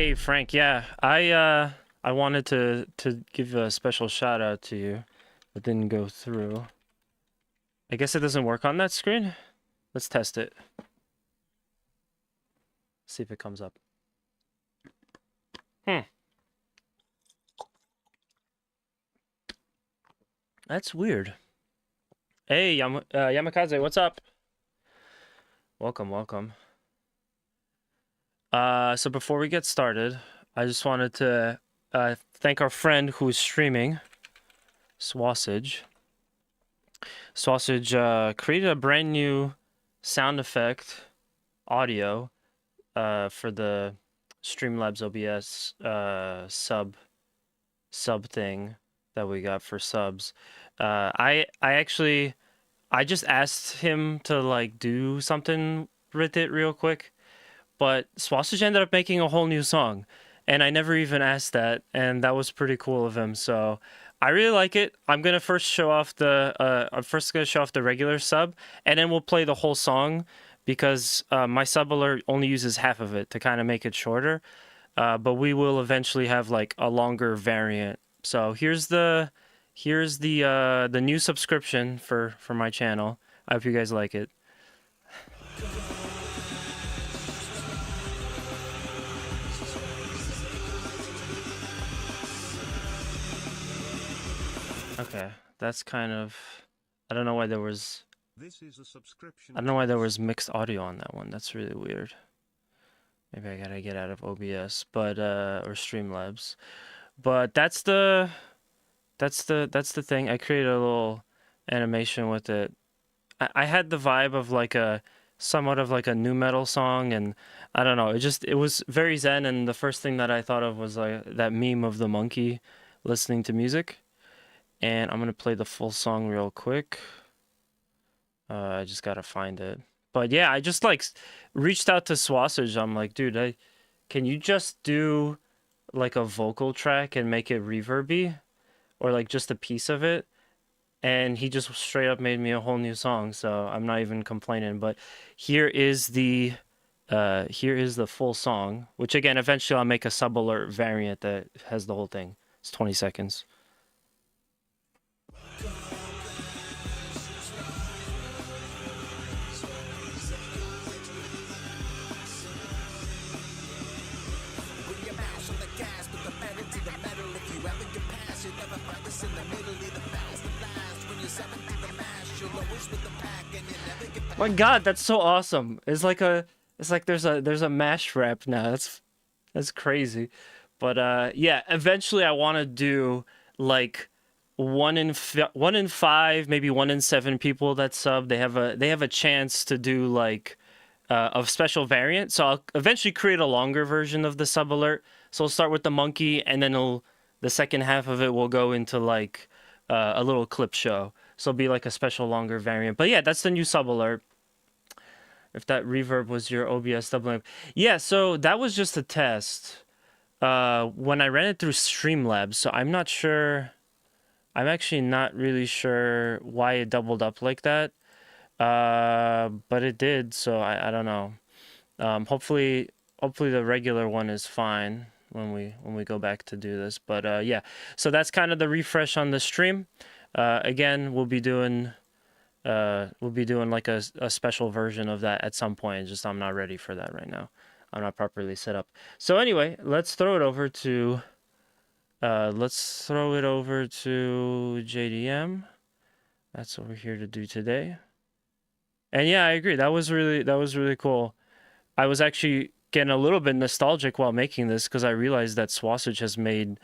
Hey Frank, yeah, I wanted to give a special shout out to you, but didn't go through. I guess it doesn't work on that screen. Let's test it. See if it comes up. Hmm. That's weird. Hey Yamakaze, what's up? Welcome, welcome. So before we get started, I just wanted to thank our friend who is streaming, Swasage. Sausage created a brand new sound effect audio for the Streamlabs OBS sub thing that we got for subs. I just asked him to like do something with it real quick, but Sausage ended up making a whole new song, and I never even asked that, and that was pretty cool of him. So I really like it. I'm gonna first show off the regular sub, and then we'll play the whole song because my sub alert only uses half of it to kind of make it shorter. But we will eventually have like a longer variant. So here's the new subscription for my channel. I hope you guys like it. Okay, that's kind of, I don't know why there was mixed audio on that one. That's really weird. Maybe I gotta get out of OBS, but or Streamlabs. But that's the thing. I created a little animation with it. I had the vibe of like a somewhat of like a nu metal song, and I don't know, it was very zen, and the first thing that I thought of was like that meme of the monkey listening to music. And I'm gonna play the full song real quick. I just gotta find it. But yeah, I just like reached out to Swasage. I'm like, dude, can you just do like a vocal track and make it reverby, or like just a piece of it? And he just straight up made me a whole new song. So I'm not even complaining. But here is the full song, which again, eventually I'll make a sub alert variant that has the whole thing. It's 20 seconds. My God, that's so awesome. It's like there's a mash rap now. That's crazy. But yeah, eventually I want to do like one in 5, maybe 1 in 7 people that sub. They have a chance to do like a special variant. So I'll eventually create a longer version of the sub alert. So I'll start with the monkey, and then the second half of it will go into like a little clip show. So it'll be like a special longer variant. But yeah, that's the new sub alert. If that reverb was your OBS doubling. Yeah, so that was just a test. When I ran it through Streamlabs, so I'm not sure. I'm actually not really sure why it doubled up like that. But it did, so I don't know. Hopefully the regular one is fine when we go back to do this. But yeah, so that's kind of the refresh on the stream. Again, we'll be doing like a special version of that at some point. Just I'm not ready for that right now. I'm not properly set up. So anyway, let's throw it over to JDM. That's what we're here to do today. And yeah, I agree. That was really cool. I was actually getting a little bit nostalgic while making this because I realized that Swasage has made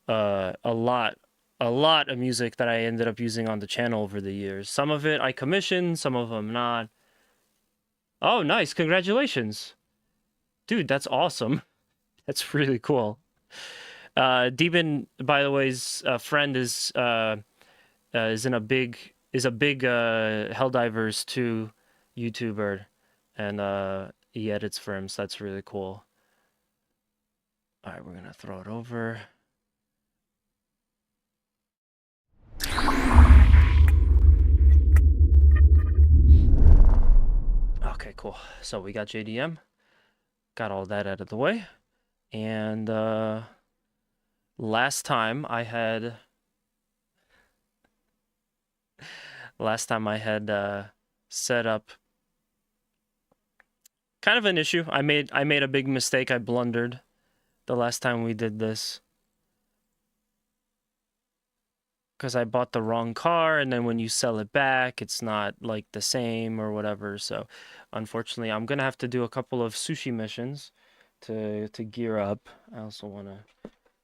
a lot of music that I ended up using on the channel over the years. Some of it I commissioned, some of them not. Oh, nice. Congratulations. Dude, that's awesome. That's really cool. Demon, by the way's friend is a big Helldivers 2 YouTuber, and he edits for him, so that's really cool. All right, we're gonna throw it over. Okay, cool. So we got JDM. Got all that out of the way. And last time I had set up kind of an issue. I made a big mistake. I blundered the last time we did this because I bought the wrong car, and then when you sell it back, it's not like the same or whatever. So unfortunately, I'm gonna have to do a couple of sushi missions to gear up. I also want to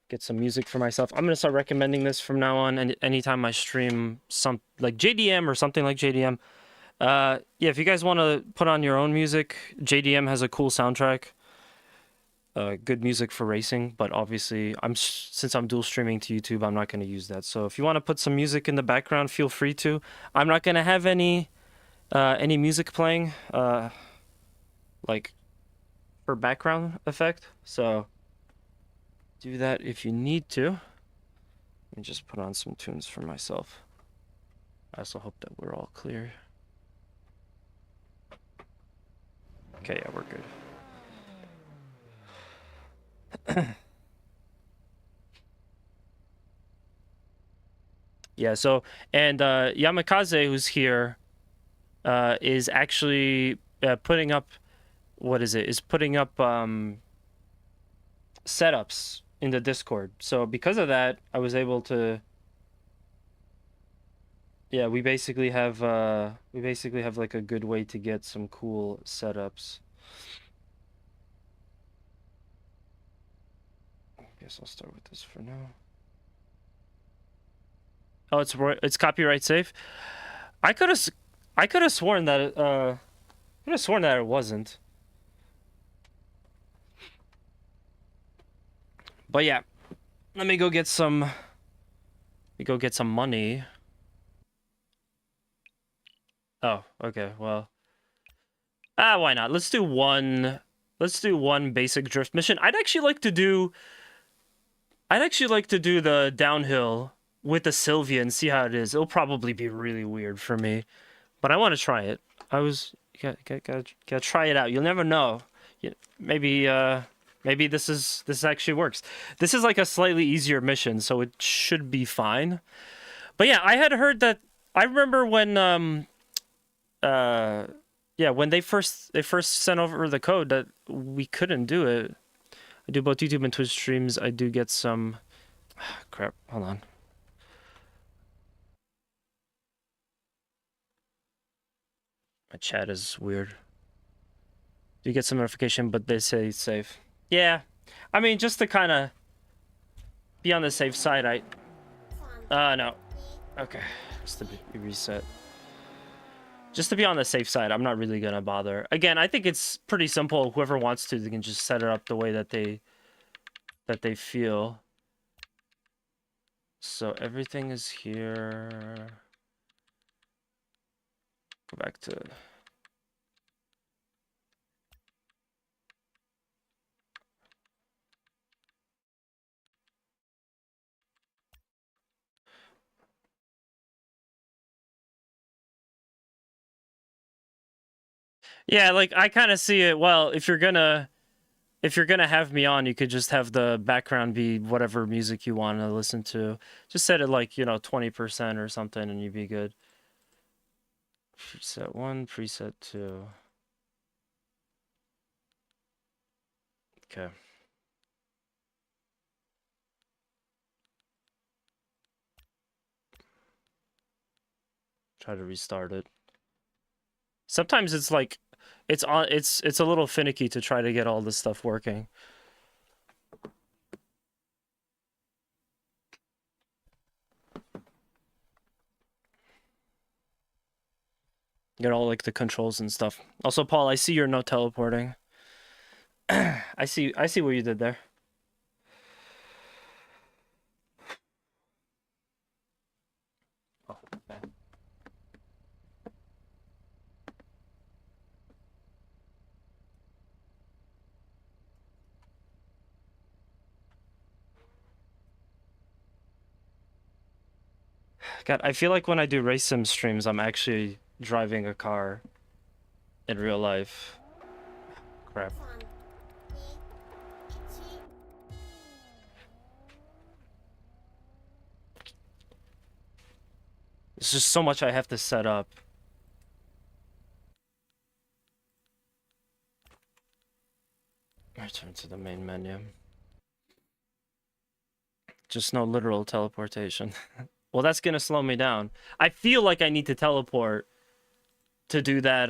get some music for myself. I'm gonna start recommending this from now on, and anytime I stream some like JDM or something like JDM. Yeah, if you guys want to put on your own music, JDM has a cool soundtrack. Good music for racing, but obviously since I'm dual streaming to YouTube, I'm not going to use that. So if you want to put some music in the background, feel free to. I'm not going to have any music playing like for background effect. So do that if you need to. Let me just put on some tunes for myself. I also hope that we're all clear. Okay, yeah, we're good. Yeah, so and Yamakaze, who's here, is actually putting up what is it? Is putting up setups in the Discord. So because of that, I was able to. Yeah, we basically have like a good way to get some cool setups. I guess I'll start with this for now. Oh, it's copyright safe. I could have sworn that it wasn't. But yeah, let me go get some. We go get some money. Oh, okay. Well, why not? Let's do one. Let's do one basic drift mission. I'd actually like to do the downhill with the Sylvia and see how it is. It'll probably be really weird for me, but I want to try it. Gotta try it out. You'll never know. Maybe maybe this actually works. This is like a slightly easier mission, so it should be fine. But yeah, I had heard that. I remember when yeah, when they first sent over the code that we couldn't do it. I do both YouTube and Twitch streams. I do get some crap. Hold on. My chat is weird. You get some notification, but they say it's safe. Yeah, I mean, just to kind of be on the safe side, no. Okay, just to be reset. Just to be on the safe side, I'm not really gonna bother. Again, I think it's pretty simple. Whoever wants to, they can just set it up the way that they feel. So everything is here. Go back to. Yeah, like I kind of see it. Well, if you're gonna have me on, you could just have the background be whatever music you want to listen to. Just set it like 20% or something, and you'd be good. Preset 1, preset 2. Okay. Try to restart it. Sometimes it's like it's a little finicky to try to get all this stuff working. Get all like the controls and stuff. Also, Paul, I see you're no teleporting. I see what you did there. Oh, okay. God, I feel like when I do race sim streams, I'm actually driving a car in real life. Crap. There's just so much I have to set up. Return to the main menu. Just no literal teleportation. Well, that's gonna slow me down. I feel like I need to teleport to do that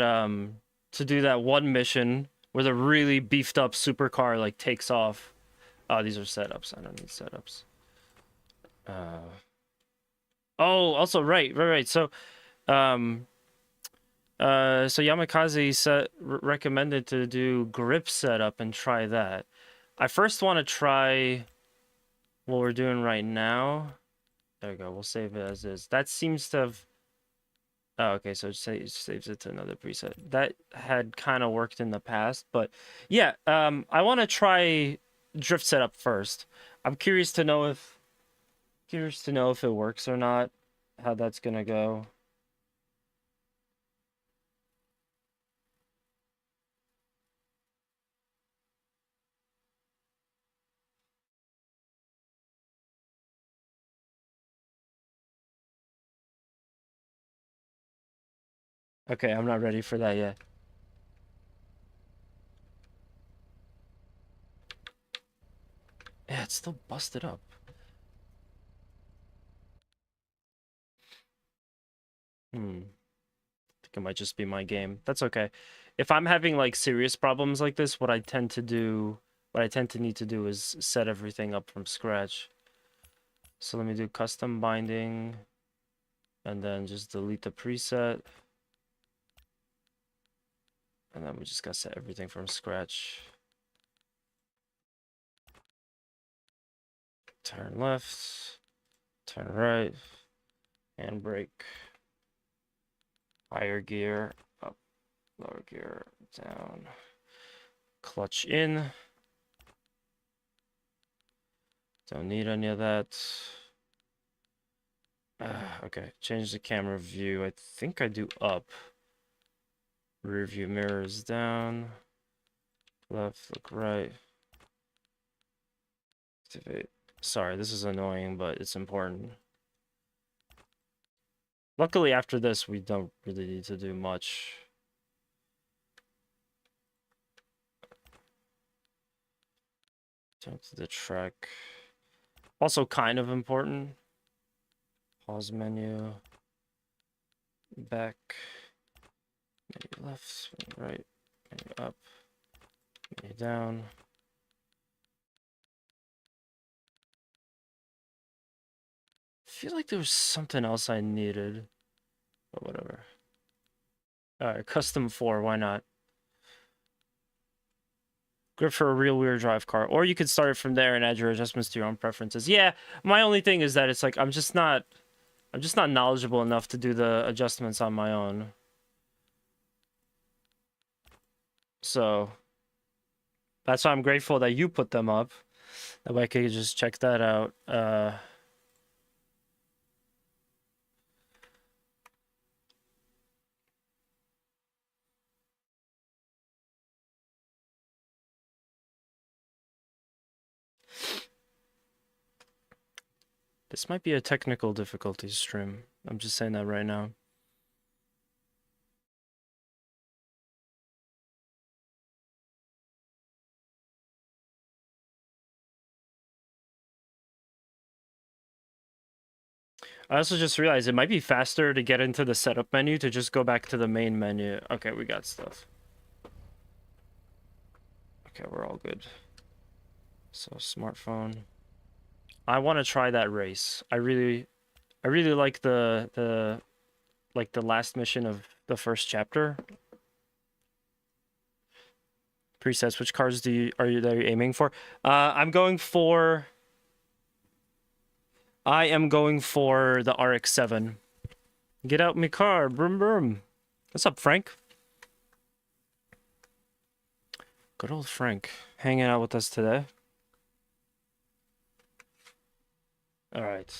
one mission where the really beefed up supercar like takes off. Oh, these are setups. I don't need setups. Oh, also right. So, um, so Yamakaze recommended to do grip setup and try that. I first want to try what we're doing right now. There we go. We'll save it as is. That seems to have. Oh, okay. So it saves it to another preset. That had kind of worked in the past, but yeah. I want to try drift setup first. I'm curious to know if it works or not. How that's gonna go. Okay, I'm not ready for that yet. Yeah, it's still busted up. I think it might just be my game. That's okay. If I'm having like serious problems like this, what I tend to need to do is set everything up from scratch. So let me do custom binding and then just delete the preset. And then we just gotta set everything from scratch. Turn left, turn right, handbrake, higher gear, up, lower gear, down, clutch in. Don't need any of that. Okay, change the camera view. I think I do up. Rear view mirrors down. Left, look right. Activate. Sorry, this is annoying, but it's important. Luckily, after this, we don't really need to do much. Turn to the track. Also kind of important. Pause menu. Back. Menu left, menu right, menu up, menu down. I feel like there was something else I needed, but whatever. Alright, custom 4, why not? Grip for a rear drive car, or you could start it from there and add your adjustments to your own preferences. Yeah, my only thing is that it's like I'm just not knowledgeable enough to do the adjustments on my own. So that's why I'm grateful that you put them up. That way I could just check that out. This might be a technical difficulties stream. I'm just saying that right now. I also just realized it might be faster to get into the setup menu to just go back to the main menu. Okay, we got stuff. Okay, we're all good. So smartphone. I want to try that race. I really like the last mission of the first chapter. Presets. Which cars are you aiming for? I am going for the RX-7. Get out my car, broom broom. What's up, Frank? Good old Frank, hanging out with us today. All right.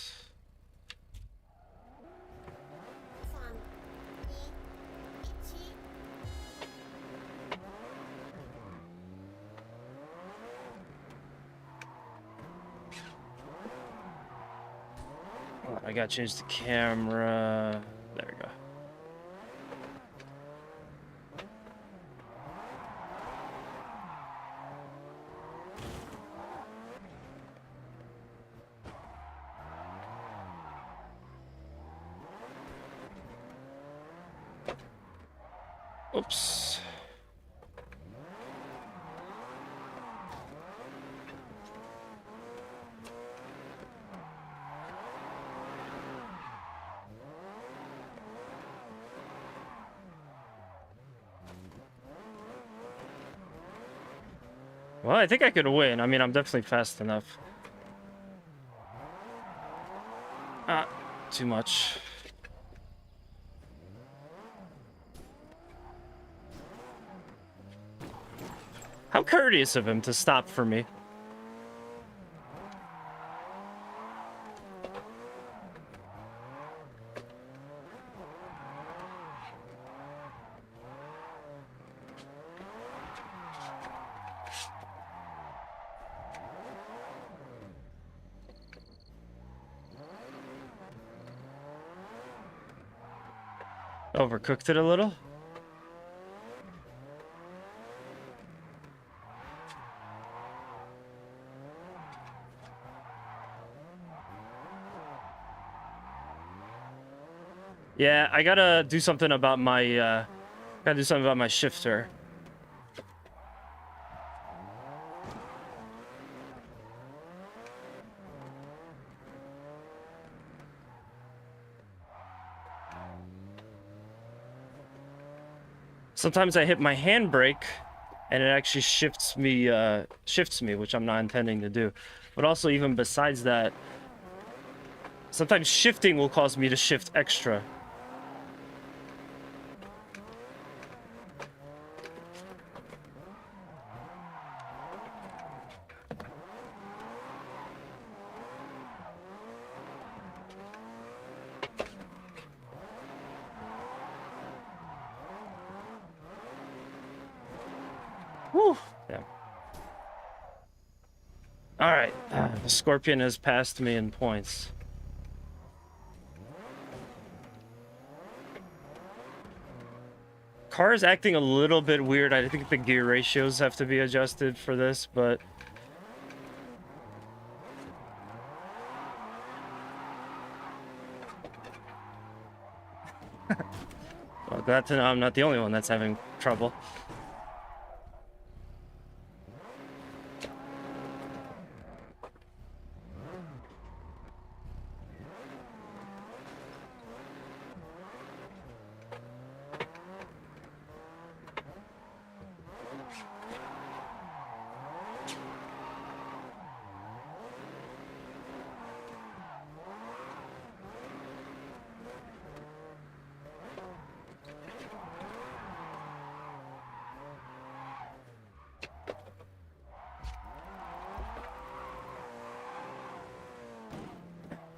I I gotta change the camera. There we go. Oops. Well, I think I could win. I mean, I'm definitely fast enough. Ah, too much. How courteous of him to stop for me. Overcooked it a little. Yeah, I gotta do something about my, shifter. Sometimes I hit my handbrake, and it actually shifts me, which I'm not intending to do. But also, even besides that, sometimes shifting will cause me to shift extra. Whew. Yeah. Alright. The Scorpion has passed me in points. Car is acting a little bit weird. I think the gear ratios have to be adjusted for this, but... well, glad to know I'm not the only one that's having trouble.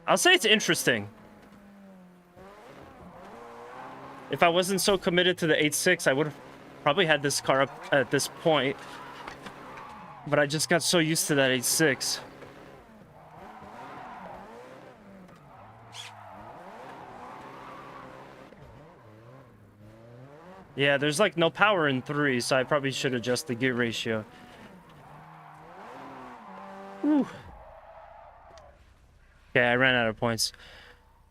I'll say it's interesting. If I wasn't so committed to the 8.6, I would have probably had this car up at this point. But I just got so used to that 8.6. Yeah, there's like no power in 3, so I probably should adjust the gear ratio. Whew. Okay, I ran out of points.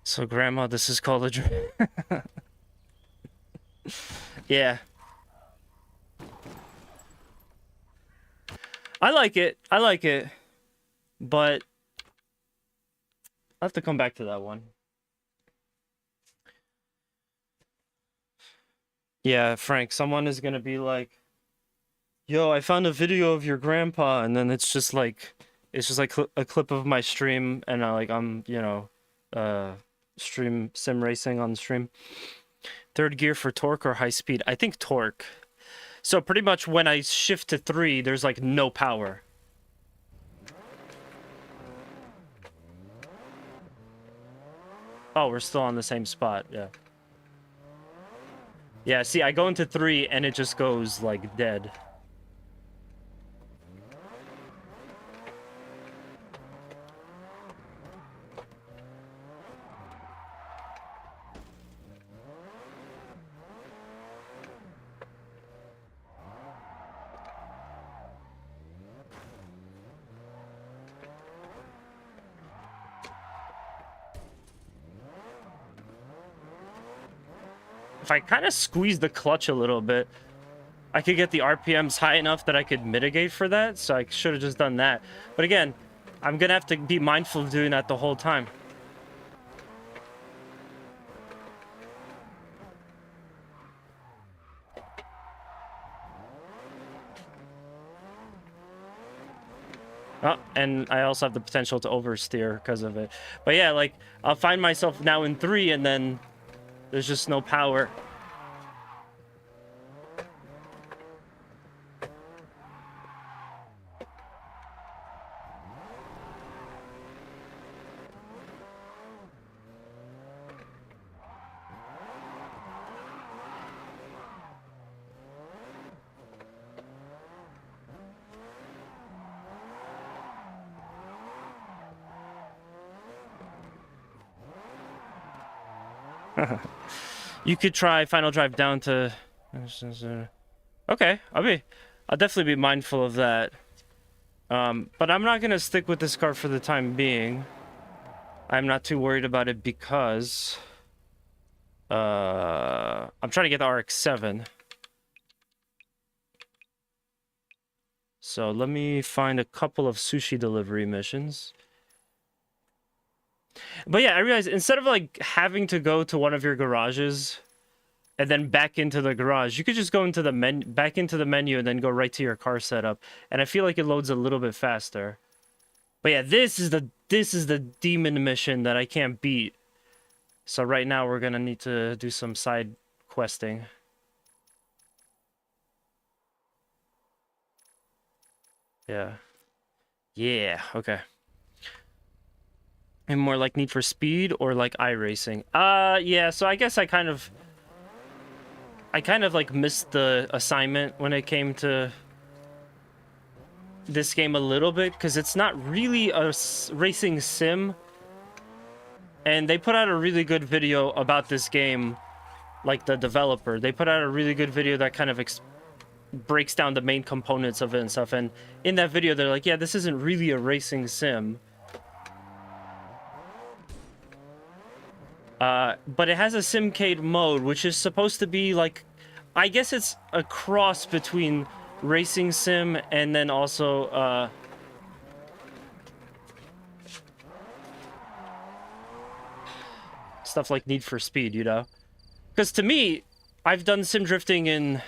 So, Grandma, this is called a dream. Yeah. I like it. I like it. But I'll have to come back to that one. Yeah, Frank, someone is gonna be like, yo, I found a video of your grandpa, and then it's just like a clip of my stream, and I'm, stream sim racing on stream. Third gear for torque or high speed? I think torque. So pretty much when I shift to 3, there's like no power. Oh, we're still on the same spot, yeah. Yeah, see, I go into 3 and it just goes like dead. if I kind of squeeze the clutch a little bit, I could get the RPMs high enough that I could mitigate for that. So I should have just done that. But again, I'm gonna have to be mindful of doing that the whole time. Oh, and I also have the potential to oversteer because of it. But yeah, like, I'll find myself now in 3, and then there's just no power. You could try Final Drive down to... Okay, I'll definitely be mindful of that. But I'm not gonna stick with this car for the time being. I'm not too worried about it because... I'm trying to get the RX-7. So let me find a couple of sushi delivery missions. But yeah, I realized instead of like having to go to one of your garages and then back into the garage, you could just go into the back into the menu and then go right to your car setup. And I feel like it loads a little bit faster. But yeah, this is the demon mission that I can't beat. So right now we're gonna need to do some side questing. Yeah. Yeah, okay. And more like Need for Speed or like iRacing? Yeah, so I guess I kind of like missed the assignment when it came to this game a little bit, because it's not really a racing sim. And they put out a really good video about this game, like the developer. They put out a really good video that kind of breaks down the main components of it and stuff. And in that video, they're like, yeah, this isn't really a racing sim. But it has a simcade mode, which is supposed to be like, I guess it's a cross between racing sim and then also, stuff like Need for Speed, you know? Because to me, I've done sim drifting in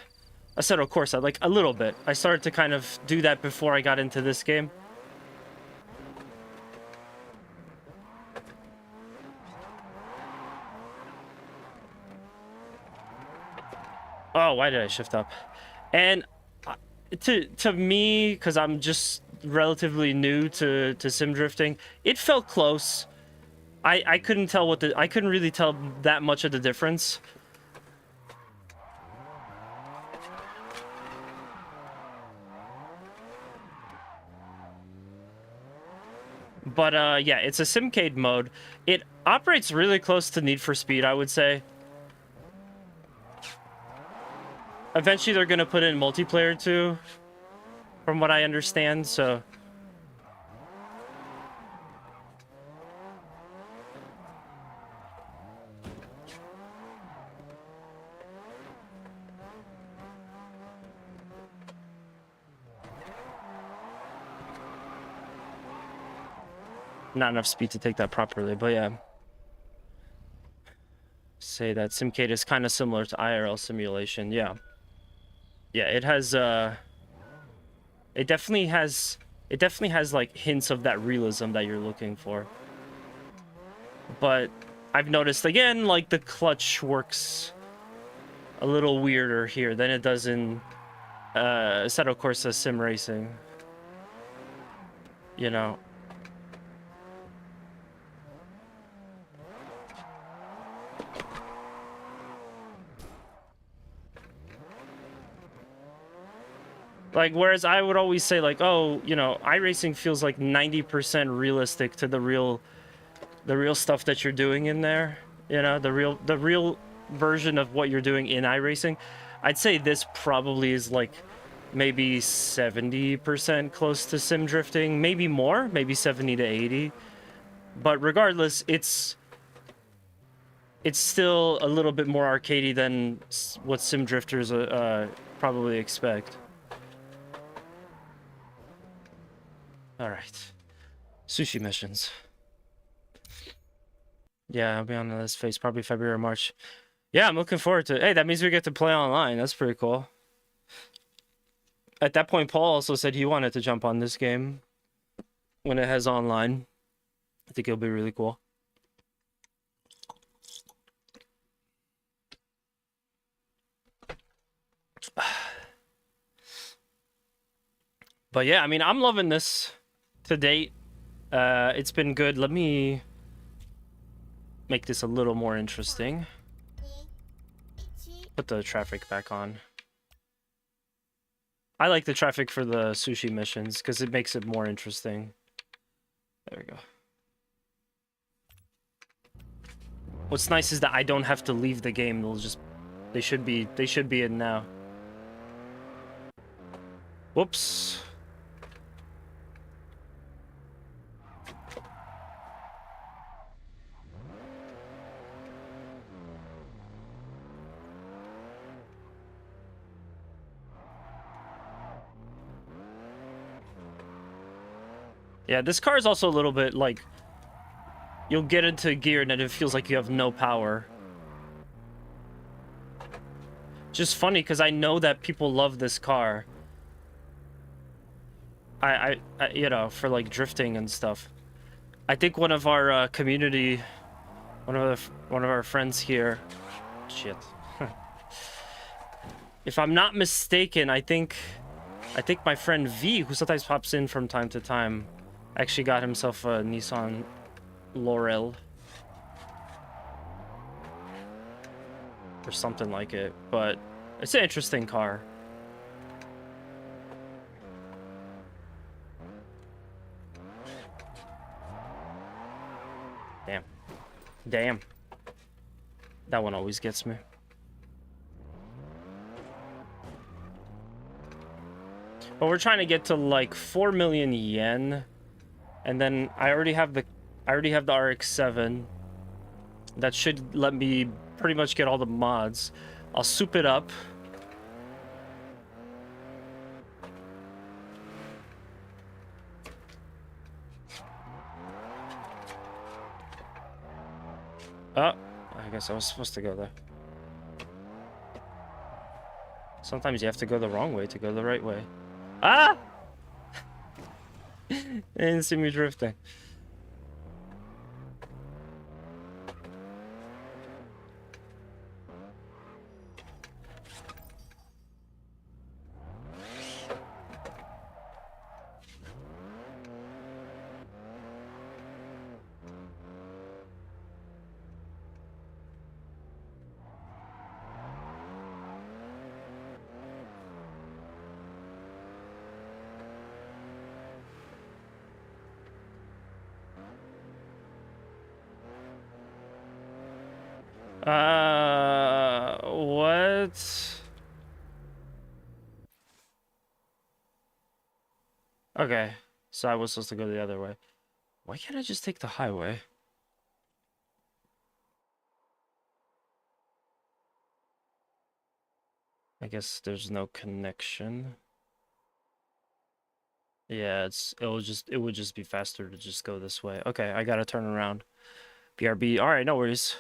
Assetto Corsa, like a little bit. I started to kind of do that before I got into this game. Oh, why did I shift up? And to me, because I'm just relatively new to sim drifting, it felt close. I couldn't tell I couldn't really tell that much of the difference. But yeah, it's a simcade mode. It operates really close to Need for Speed, I would say. Eventually, they're going to put in multiplayer too, from what I understand, so... Not enough speed to take that properly, but yeah. Say that simcade is kind of similar to IRL simulation, yeah. Yeah, it has, it definitely has like hints of that realism that you're looking for. But I've noticed again, like the clutch works a little weirder here than it does in Assetto Corsa Sim Racing. You know. Like, whereas I would always say, like, oh, you know, iRacing feels like 90% realistic to the real stuff that you're doing in there. You know, the real version of what you're doing in iRacing. I'd say this probably is like maybe 70% close to sim drifting, maybe more, maybe 70 to 80. But regardless, it's it's still a little bit more arcadey than what sim drifters probably expect. All right, sushi missions. Yeah, I'll be on this phase probably February or March. Yeah, I'm looking forward to it. Hey, that means we get to play online. That's pretty cool. At that point, Paul also said he wanted to jump on this game when it has online. I think it'll be really cool. But yeah, I mean, I'm loving this to date. It's been good. Let me make this a little more interesting. Put the traffic back on. I like the traffic for the sushi missions because it makes it more interesting. There we go. What's nice is that I don't have to leave the game. They should be in now. Whoops. Yeah, this car is also a little bit like, you'll get into gear and then it feels like you have no power. Just funny because I know that people love this car. I you know, for like drifting and stuff. I think one of our community, one of our friends here, shit. If I'm not mistaken, I think my friend V, who sometimes pops in from time to time, actually got himself a Nissan Laurel. Or something like it, but it's an interesting car. Damn. That one always gets me. But we're trying to get to like 4 million yen. And then I already have the RX-7. That should let me pretty much get all the mods. I'll soup it up. Oh, I guess I was supposed to go there. Sometimes you have to go the wrong way to go the right way. Ah! They didn't see me drifting. What? Okay, so I was supposed to go the other way. Why can't I just take the highway? I guess there's no connection. Yeah, it would just be faster to just go this way. Okay, I gotta turn around. BRB. All right, no worries.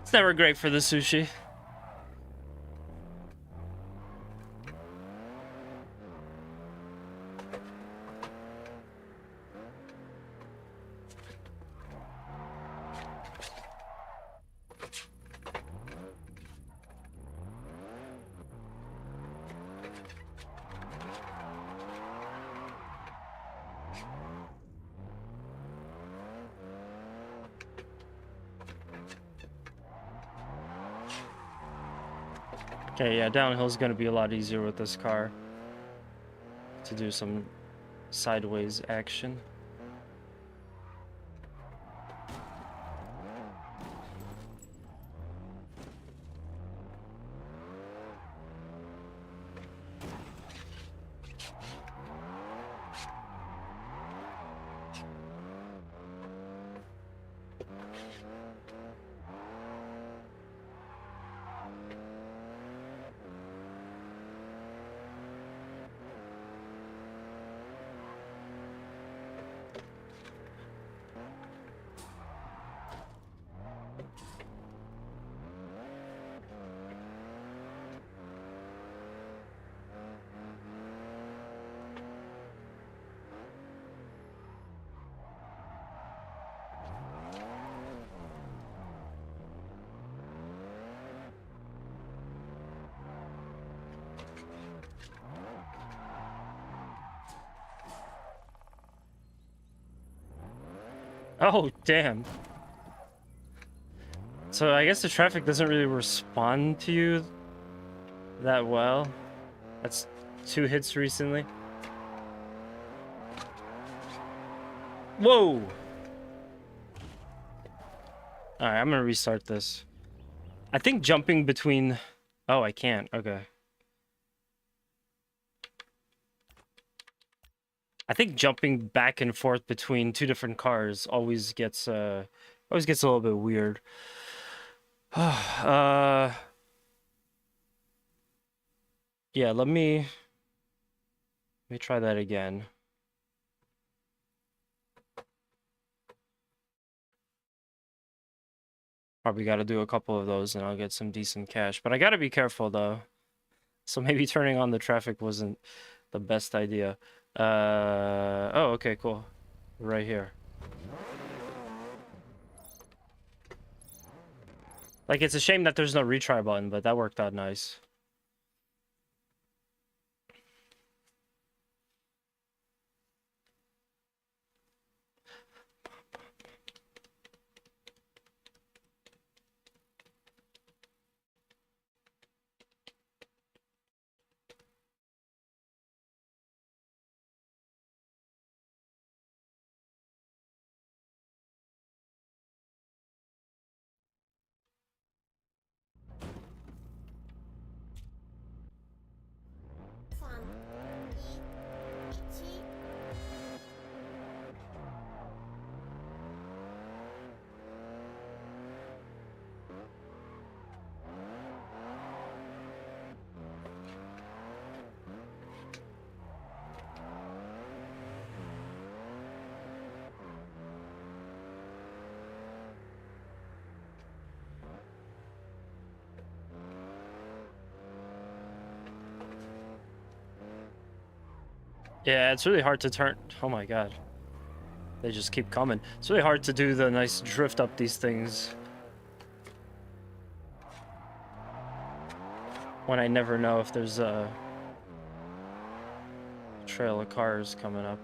It's never great for the sushi. Okay, yeah, downhill's gonna be a lot easier with this car to do some sideways action. Oh, damn. So I guess the traffic doesn't really respond to you that well. That's 2 hits recently. Whoa! Alright, I'm gonna restart this. I think jumping between... Oh, I can't. Okay. I think jumping back and forth between 2 different cars always gets a little bit weird. Yeah, let me try that again. Probably got to do a couple of those and I'll get some decent cash. But I got to be careful though. So maybe turning on the traffic wasn't the best idea. Oh, okay, cool. Right here. Like, it's a shame that there's no retry button, but that worked out nice. Yeah, it's really hard to turn... Oh my god. They just keep coming. It's really hard to do the nice drift up these things when I never know if there's a trail of cars coming up.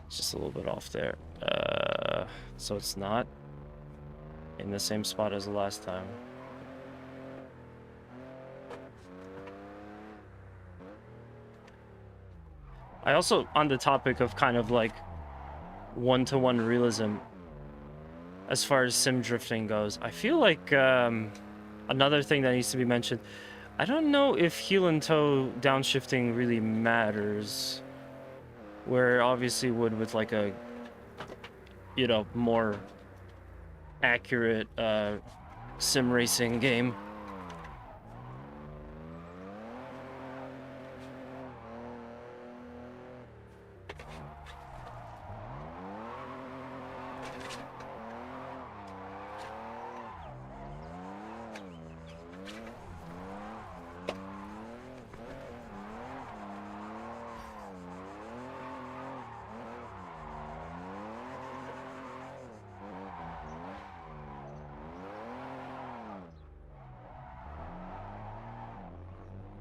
It's just a little bit off there. So it's not in the same spot as the last time. I also, on the topic of kind of like one-to-one realism, as far as sim drifting goes, I feel like another thing that needs to be mentioned, I don't know if heel and toe downshifting really matters, where it obviously would with like a, you know, more accurate sim racing game.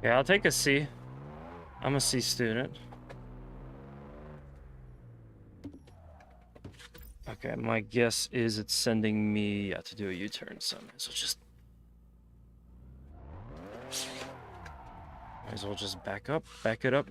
Yeah, I'll take a C. I'm a C student. Okay, my guess is it's sending me to do a U-turn, so might as well just back it up.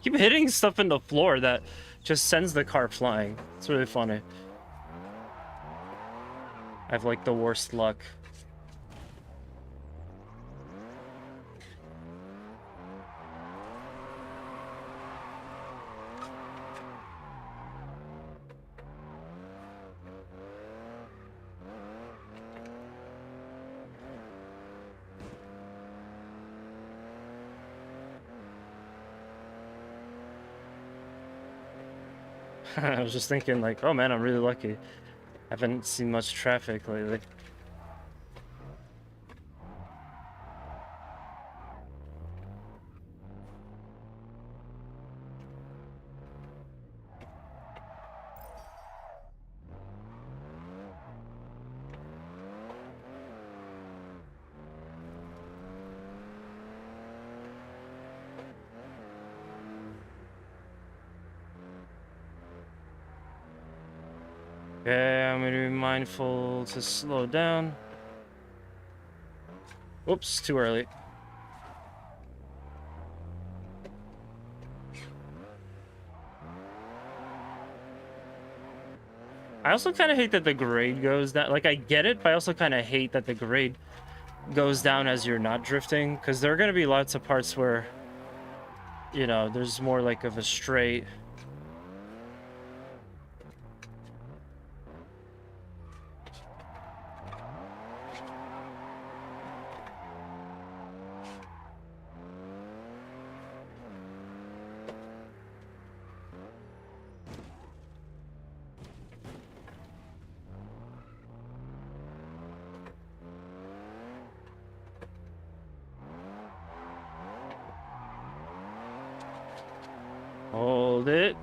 Keep hitting stuff in the floor that just sends the car flying. It's really funny. I have like the worst luck. I was just thinking like, oh man, I'm really lucky. I haven't seen much traffic lately. Okay, I'm gonna be mindful to slow down. Oops, too early. I also kind of hate that the grade goes down. Like, I get it, but I also kind of hate that the grade goes down as you're not drifting, because there are going to be lots of parts where, you know, there's more like of a straight. Hold it.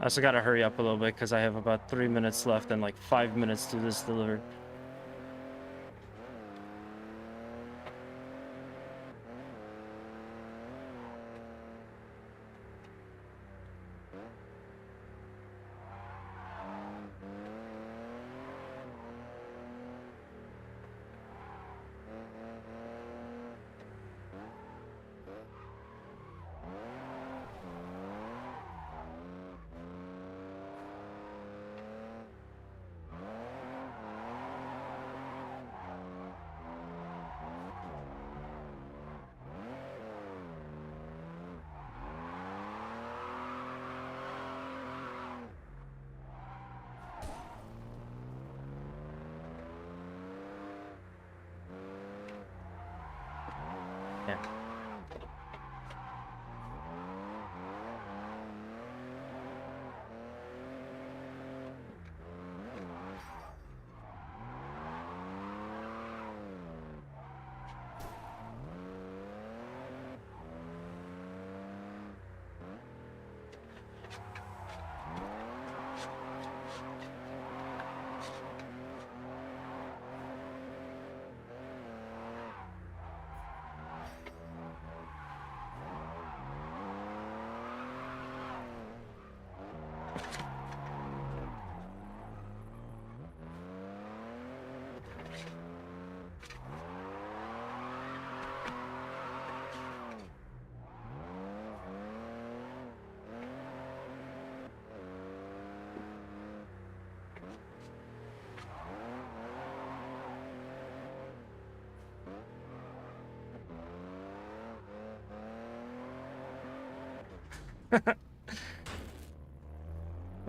I also gotta hurry up a little bit because I have about 3 minutes left and like 5 minutes to this delivered. Yeah.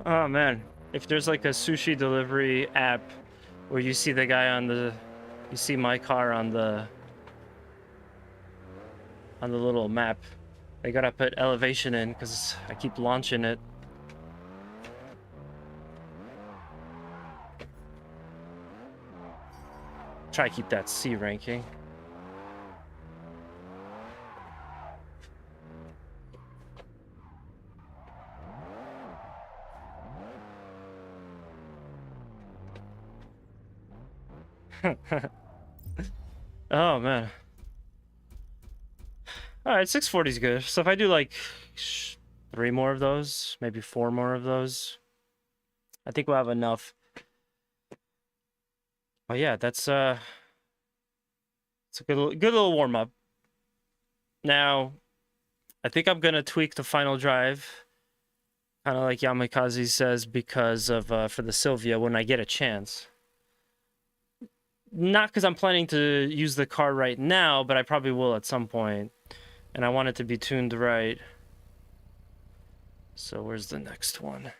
Oh man, if there's like a sushi delivery app where you see the guy on the, you see my car on the little map, they gotta put elevation in because I keep launching it. Try to keep that C ranking. Oh man. All right, 640 is good. So if I do like 3 more of those, maybe 4 more of those, I think we'll have enough. But yeah, it's a good little warm up. Now, I think I'm gonna tweak the final drive, kind of like Yamikaze says, because of for the Sylvia when I get a chance. Not because I'm planning to use the car right now, but I probably will at some point. And I want it to be tuned right. So where's the next one?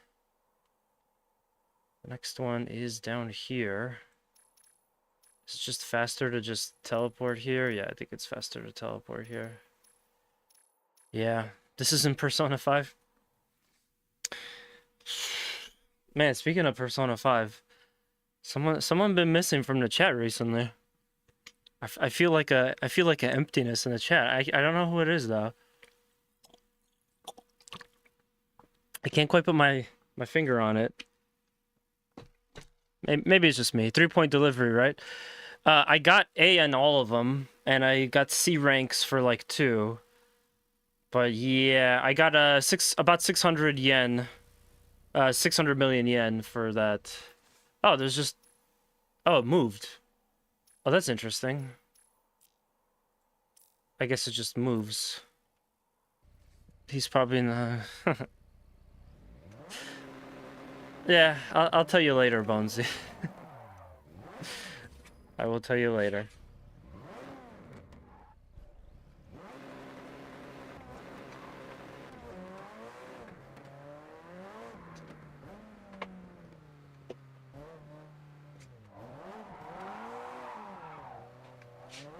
The next one is down here. It's just faster to just teleport here. Yeah, I think it's faster to teleport here. Yeah, this is in Persona 5. Man, speaking of Persona 5, someone been missing from the chat recently. I feel like an emptiness in the chat. I don't know who it is though. I can't quite put my finger on it. Maybe it's just me. 3-point delivery, right? I got A on all of them, and I got C ranks for like 2. But yeah, I got about 600 yen, 600 million yen for that. Oh, there's just it moved. Oh, that's interesting. I guess it just moves. He's probably in the. Yeah, I'll tell you later, Bonesy. I will tell you later.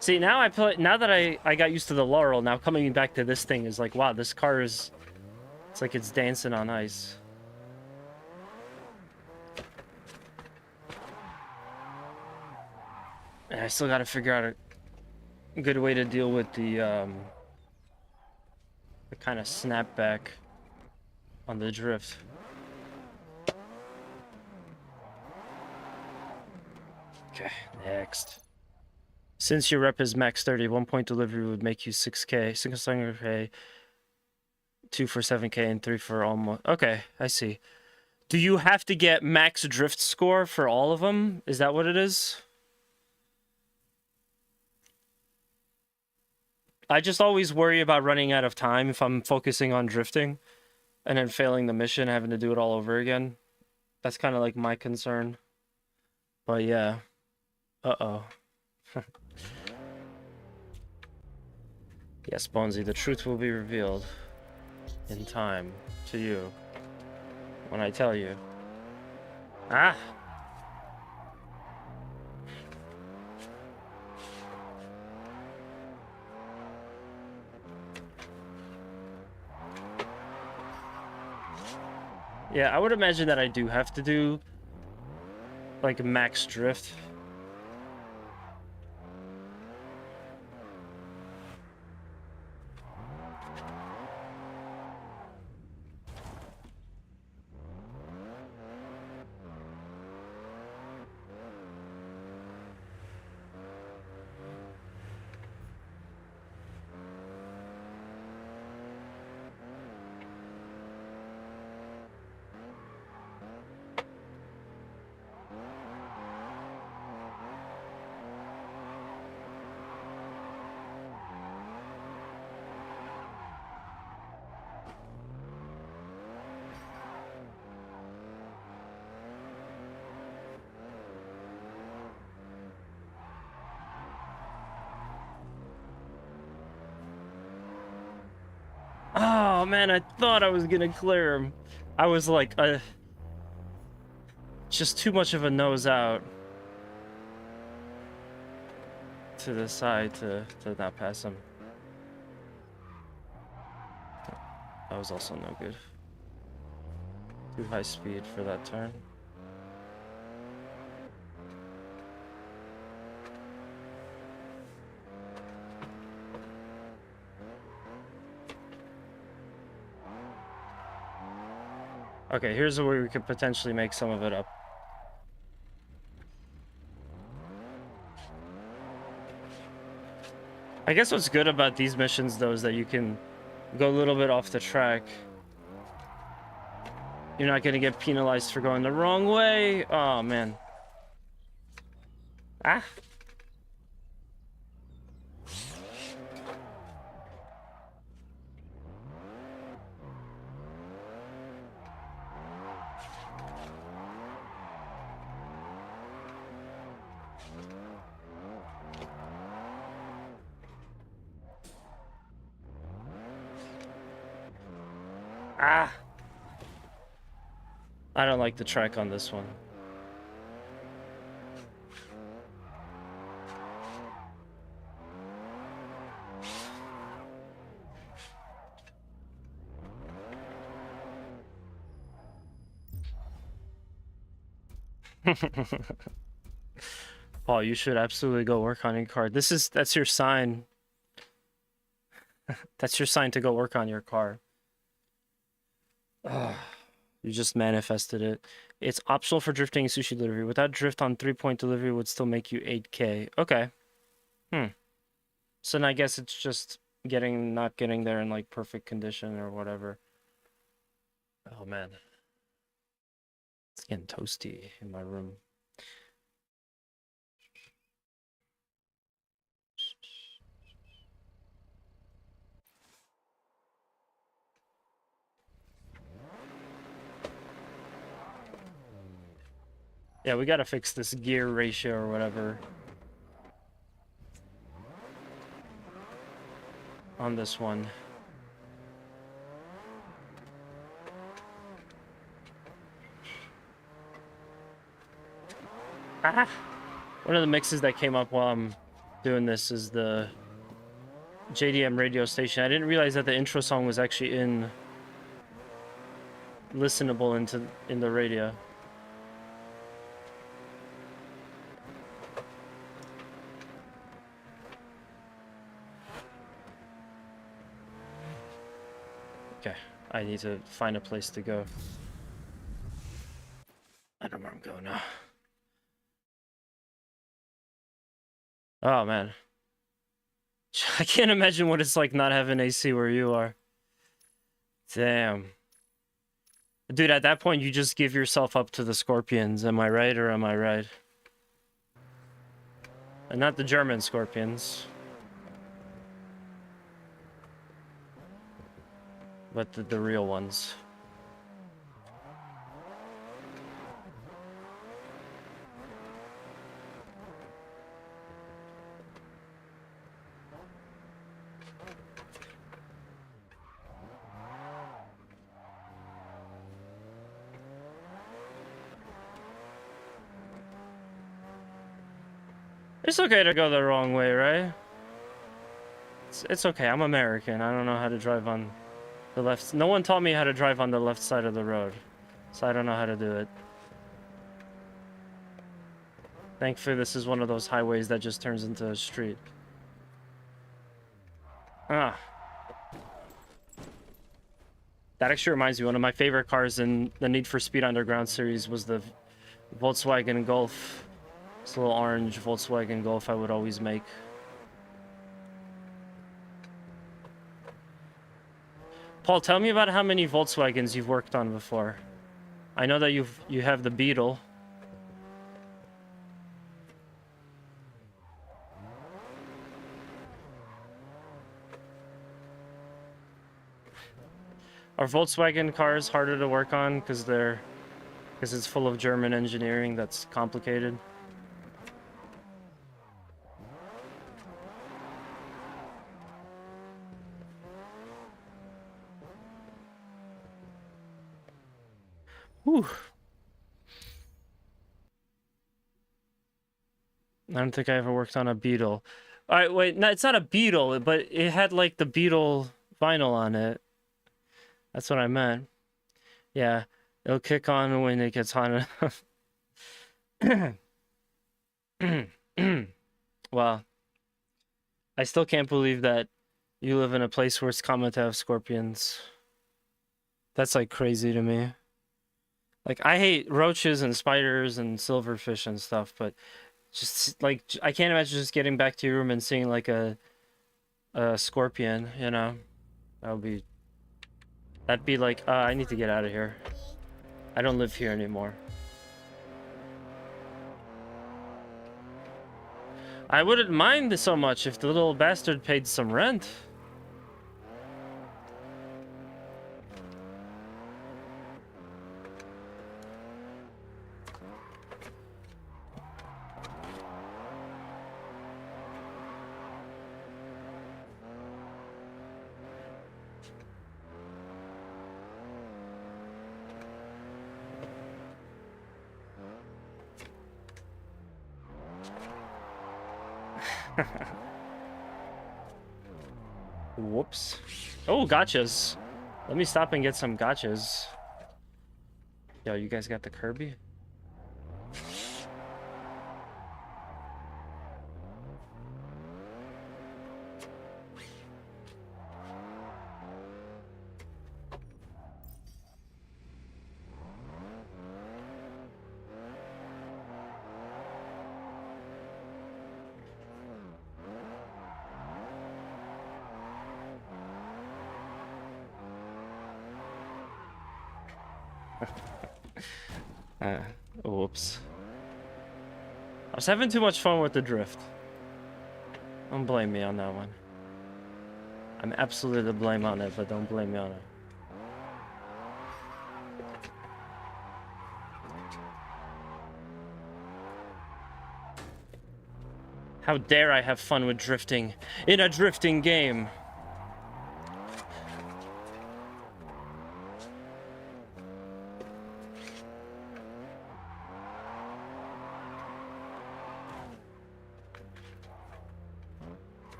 See, now that I got used to the Laurel, now coming back to this thing is like, wow, this car is, it's like it's dancing on ice. And I still got to figure out a good way to deal with the kind of snapback on the drift. Okay, next. Since your rep is max 30, 1-point delivery would make you 6K, 600K, 2 for 7K, and 3 for almost. Okay, I see. Do you have to get max drift score for all of them? Is that what it is? I just always worry about running out of time if I'm focusing on drifting and then failing the mission, having to do it all over again. That's kind of like my concern. But yeah. Uh-oh. Yes, Bonesy, the truth will be revealed in time to you when I tell you. Ah! Yeah, I would imagine that I do have to do like max drift. Oh man, I thought I was gonna clear him. I was like, just too much of a nose out to the side to not pass him. That was also no good. Too high speed for that turn. Okay, here's where we could potentially make some of it up. I guess what's good about these missions, though, is that you can go a little bit off the track. You're not going to get penalized for going the wrong way. Oh, man. Ah. Ah. I don't like the track on this one. Paul, you should absolutely go work on your car. That's your sign. That's your sign to go work on your car. Ugh, you just manifested it. It's optional for drifting and sushi delivery. Without drift on 3-point delivery would still make you 8K. Okay. So then I guess it's just not getting there in like perfect condition or whatever. Oh man. It's getting toasty in my room. Yeah, we gotta fix this gear ratio or whatever on this one. Ah! One of the mixes that came up while I'm doing this is the JDM radio station. I didn't realize that the intro song was actually listenable in the radio. Okay, I need to find a place to go. I don't know where I'm going now. Oh man. I can't imagine what it's like not having AC where you are. Damn. Dude, at that point, you just give yourself up to the Scorpions. Am I right or am I right? And not the German Scorpions. But the real ones. It's okay to go the wrong way, right? It's okay. I'm American. I don't know how to drive on the left. No one taught me how to drive on the left side of the road, so I don't know how to do it. Thankfully, this is one of those highways that just turns into a street. Ah. That actually reminds me, one of my favorite cars in the Need for Speed Underground series was the Volkswagen Golf. This little orange Volkswagen Golf I would always make. Paul, tell me about how many Volkswagens you've worked on before. I know that you have the Beetle. Are Volkswagen cars harder to work on because it's full of German engineering that's complicated? Whew. I don't think I ever worked on a Beetle. All right, wait, no, it's not a Beetle, but it had like the Beetle vinyl on it. That's what I meant. Yeah, it'll kick on when it gets hot enough. Well, I still can't believe that you live in a place where it's common to have scorpions. That's like crazy to me. Like, I hate roaches and spiders and silverfish and stuff, but just like I can't imagine just getting back to your room and seeing like a scorpion, you know? That would be that'd be like, I need to get out of here. I don't live here anymore. I wouldn't mind so much if the little bastard paid some rent. Whoops. Oh, gotchas. Let me stop and get some gotchas. Yo, you guys got the Kirby? Whoops. I was having too much fun with the drift. Don't blame me on that one. I'm absolutely to blame on it, but don't blame me on it. How dare I have fun with drifting in a drifting game?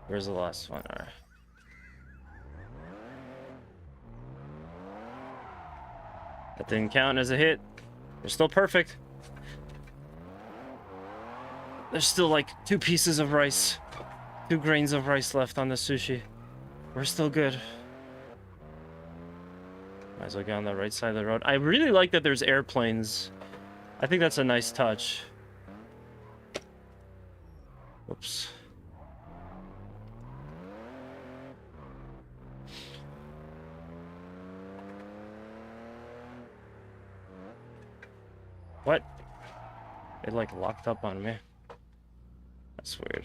Where's the last one? All right. That didn't count as a hit. They're still perfect. There's still like 2 pieces of rice. 2 grains of rice left on the sushi. We're still good. Might as well get on the right side of the road. I really like that there's airplanes. I think that's a nice touch. Whoops. What? It like locked up on me. That's weird.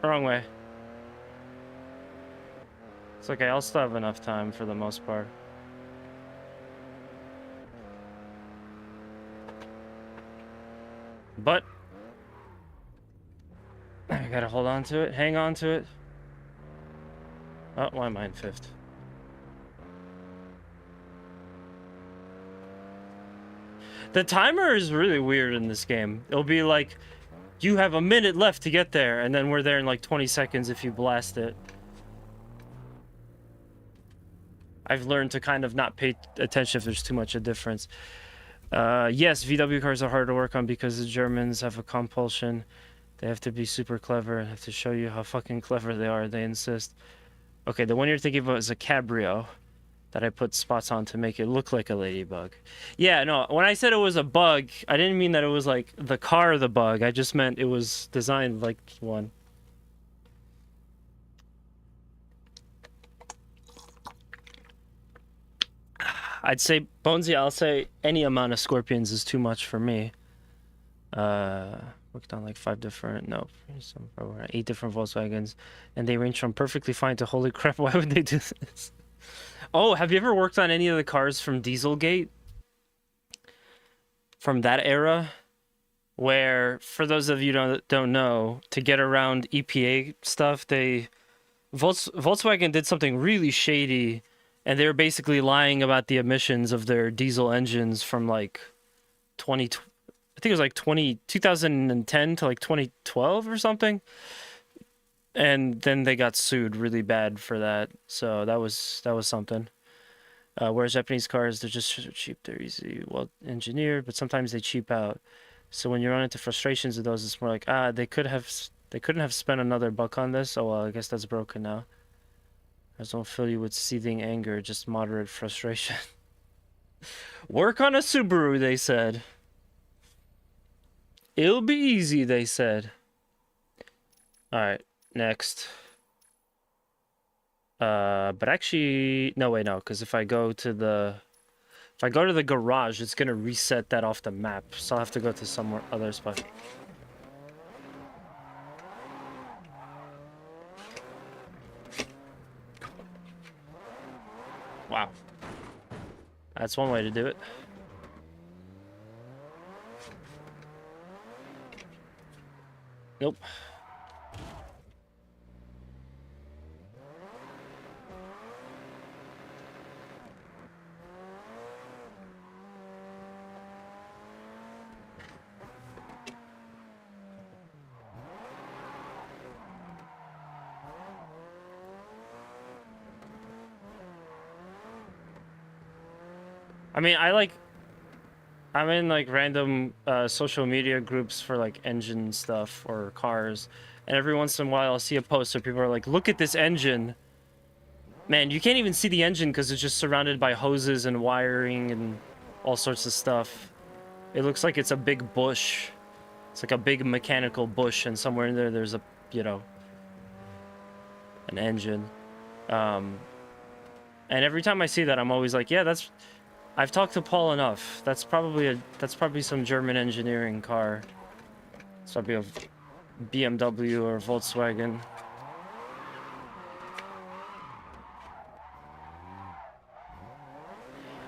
Wrong way. It's okay, I'll still have enough time for the most part. But I gotta hold on to it, hang on to it. Oh, why am I in 5th? The timer is really weird in this game. It'll be like, you have a minute left to get there, and then we're there in like 20 seconds if you blast it. I've learned to kind of not pay attention if there's too much of a difference. Yes, VW cars are hard to work on because the Germans have a compulsion. They have to be super clever and have to show you how fucking clever they are. They insist. Okay, the one you're thinking about is a cabrio that I put spots on to make it look like a ladybug. Yeah, no, when I said it was a bug, I didn't mean that it was like the car the bug. I just meant it was designed like one. I'd say, Bonesy, I'll say any amount of scorpions is too much for me. Worked on like 8 different Volkswagens, and they range from perfectly fine to holy crap, why would they do this? Oh, have you ever worked on any of the cars from Dieselgate? From that era? Where, for those of you who don't know, to get around EPA stuff, Volkswagen did something really shady and they were basically lying about the emissions of their diesel engines from like 20, I think it was like 2010 to like 2012 or something. And then they got sued really bad for that. So that was something. Whereas Japanese cars, they're just cheap, they're easy, well engineered, but sometimes they cheap out. So when you run into frustrations with those, it's more like, they couldn't have spent another buck on this. Oh well, I guess that's broken now. I just don't fill you with seething anger, just moderate frustration. Work on a Subaru, they said. It'll be easy, they said. Alright, next. But actually, no, wait, no, because if I go to the garage, it's gonna reset that off the map, so I'll have to go to somewhere other spot. Wow. That's one way to do it. Nope. I mean, I'm in like random social media groups for like engine stuff or cars, and every once in a while I'll see a post where people are like, look at this engine. Man, you can't even see the engine because it's just surrounded by hoses and wiring and all sorts of stuff. It looks like it's a big bush. It's like a big mechanical bush, and somewhere in there there's a, you know, an engine. And every time I see that, I'm always like, yeah, I've talked to Paul enough. That's probably some German engineering car. It's probably a BMW or Volkswagen.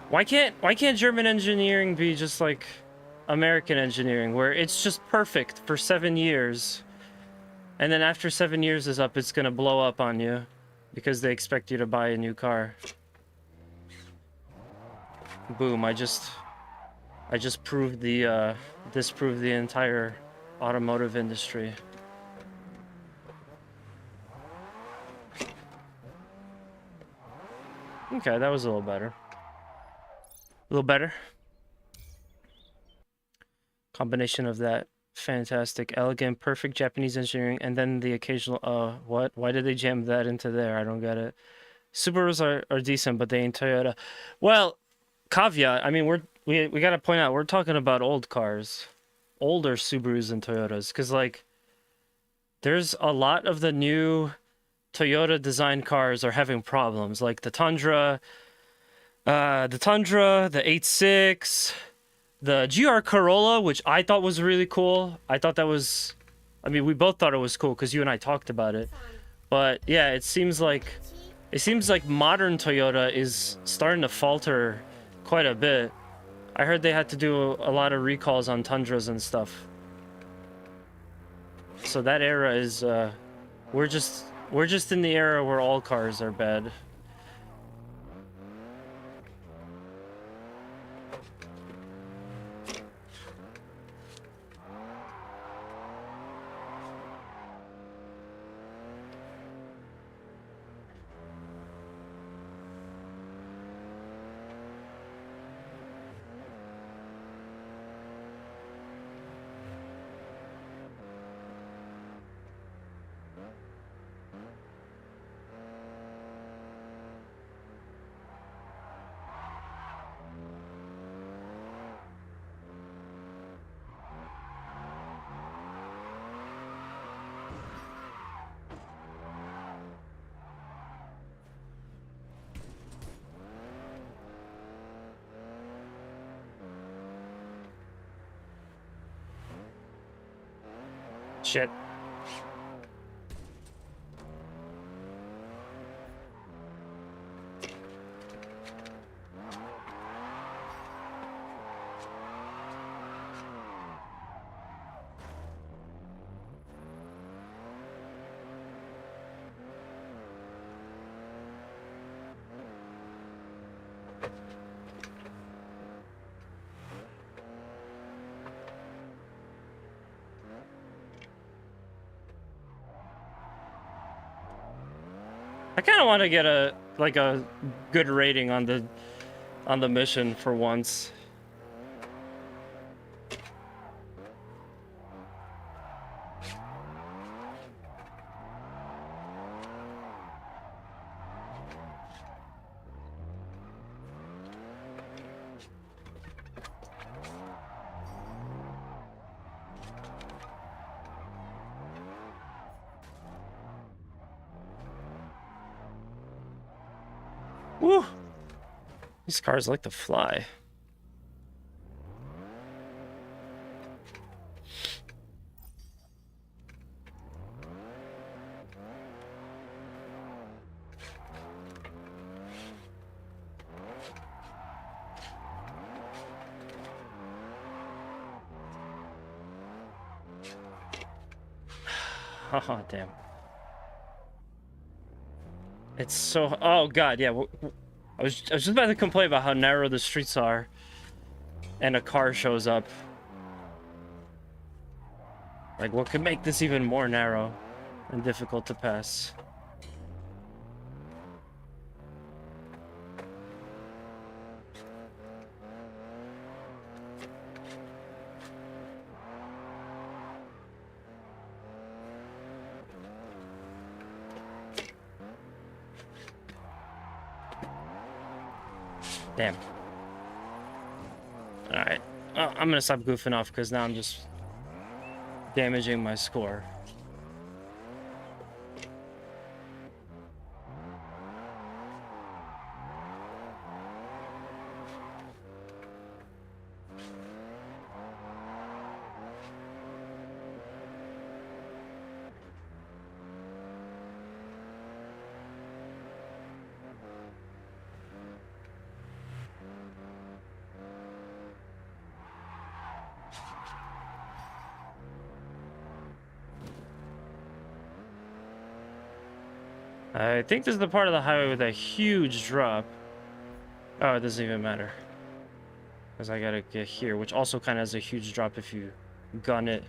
Why can't German engineering be just like American engineering, where it's just perfect for 7 years, and then after 7 years is up, it's gonna blow up on you because they expect you to buy a new car. Boom! I just proved disproved the entire automotive industry. Okay, that was a little better. A little better. Combination of that fantastic, elegant, perfect Japanese engineering, and then the occasional, what? Why did they jam that into there? I don't get it. Subarus are decent, but they ain't Toyota. Well, caveat, I mean, we gotta point out, we're talking about old cars. Older Subarus and Toyotas, because, like, there's a lot of the new Toyota design cars are having problems, like the Tundra, the 86, the GR Corolla, which I thought was really cool. I thought that was, I mean, we both thought it was cool because you and I talked about it. But yeah, it seems like modern Toyota is starting to falter quite a bit. I heard they had to do a lot of recalls on Tundras and stuff. So that era is, we're just in the era where all cars are bad. Shit. I kind of want to get a good rating on the mission for once. Woo! These cars like to fly. Oh, damn. It's so... Oh, God, yeah. I was just about to complain about how narrow the streets are. And a car shows up. Like, what could make this even more narrow and difficult to pass? Damn. Alright. I'm gonna stop goofing off because now I'm just damaging my score. I think this is the part of the highway with a huge drop. Oh, it doesn't even matter. Because I gotta get here, which also kind of has a huge drop if you gun it.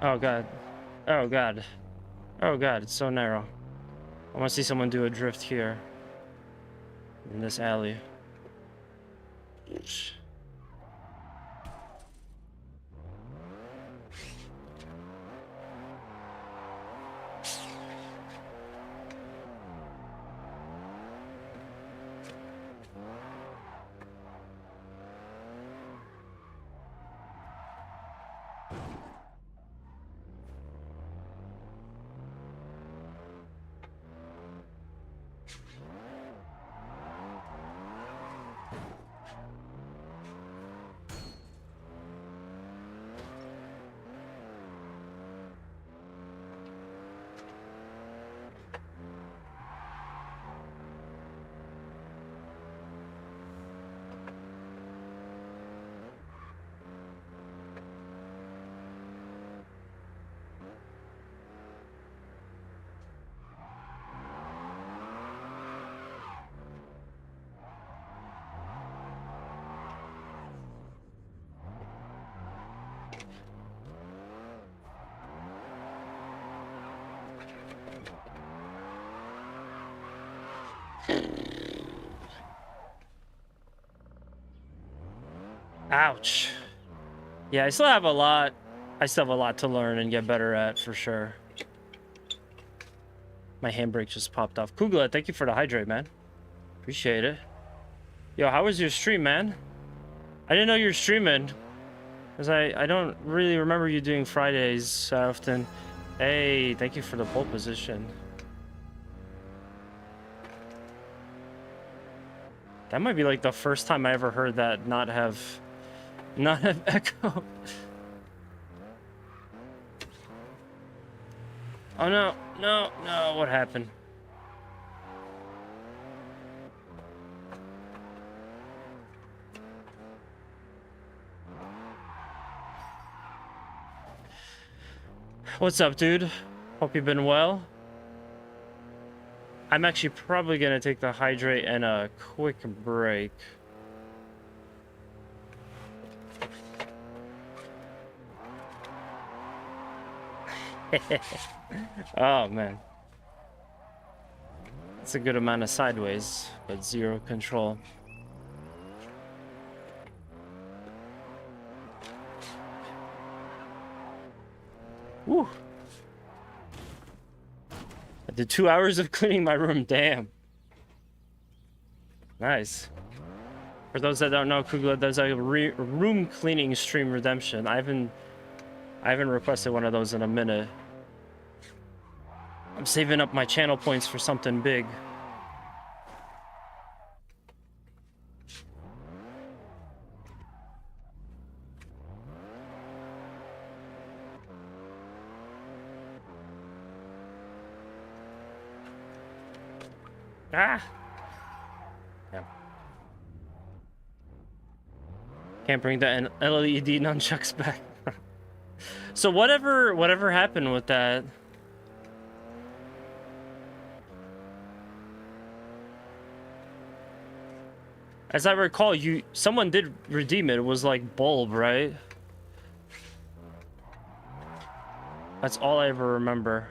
Oh god. Oh god. Oh god, it's so narrow. I want to see someone do a drift here. In this alley. Ouch. Yeah, I still have a lot. I still have a lot to learn and get better at, for sure. My handbrake just popped off. Kugla, thank you for the hydrate, man. Appreciate it. Yo, how was your stream, man? I didn't know you were streaming. Because I don't really remember you doing Fridays often. Hey, thank you for the pole position. That might be like the first time I ever heard that not have echo. Oh no, no, no, what happened? What's up, dude? Hope you've been well. I'm actually probably gonna take the hydrate and a quick break. Oh man, it's a good amount of sideways, but zero control. Woo! I did 2 hours of cleaning my room. Damn. Nice. For those that don't know, Kugla does a room cleaning stream redemption. I haven't requested one of those in a minute. I'm saving up my channel points for something big. Ah! Yeah. Can't bring the LED nunchucks back. So whatever happened with that? As I recall, someone did redeem it. It was like bulb, right? That's all I ever remember.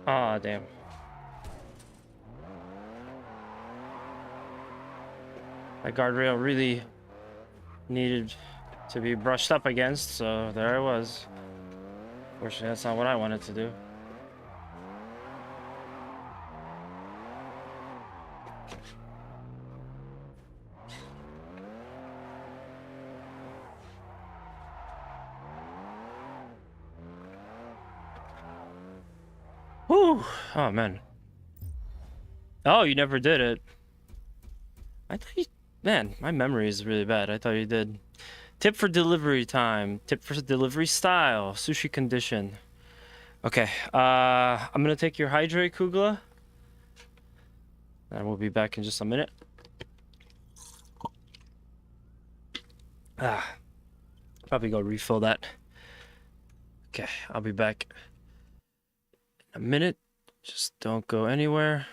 Ah, damn. That guardrail really needed to be brushed up against, so there I was. Fortunately, that's not what I wanted to do. Whew! Oh, man. Oh, you never did it. I thought you... Man, my memory is really bad. I thought you did. Tip for delivery time. Tip for delivery style. Sushi condition. Okay, I'm gonna take your hydrate, Kugla. And we'll be back in just a minute. Probably go refill that. Okay, I'll be back in a minute. Just don't go anywhere.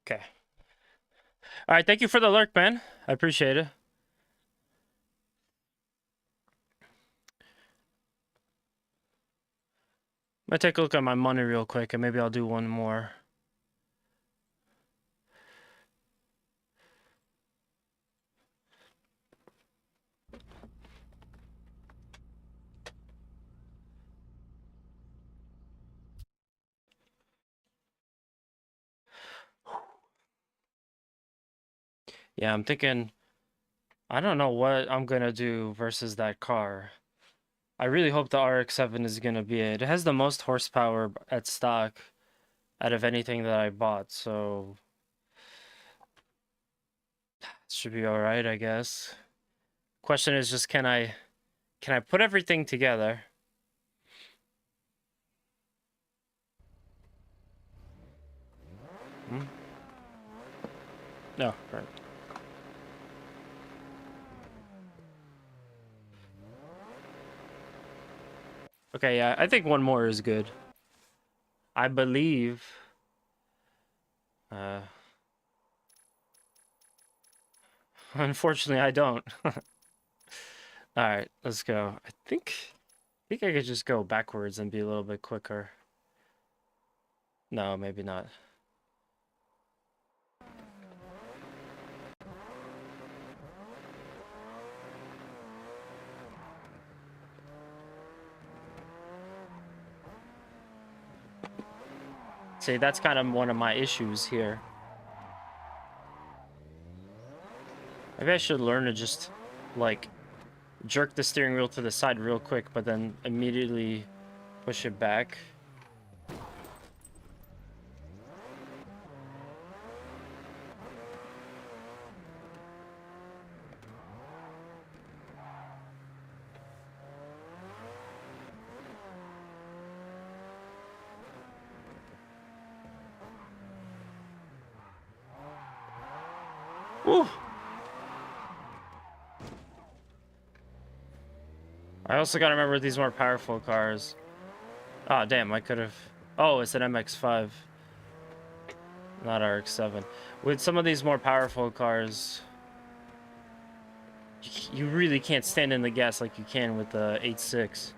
Okay. All right, thank you for the lurk, man. I appreciate it. I'm gonna take a look at my money real quick, and maybe I'll do one more. Yeah, I'm thinking, I don't know what I'm gonna do versus that car. I really hope the RX-7 is gonna be it. It has the most horsepower at stock out of anything that I bought, so it should be all right, I guess. Question is just can I put everything together? Hmm? No, right. Okay, yeah, I think one more is good. I believe. Uh, Unfortunately, I don't. All right, let's go. I think I could just go backwards and be a little bit quicker. No, maybe not. See, that's kind of one of my issues here. Maybe I should learn to just, like, jerk the steering wheel to the side real quick, but then immediately push it back. Woo! I also gotta remember these more powerful cars. Oh, damn, I could have... Oh, it's an MX-5. Not RX-7. With some of these more powerful cars, you really can't stand in the gas like you can with the 8.6.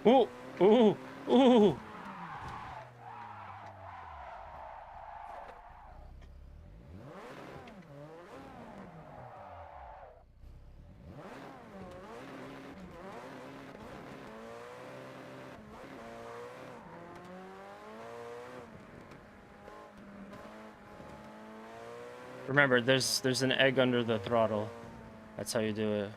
Ooh! Ooh! Ooh! Remember, there's an egg under the throttle. That's how you do it.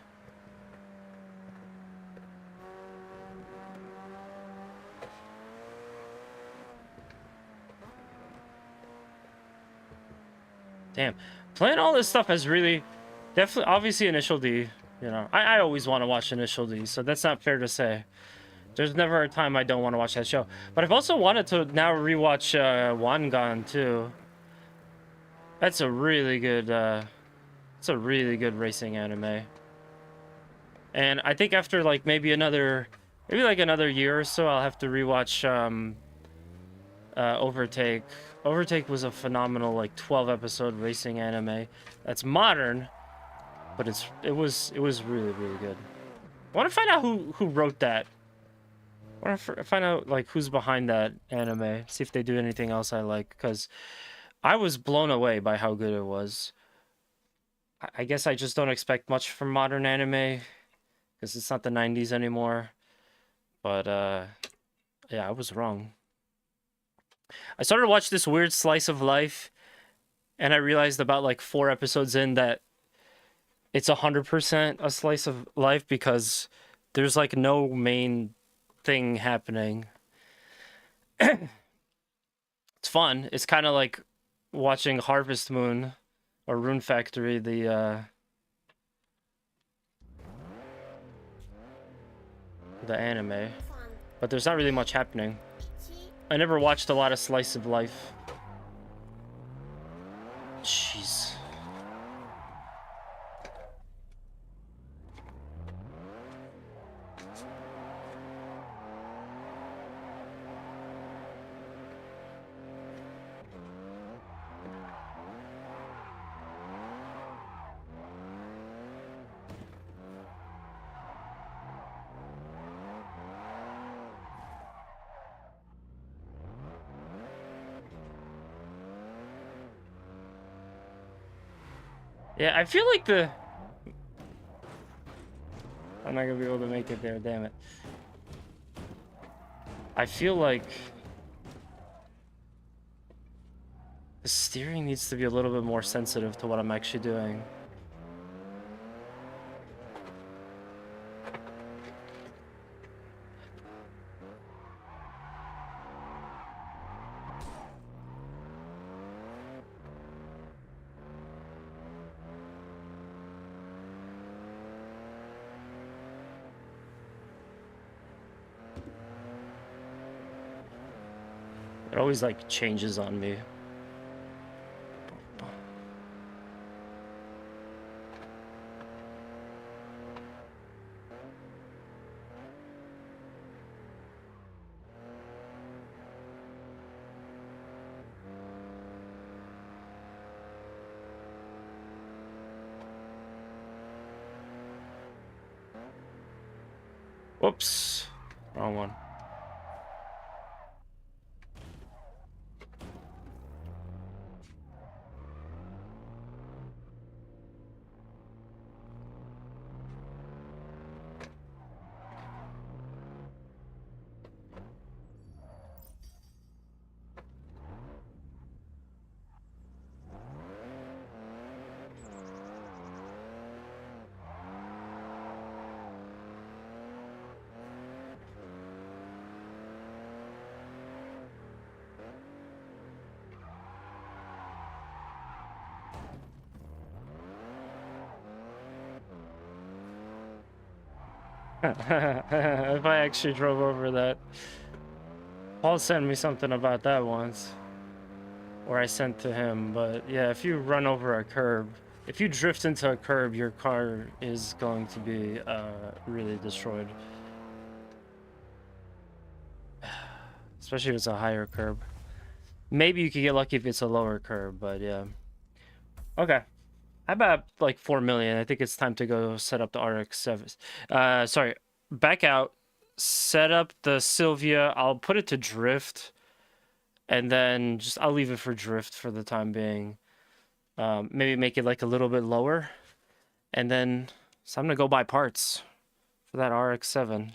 Damn. Playing all this stuff has really... Definitely, obviously Initial D, you know. I always want to watch Initial D, so that's not fair to say. There's never a time I don't want to watch that show. But I've also wanted to now rewatch Wangan, too. That's a really good, it's a really good racing anime. And I think after, like, maybe like another year or so, I'll have to rewatch, Overtake. Overtake was a phenomenal, like, 12-episode racing anime. That's modern, but it was really, really good. I want to find out who wrote that. I want to find out, like, who's behind that anime. See if they do anything else I like, because I was blown away by how good it was. I guess I just don't expect much from modern anime, because it's not the 90s anymore. But, yeah, I was wrong. I started to watch this weird slice of life, and I realized about, like, 4 episodes in that it's 100% a slice of life, because there's, like, no main thing happening. It's fun. It's kind of like watching Harvest Moon or Rune Factory, the anime. But there's not really much happening. I never watched a lot of slice of life. Jeez. Yeah, I feel like I'm not gonna be able to make it there, damn it. I feel like the steering needs to be a little bit more sensitive to what I'm actually doing. It always like changes on me. Whoops. Wrong one. If I actually drove over that. Paul sent me something about that once. Or I sent to him, but yeah, if you run over a curb, if you drift into a curb, your car is going to be really destroyed. Especially if it's a higher curb. Maybe you could get lucky if it's a lower curb, but yeah. Okay. How about like 4 million? I think it's time to go set up the RX-7. Sorry. Back out. Set up the Sylvia. I'll put it to drift. And then just I'll leave it for drift for the time being. Maybe make it like a little bit lower. And then so I'm gonna go buy parts for that RX-7.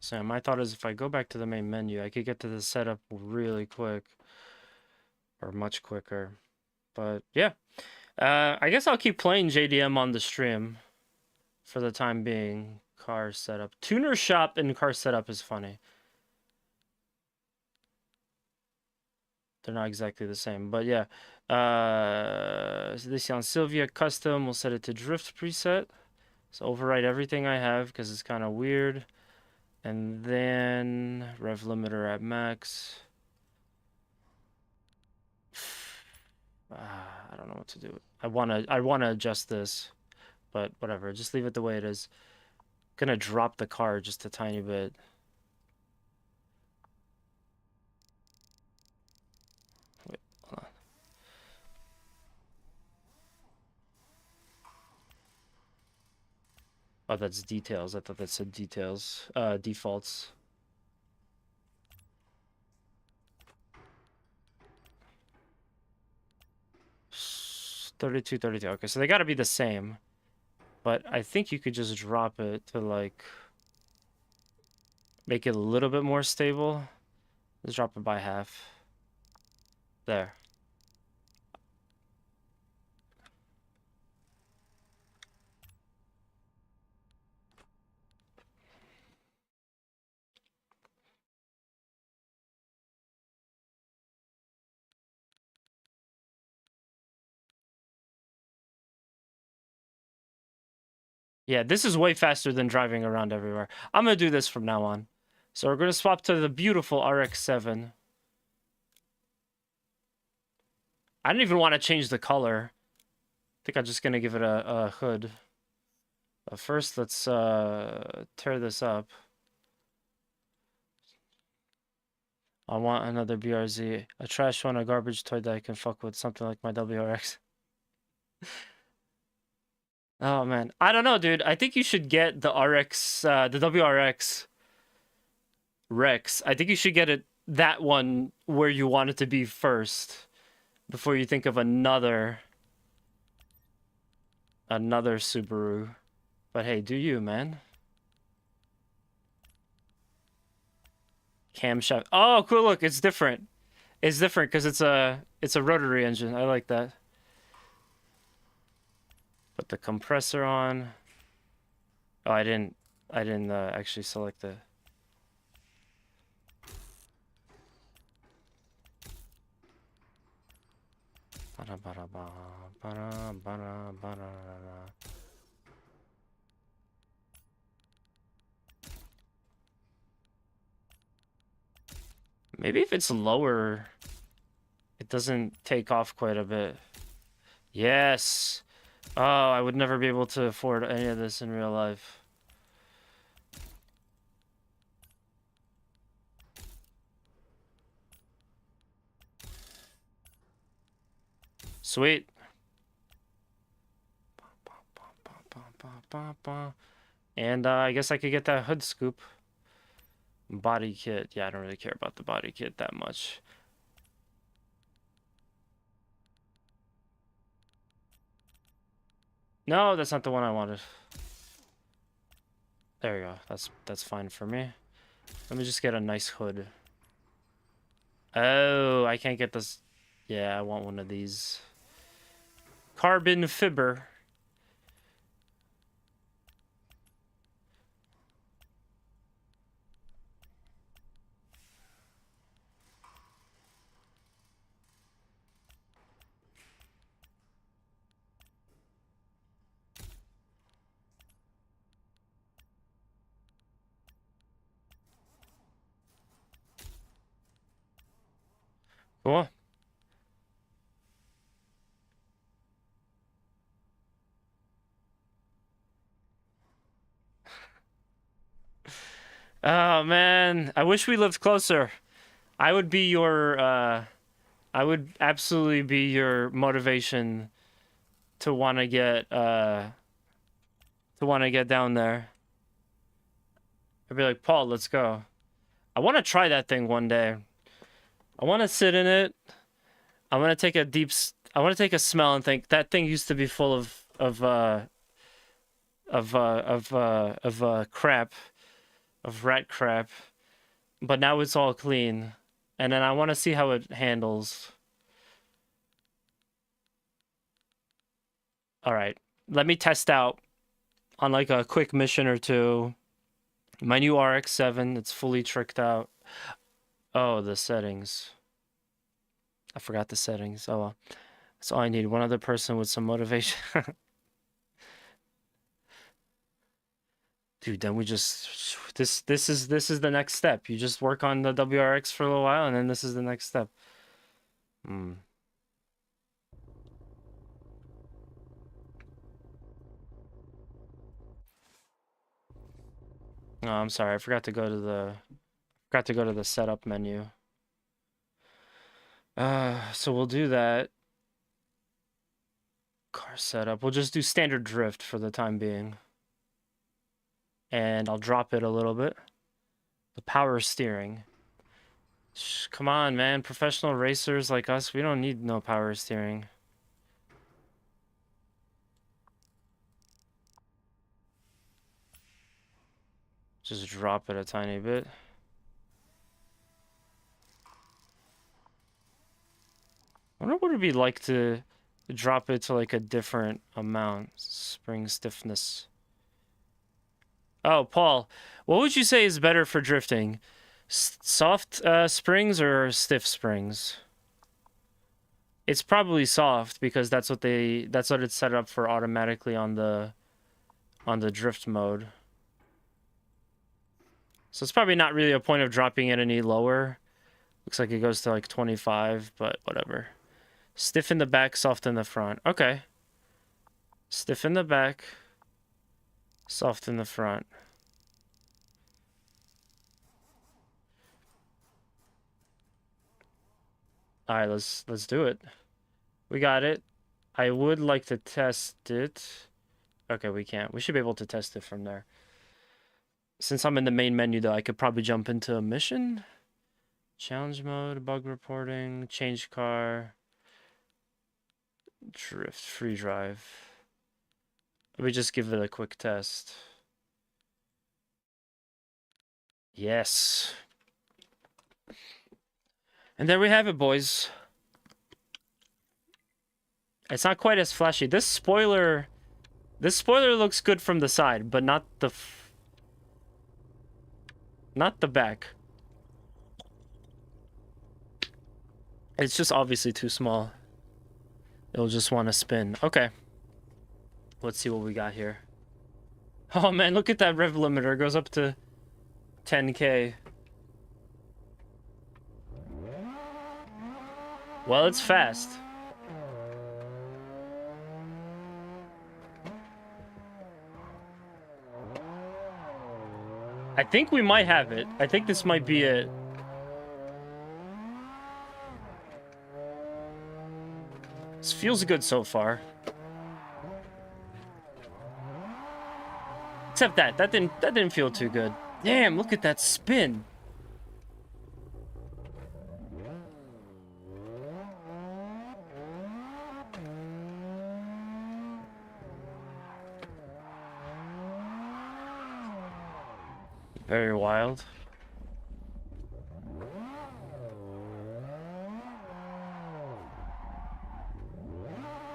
So my thought is if I go back to the main menu, I could get to the setup really quick. Or much quicker. But yeah. I guess I'll keep playing JDM on the stream for the time being. Car setup. Tuner shop and car setup is funny. They're not exactly the same, but yeah. So this is on Sylvia custom. We'll set it to drift preset. So overwrite everything I have because it's kind of weird. And then rev limiter at max. I don't know what to do. I wanna adjust this, but whatever. Just leave it the way it is. Gonna drop the car just a tiny bit. Wait, hold on. Oh, that's details. I thought that said details. Defaults. 32, 32. Okay, so they gotta be the same. But I think you could just drop it to like make it a little bit more stable. Let's drop it by half. There. Yeah, this is way faster than driving around everywhere. I'm gonna do this from now on. So we're gonna swap to the beautiful RX-7. I don't even want to change the color. I think I'm just gonna give it a hood. But first, let's tear this up. I want another BRZ. A trash one, a garbage toy that I can fuck with. Something like my WRX. Oh, man. I don't know, dude. I think you should get the RX, the WRX Rex. I think you should get it, that one where you want it to be first. Before you think of another Subaru. But hey, do you, man? Camshaft. Oh, cool! Look, it's different. It's different because it's a rotary engine. I like that. Put the compressor on. Oh, I didn't actually select the. Maybe if it's lower, it doesn't take off quite a bit. Yes. Oh, I would never be able to afford any of this in real life. Sweet. And I guess I could get that hood scoop. Body kit. Yeah, I don't really care about the body kit that much. No, that's not the one I wanted. There you go. That's fine for me. Let me just get a nice hood. Oh, I can't get this. Yeah, I want one of these. Carbon fiber. Cool. Oh man, I wish we lived closer. I would be your I would absolutely be your motivation to want to get down there. I'd be like, "Paul, let's go." I want to try that thing one day. I want to sit in it. I want to take a I want to take a smell and think that thing used to be full of crap, of rat crap, but now it's all clean. And then I want to see how it handles. All right, let me test out on like a quick mission or two. My new RX-7, it's fully tricked out. Oh, the settings. I forgot the settings. Oh well. That's all I need. One other person with some motivation. Dude, then we just this is the next step. You just work on the WRX for a little while and then this is the next step. Hmm. Oh, I'm sorry. I forgot to go to the setup menu. So we'll do that. Car setup. We'll just do standard drift for the time being. And I'll drop it a little bit. The power steering. Come on, man. Professional racers like us, we don't need no power steering. Just drop it a tiny bit. I wonder what it'd be like to drop it to like a different amount. Spring stiffness. Oh, Paul, what would you say is better for drifting? Soft springs or stiff springs? It's probably soft because that's what it's set up for automatically on the on the drift mode. So it's probably not really a point of dropping it any lower. Looks like it goes to like 25, but whatever. Stiff in the back, soft in the front. Okay. Stiff in the back, soft in the front. All right, let's do it. We got it. I would like to test it. Okay, we can't. We should be able to test it from there. Since I'm in the main menu, though, I could probably jump into a mission. Challenge mode, bug reporting, change car, drift, free drive. Let me just give it a quick test. Yes. And there we have it, boys. It's not quite as flashy. This spoiler looks good from the side, but not the back. It's just obviously too small. It'll just want to spin. Okay. Let's see what we got here. Oh man, look at that rev limiter. It goes up to 10K. Well, it's fast. I think we might have it. I think this might be it. This feels good so far. Except that didn't feel too good. Damn, look at that spin. Very wild.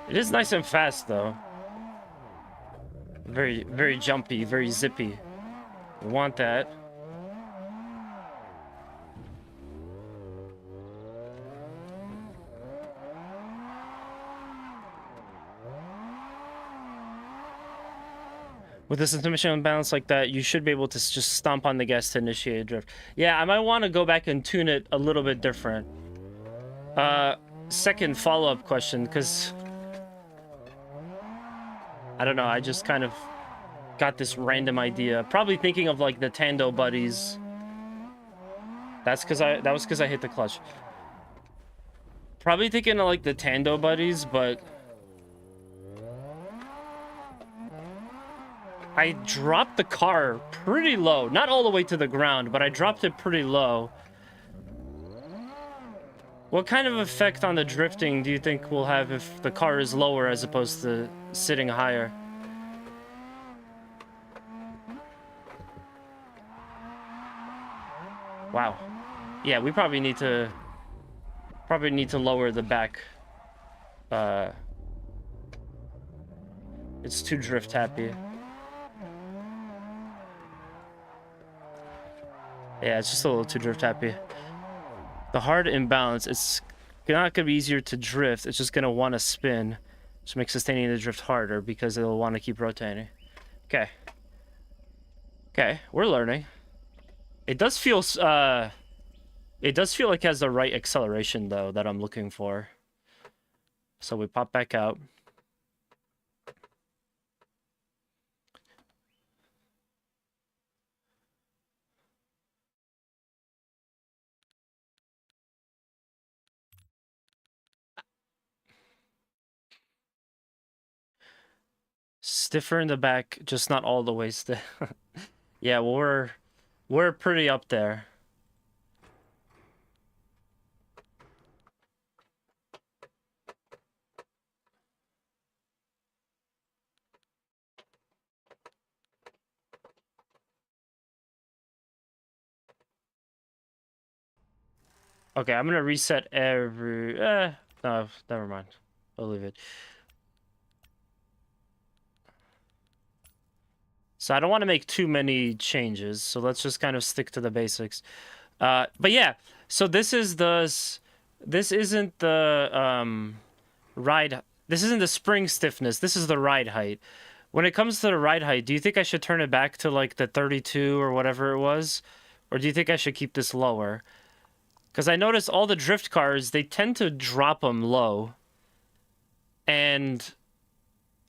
It is nice and fast, though. Very, very jumpy, very zippy. We want that. With a suspension unbalanced like that, you should be able to just stomp on the gas to initiate a drift. Yeah, I might want to go back and tune it a little bit different. Second follow-up question, because I don't know, I just kind of got this random idea. Probably thinking of like the Tando buddies. That was because I hit the clutch. Probably thinking of like the Tando buddies, but I dropped the car pretty low. Not all the way to the ground, but I dropped it pretty low. What kind of effect on the drifting do you think we'll have if the car is lower as opposed to sitting higher? Wow. Yeah, we probably need to lower the back. It's too drift happy. Yeah, it's just a little too drift happy. The hard imbalance, it's not going to be easier to drift. It's just going to want to spin, which makes sustaining the drift harder because it'll want to keep rotating. Okay. Okay, we're learning. It does feel like it has the right acceleration, though, that I'm looking for. So we pop back out. Stiffer in the back, just not all the way stiff. Yeah, well, we're pretty up there. Okay, I'm gonna reset every... no, never mind. I'll leave it. So I don't want to make too many changes, so let's just kind of stick to the basics. But yeah, so this isn't the ride... This isn't the spring stiffness, this is the ride height. When it comes to the ride height, do you think I should turn it back to like the 32 or whatever it was? Or do you think I should keep this lower? Because I noticed all the drift cars, they tend to drop them low. And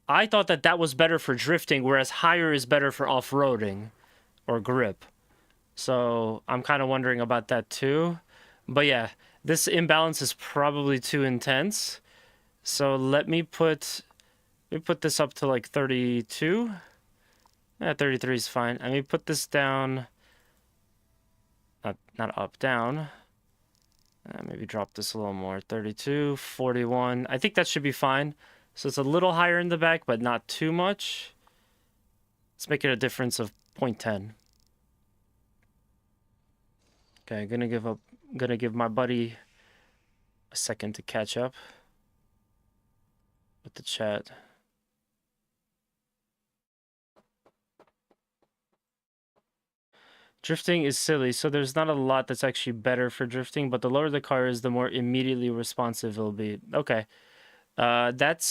I thought that that was better for drifting, whereas higher is better for off-roading or grip. So I'm kind of wondering about that too. But yeah, this imbalance is probably too intense. So let me put this up to like 32. Yeah, 33 is fine. Let me put this down. Not up, down. Maybe drop this a little more. 32, 41. I think that should be fine. So it's a little higher in the back, but not too much. Let's make it a difference of 0.10. Okay, gonna give my buddy a second to catch up with the chat. Drifting is silly, so there's not a lot that's actually better for drifting, but the lower the car is, the more immediately responsive it'll be. Okay. That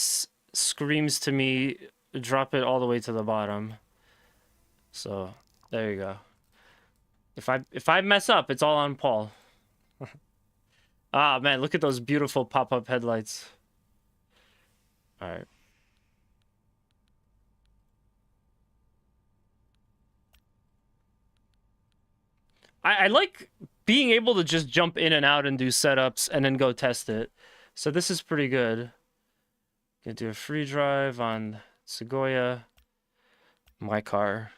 screams to me, drop it all the way to the bottom. So, there you go. If I mess up, it's all on Paul. Ah, man, look at those beautiful pop-up headlights. All right. I like being able to just jump in and out and do setups and then go test it. So this is pretty good. Gonna do a free drive on Sequoia, my car.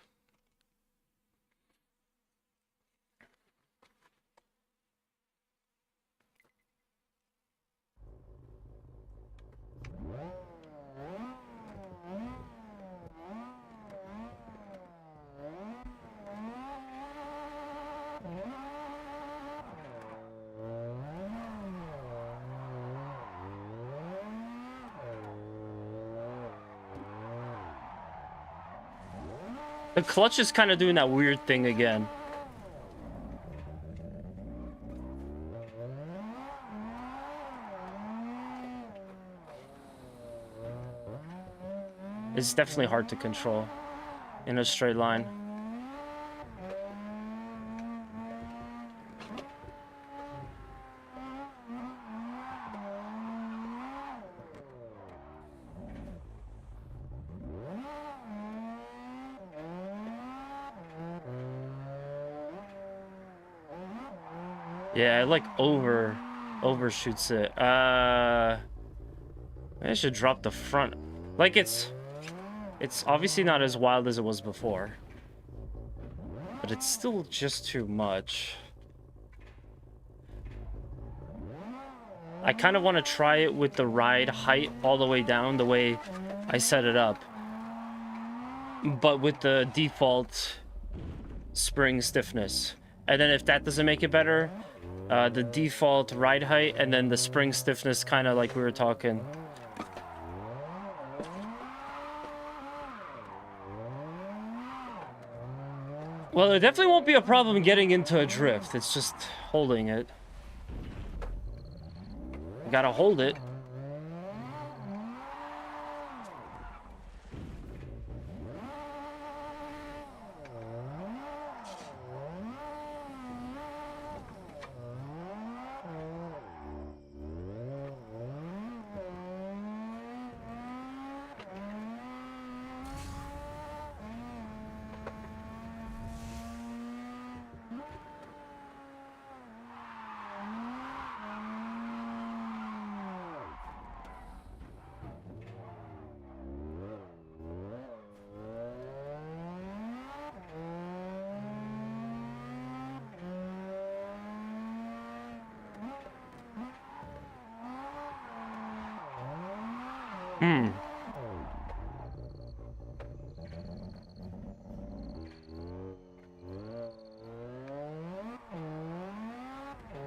The clutch is kind of doing that weird thing again. It's definitely hard to control in a straight line. Yeah, it like overshoots it. Maybe I should drop the front. Like it's obviously not as wild as it was before, but it's still just too much. I kind of want to try it with the ride height all the way down the way I set it up, but with the default spring stiffness. And then if that doesn't make it better, the default ride height and then the spring stiffness, kind of like we were talking. Well, there definitely won't be a problem getting into a drift. It's just holding it. You gotta hold it.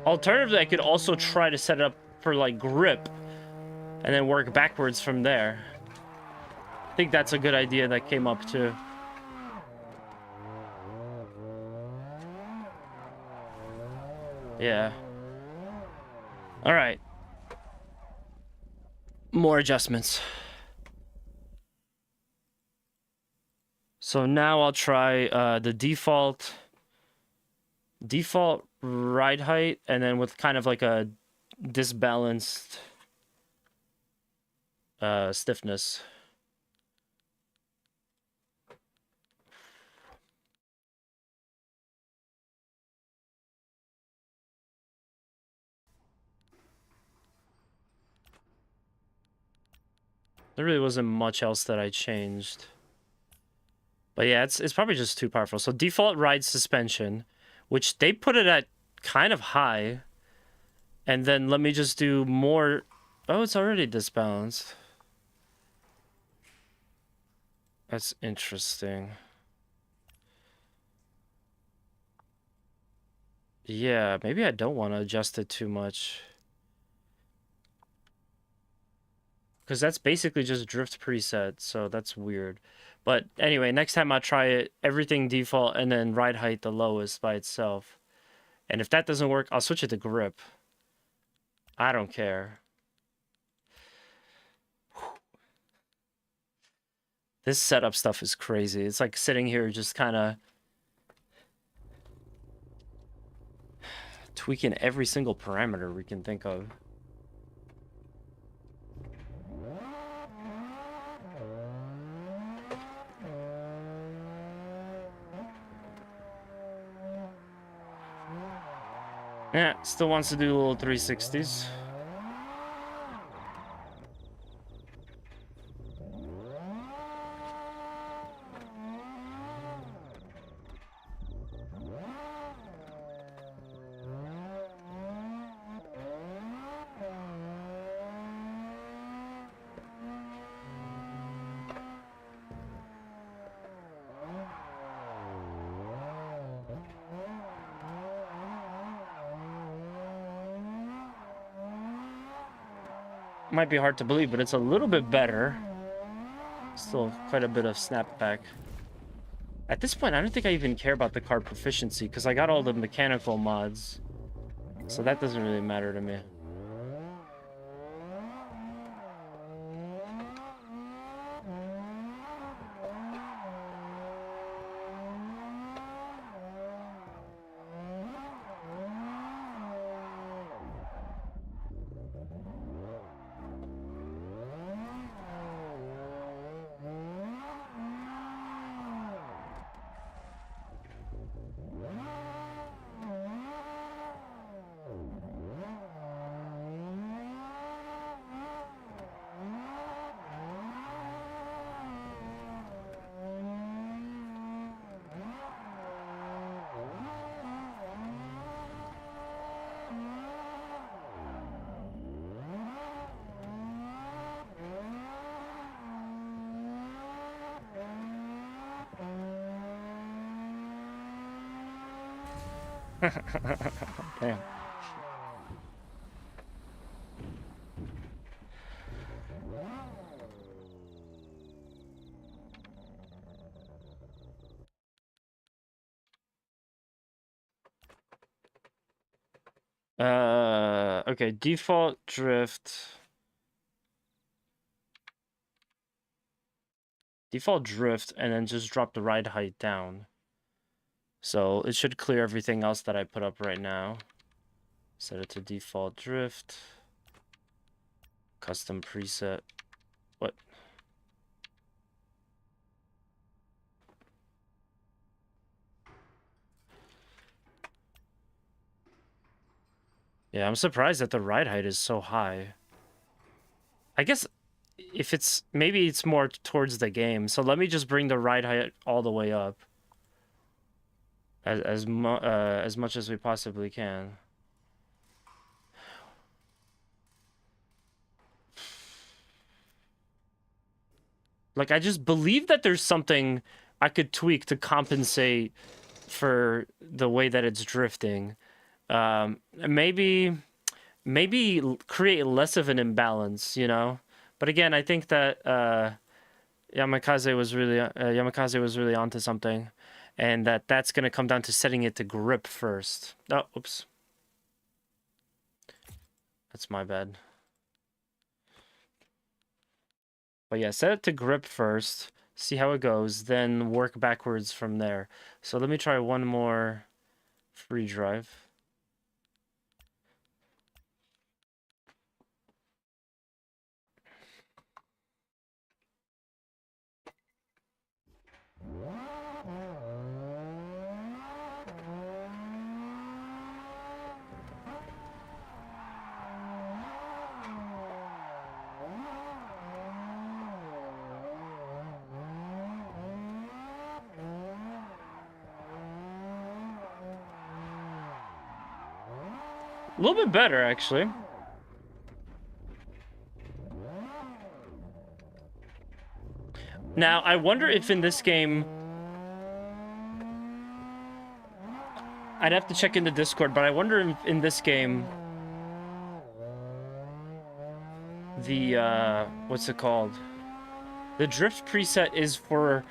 Alternatively, I could also try to set it up for like grip and then work backwards from there. I think that's a good idea that came up too. Yeah. All right. More adjustments. So now I'll try the default ride height, and then with kind of like a disbalanced stiffness. There really wasn't much else that I changed. But yeah, it's probably just too powerful. So default ride suspension, which they put it at kind of high. And then let me just do more. Oh, it's already disbalanced. That's interesting. Yeah, maybe I don't want to adjust it too much. Because that's basically just drift preset, so that's weird. But anyway, next time I'll try it, everything default, and then ride height the lowest by itself. And if that doesn't work, I'll switch it to grip. I don't care. This setup stuff is crazy. It's like sitting here just kind of tweaking every single parameter we can think of. Yeah, still wants to do little 360s. Might be hard to believe, but it's a little bit better. Still quite a bit of snapback. At this point, I don't think I even care about the car proficiency, because I got all the mechanical mods. So that doesn't really matter to me. Damn. Okay, default drift. Default drift, and then just drop the ride height down. So it should clear everything else that I put up right now. Set it to default drift. Custom preset. What? Yeah, I'm surprised that the ride height is so high. I guess if it's maybe it's more towards the game. So let me just bring the ride height all the way up as much as we possibly can. Like, I just believe that there's something I could tweak to compensate for the way that it's drifting. Maybe create less of an imbalance, you know? But again, I think that Yamakaze was really onto something, and that's gonna come down to setting it to grip first. Oh, oops. That's my bad. But yeah, set it to grip first. see how it goes, then work backwards from there. So let me try one more free drive. A little bit better, actually. Now, I wonder if in this game... I'd have to check in the Discord, but I wonder if in this game... The, what's it called? The drift preset is for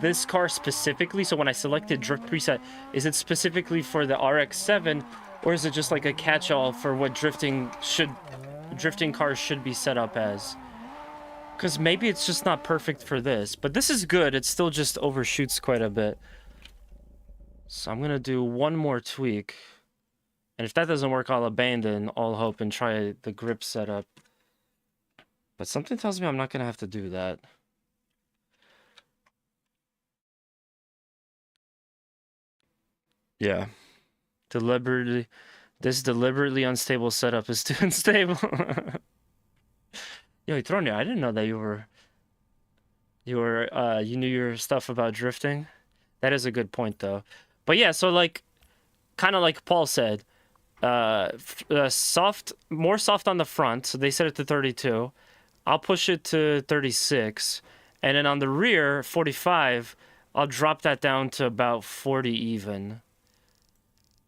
this car specifically, so when I selected drift preset, is it specifically for the RX-7, or is it just like a catch-all for what drifting cars should be set up as? Because maybe it's just not perfect for this, but this is good. It still just overshoots quite a bit. So I'm gonna do one more tweak, and if that doesn't work, I'll abandon all hope and try the grip setup. But something tells me I'm not gonna have to do that. Yeah. This deliberately unstable setup is too unstable. Yo, Tronio, I didn't know that you knew your stuff about drifting. That is a good point, though. But yeah, so like, kind of like Paul said, more soft on the front. So they set it to 32. I'll push it to 36, and then on the rear, 45. I'll drop that down to about 40 even.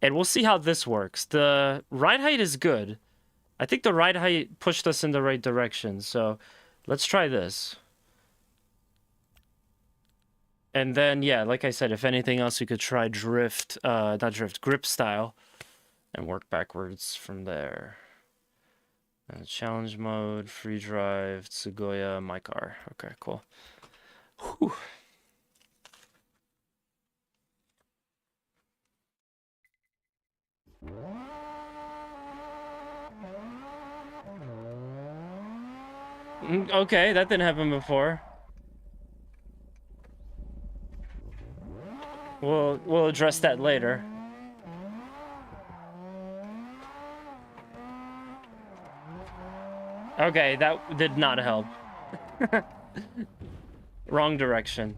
And we'll see how this works. The ride height is good. I think the ride height pushed us in the right direction. So let's try this. And then, yeah, like I said, if anything else, we could try grip style, and work backwards from there. Challenge mode, free drive, Tsugoya, my car. Okay, cool. Whew. Okay, that didn't happen before. We'll address that later. Okay, that did not help. Wrong direction.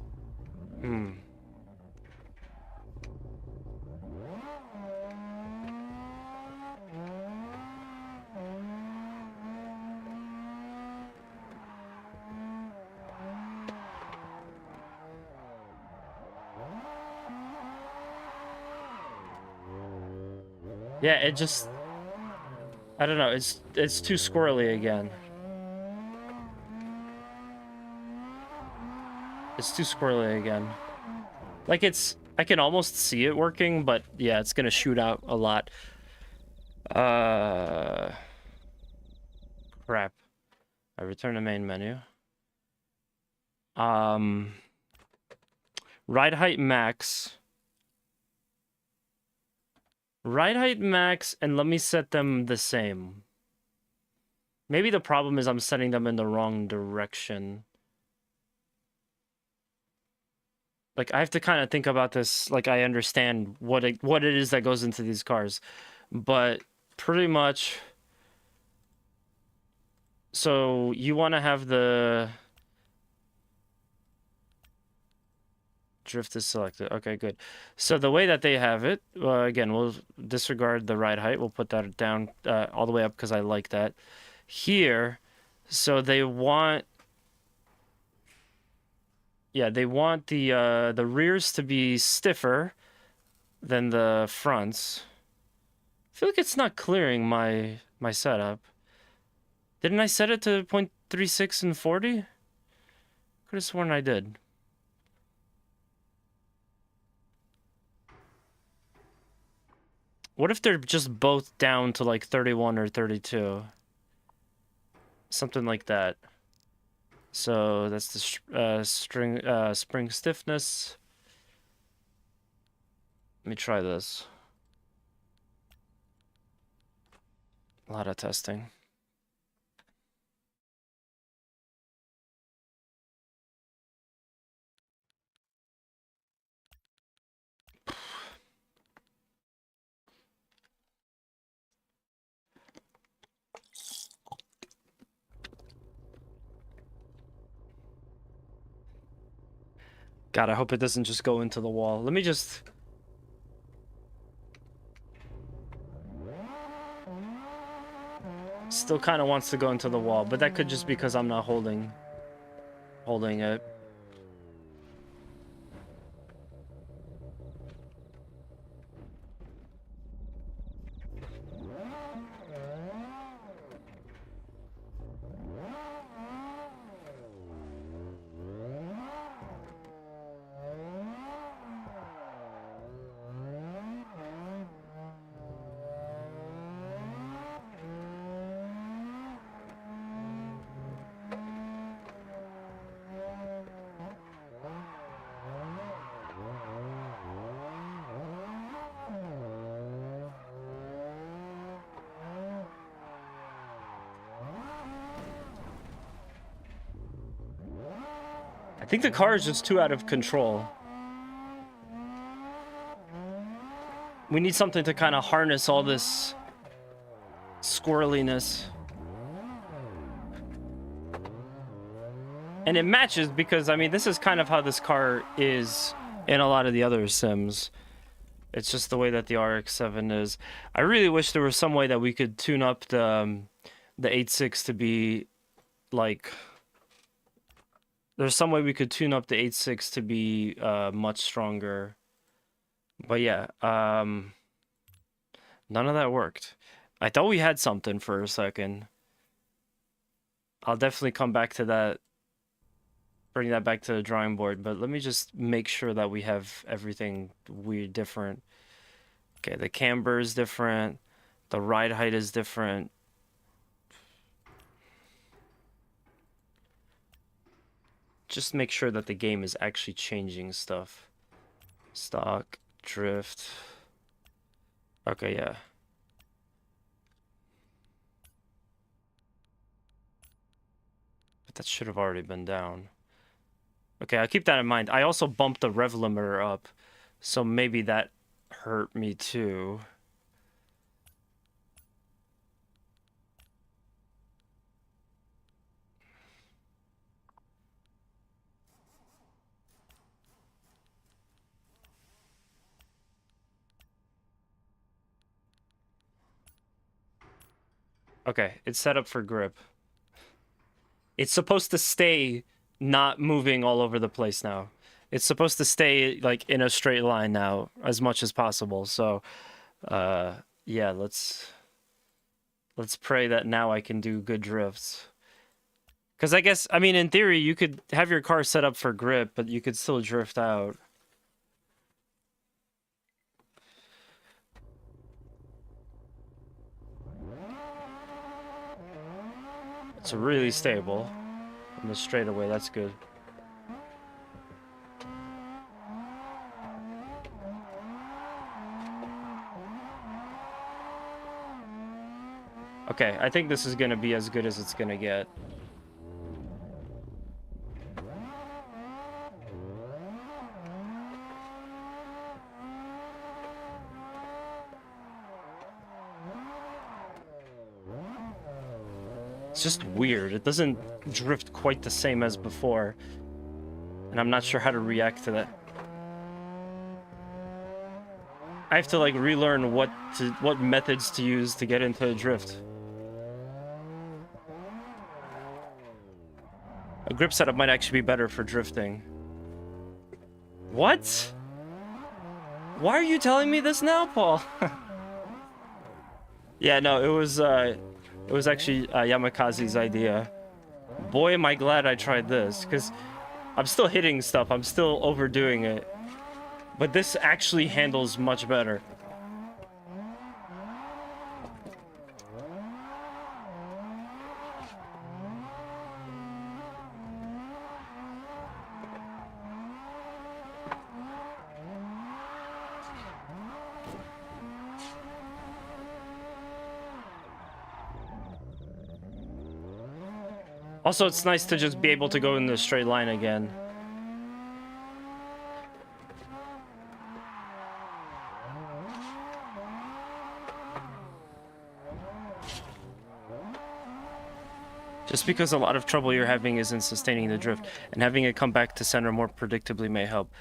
Yeah, it just... I don't know, it's too squirrely again. It's too squirrely again. Like, I can almost see it working, but yeah, it's gonna shoot out a lot. Crap. I return to main menu. Ride height max. Ride height max, and let me set them the same. Maybe the problem is I'm setting them in the wrong direction. Like, I have to kind of think about this, like I understand what it is that goes into these cars. But pretty much... So, you want to have the... Drift is selected. Okay, good. So the way that they have it, again, we'll disregard the ride height. We'll put that down all the way up because I like that. Here, so they want... Yeah, they want the rears to be stiffer than the fronts. I feel like it's not clearing my setup. Didn't I set it to 0.36 and 40? Could have sworn I did. What if they're just both down to like 31 or 32? Something like that. So that's the spring stiffness. Let me try this. A lot of testing. God, I hope it doesn't just go into the wall. Let me just... Still kind of wants to go into the wall, but that could just be because I'm not holding it. I think the car is just too out of control. We need something to kind of harness all this squirreliness. And it matches because, I mean, this is kind of how this car is in a lot of the other Sims. It's just the way that the RX-7 is. I really wish there was some way that we could tune up the 8.6 to be, like... There's some way we could tune up the 8.6 to be much stronger. But yeah, none of that worked. I thought we had something for a second. I'll definitely come back to that. Bring that back to the drawing board, but let me just make sure that we have everything weird different. Okay, the camber is different. The ride height is different. Just make sure that the game is actually changing stuff. Stock, drift. Okay, yeah. But that should have already been down. Okay, I'll keep that in mind. I also bumped the rev limiter up, so maybe that hurt me too. Okay, it's set up for grip. It's supposed to stay not moving all over the place now. It's supposed to stay like in a straight line now as much as possible. So, yeah, let's pray that now I can do good drifts. Because I guess, I mean, in theory, you could have your car set up for grip, but you could still drift out. It's really stable in the straightaway. That's good. Okay, I think this is gonna be as good as it's gonna get. It's just weird. It doesn't drift quite the same as before. And I'm not sure how to react to that. I have to like relearn what methods to use to get into a drift. A grip setup might actually be better for drifting. What? Why are you telling me this now, Paul? Yeah, no, it was actually Yamakaze's idea. Boy, am I glad I tried this, because I'm still hitting stuff. I'm still overdoing it. But this actually handles much better. Also, it's nice to just be able to go in the straight line again. Just because a lot of trouble you're having is in sustaining the drift, and having it come back to center more predictably may help.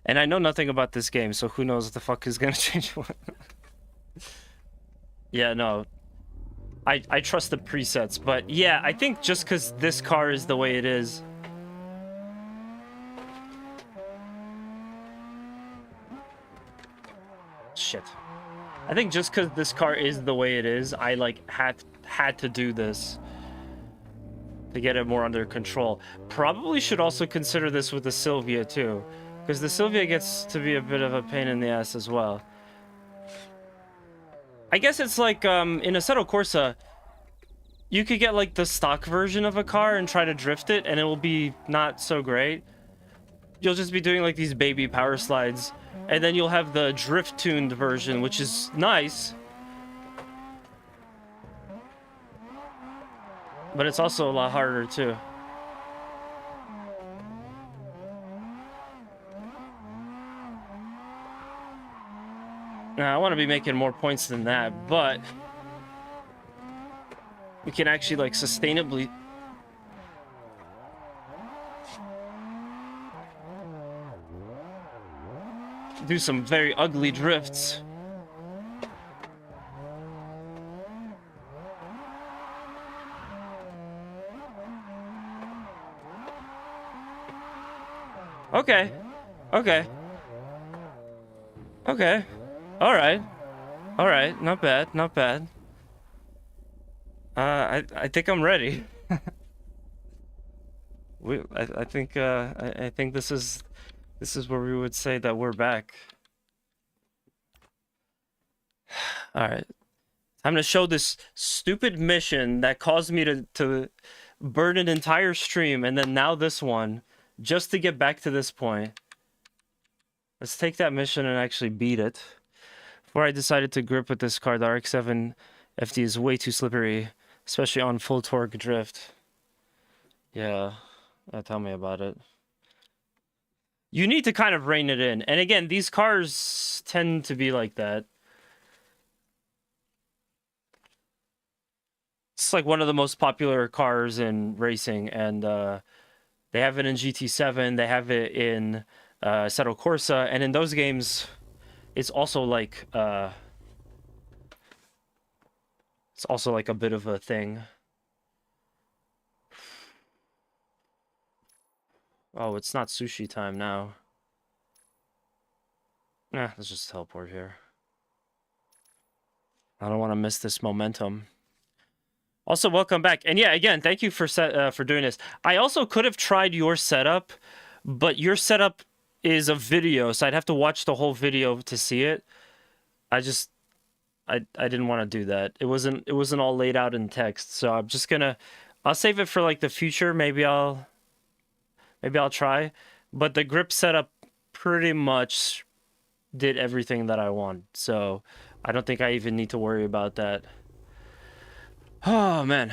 And I know nothing about this game, so who knows what the fuck is gonna change what. Yeah, no. I trust the presets, but yeah, I think just because this car is the way it is. Shit. I think just because this car is the way it is, I like had to do this to get it more under control. Probably should also consider this with the Sylvia too, because the Sylvia gets to be a bit of a pain in the ass as well. I guess it's like in Assetto Corsa, you could get like the stock version of a car and try to drift it, and it will be not so great. You'll just be doing like these baby power slides, and then you'll have the drift tuned version, which is nice, but it's also a lot harder too. Now, I want to be making more points than that, but we can actually like sustainably do some very ugly drifts. Okay. Okay. Okay. All right. All right. Not bad. Not bad. I think I'm ready. I think I think this is where we would say that we're back. All right. I'm gonna show this stupid mission that caused me to burn an entire stream, and then now this one, just to get back to this point. Let's take that mission and actually beat it. Before I decided to grip with this car, the RX-7 FD is way too slippery, especially on full torque drift. Yeah, tell me about it. You need to kind of rein it in. And again, these cars tend to be like that. It's like one of the most popular cars in racing, and they have it in GT7, they have it in Assetto Corsa, and in those games, it's also like a bit of a thing. Oh, it's not sushi time now. Let's just teleport here. I don't want to miss this momentum. Also, welcome back. And yeah, again, thank you for doing this. I also could have tried your setup, but your setup is a video, so I'd have to watch the whole video to see it. I didn't want to do that. It wasn't all laid out in text, so I'm just gonna I'll save it for like the future. Maybe I'll try. But the grip setup pretty much did everything that I want, so I don't think I even need to worry about that. Oh, man.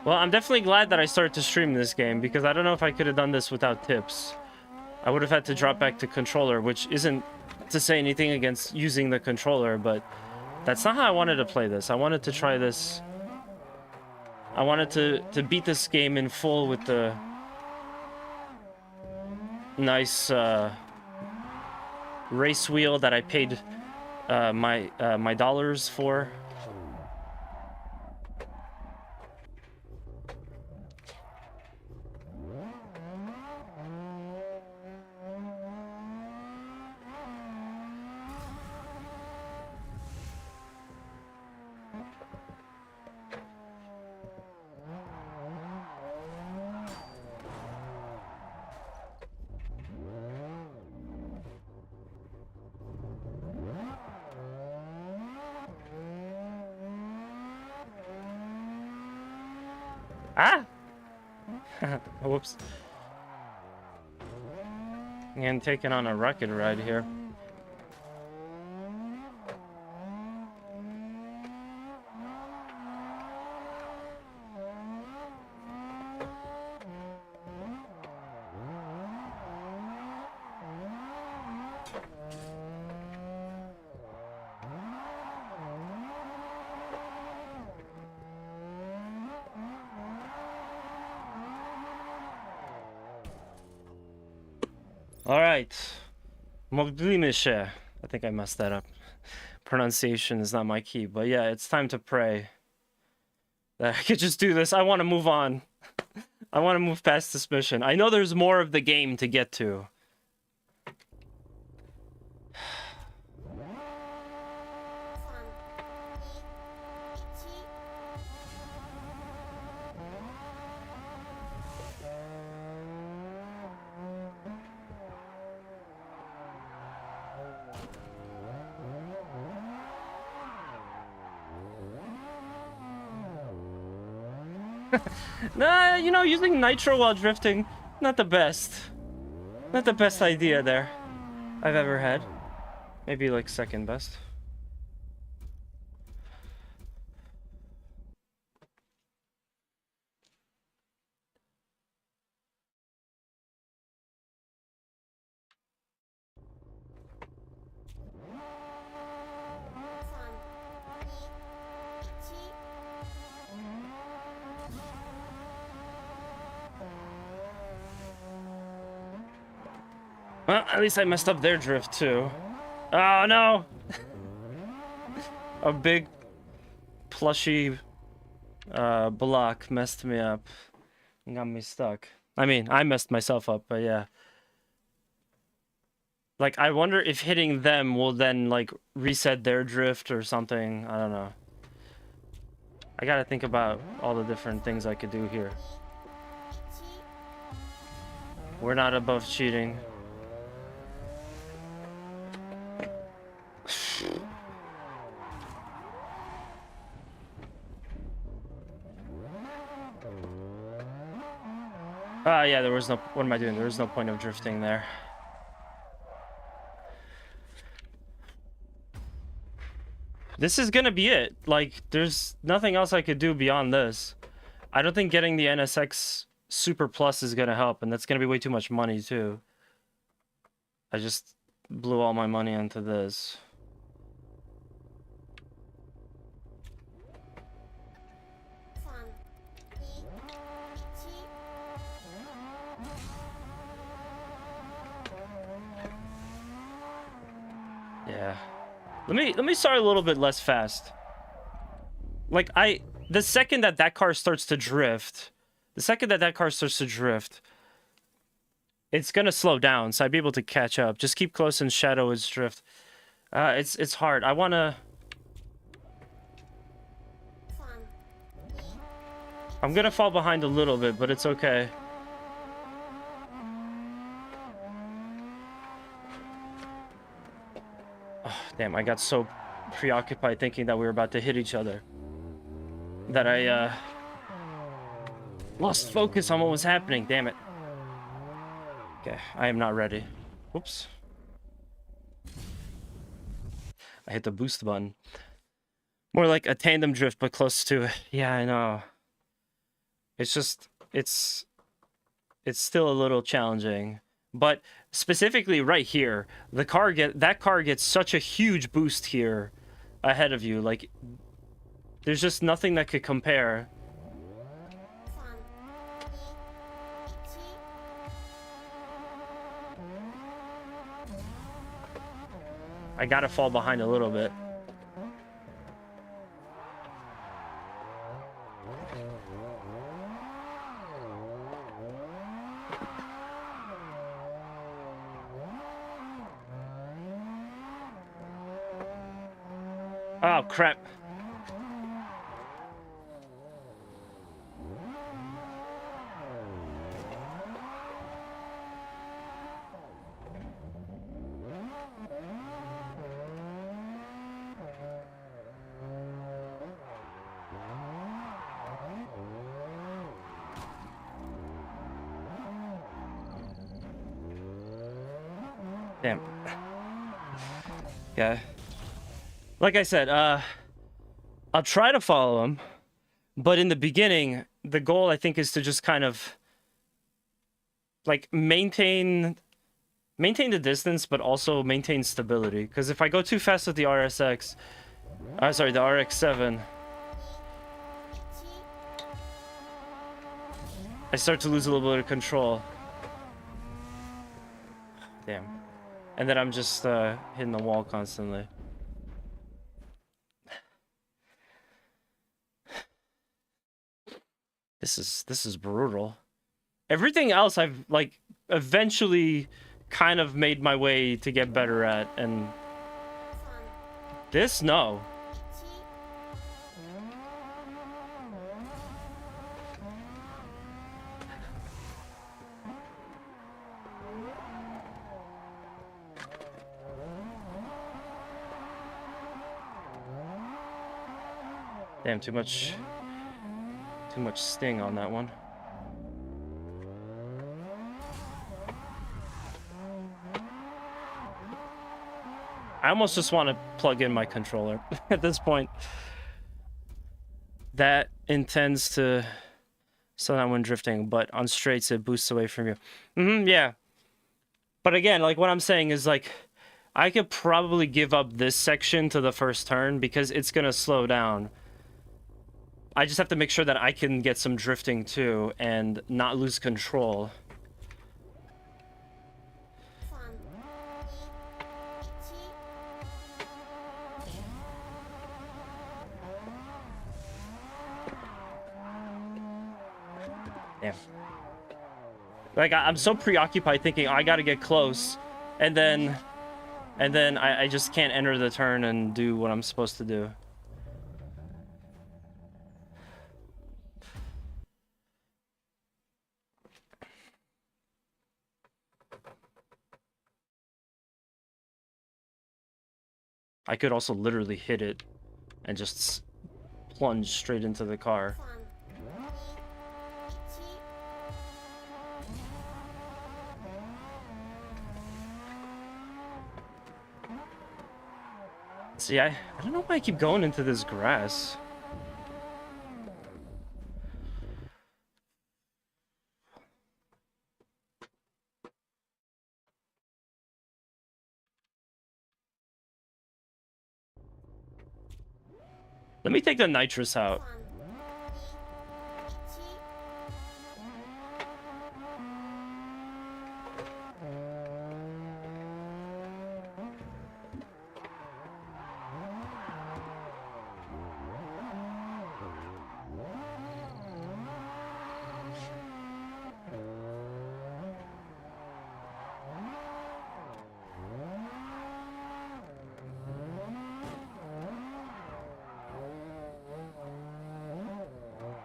Well, I'm definitely glad that I started to stream this game, because I don't know if I could have done this without tips. I would have had to drop back to controller, which isn't to say anything against using the controller, but that's not how I wanted to play this. I wanted to try this. I wanted to beat this game in full with the nice race wheel that I paid my dollars for. Ah! Whoops. And taking on a rocket ride here. All right. Moglimische. I think I messed that up. Pronunciation is not my key, but yeah, it's time to pray that I could just do this. I want to move on. I want to move past this mission. I know there's more of the game to get to. Nah, you know, using nitro while drifting, not the best. Not the best idea there I've ever had. Maybe like second best. Well, at least I messed up their drift too. Oh no! A big plushy block messed me up and got me stuck. I mean, I messed myself up, but yeah. Like, I wonder if hitting them will then, like, reset their drift or something. I don't know. I gotta think about all the different things I could do here. We're not above cheating. Yeah, there was no... What am I doing? There was no point of drifting there. This is gonna be it. Like, there's nothing else I could do beyond this. I don't think getting the NSX Super Plus is gonna help, and that's gonna be way too much money, too. I just blew all my money into this. Yeah. Let me start a little bit less fast. Like, the second that car starts to drift, it's gonna slow down, so I'd be able to catch up. Just keep close and shadow its drift. It's hard. I wanna... I'm gonna fall behind a little bit, but it's okay. Oh, damn, I got so preoccupied thinking that we were about to hit each other that I lost focus on what was happening. Damn it. Okay, I am not ready. Whoops. I hit the boost button. More like a tandem drift, but close to it. Yeah, I know. It's just, it's still a little challenging. But specifically right here, that car gets such a huge boost here ahead of you. Like, there's just nothing that could compare. I gotta fall behind a little bit. Oh, crap. Damn. Yeah. Like I said, I'll try to follow him, but in the beginning, the goal I think is to just kind of like maintain the distance, but also maintain stability. Because if I go too fast with the RSX, sorry, the RX-7, I start to lose a little bit of control. Damn. And then I'm just hitting the wall constantly. This is brutal. Everything else I've like eventually kind of made my way to get better at, and this, no. Damn, too much sting on that one. I almost just want to plug in my controller at this point. That intends to slow down when drifting, but on straights it boosts away from you. Yeah. But again, like what I'm saying is like, I could probably give up this section to the first turn because it's gonna slow down. I just have to make sure that I can get some drifting too and not lose control. Damn. Like, I'm so preoccupied thinking, oh, I gotta get close, and then I just can't enter the turn and do what I'm supposed to do. I could also literally hit it and just plunge straight into the car. See, I don't know why I keep going into this grass. Let me take the nitrous out.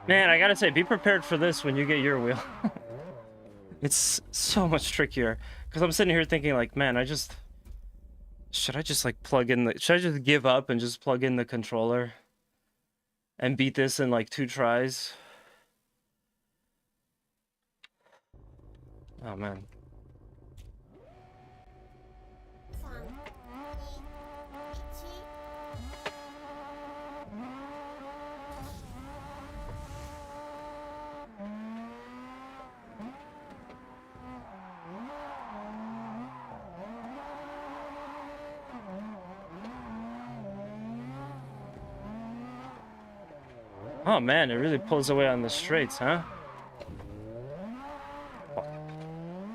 Man, I gotta say, be prepared for this when you get your wheel. It's so much trickier. Because I'm sitting here thinking, like, man, should I just, like, should I just give up and just plug in the controller? And beat this in, like, 2 tries? Oh, man. Oh man, it really pulls away on the straights, huh?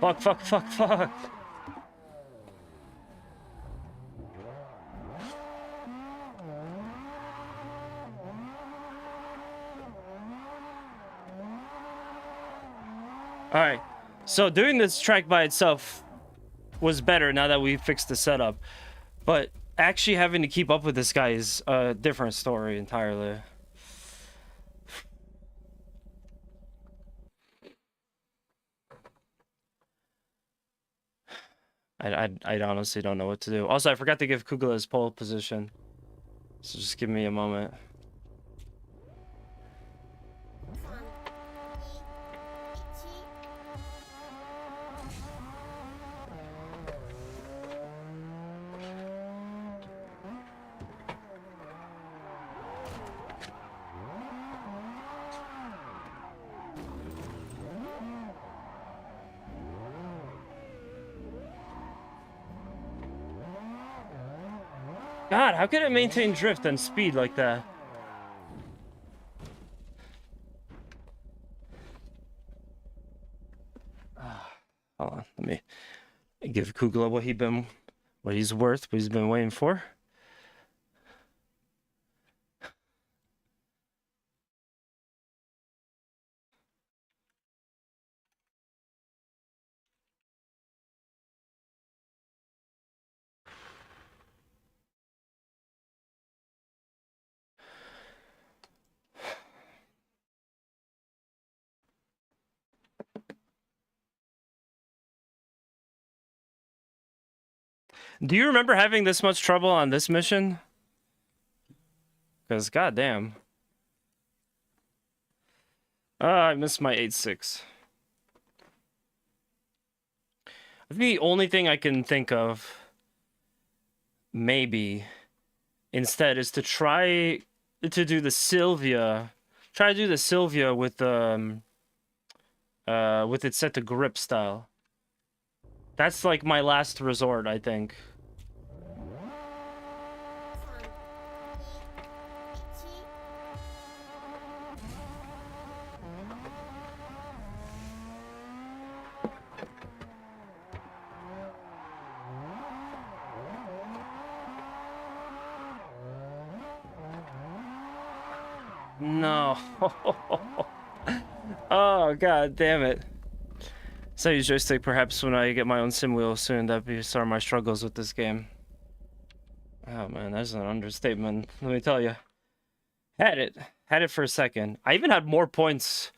Fuck, fuck, fuck, fuck. Alright, so doing this track by itself was better now that we fixed the setup. But actually having to keep up with this guy is a different story entirely. I honestly don't know what to do. Also, I forgot to give Kugla his pole position. So just give me a moment. God, how can it maintain drift and speed like that? Hold on, let me Give Kugla what he's worth, what he's been waiting for. Do you remember having this much trouble on this mission? Because goddamn. I missed my 8-6. The only thing I can think of, maybe, instead, is to try to do the Sylvia. Try to do the Sylvia with it set to grip style. That's like my last resort, I think. No. Oh, god damn it. So use joystick perhaps when I get my own sim wheel soon. That'd be some of my struggles with this game. Oh man, that's an understatement. Let me tell you. Had it for a second. I even had more points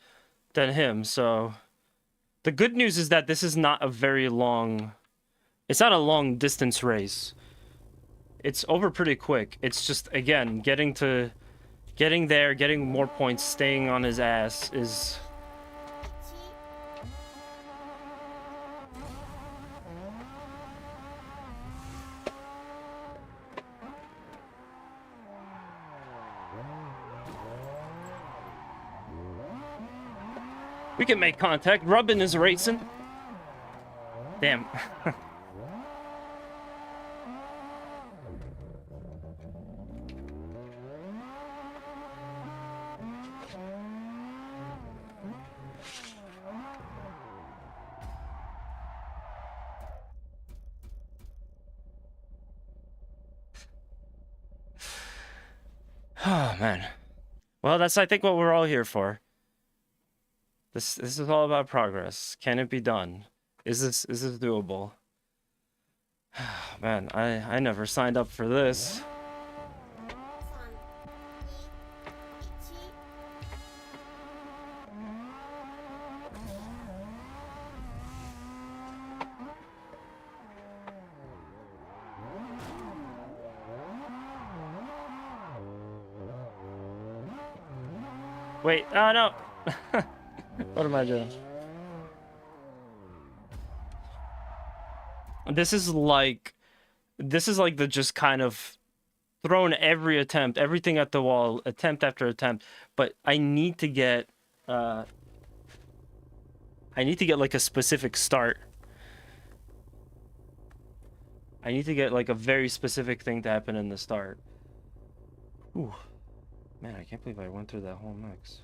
than him, so the good news is that this is not a very long... It's not a long distance race. It's over pretty quick. It's just, again, getting there, getting more points, staying on his ass is... We can make contact. Rubbin is racing. Damn. Oh, man. Well, that's, I think, what we're all here for. This is all about progress. Can it be done? Is this doable? Man, I never signed up for this. Wait, oh no! What am I doing? This is like the just kind of thrown everything at the wall, attempt after attempt. But I need to get like a specific start. I need to get like a very specific thing to happen in the start. Ooh. Man, I can't believe I went through that whole mix.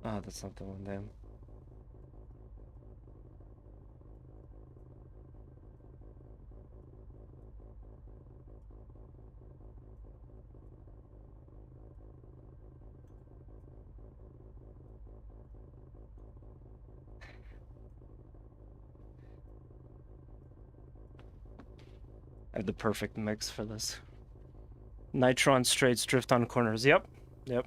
Oh, that's not the one, damn. I have the perfect mix for this. Nitro on straights, drift on corners. Yep. Yep.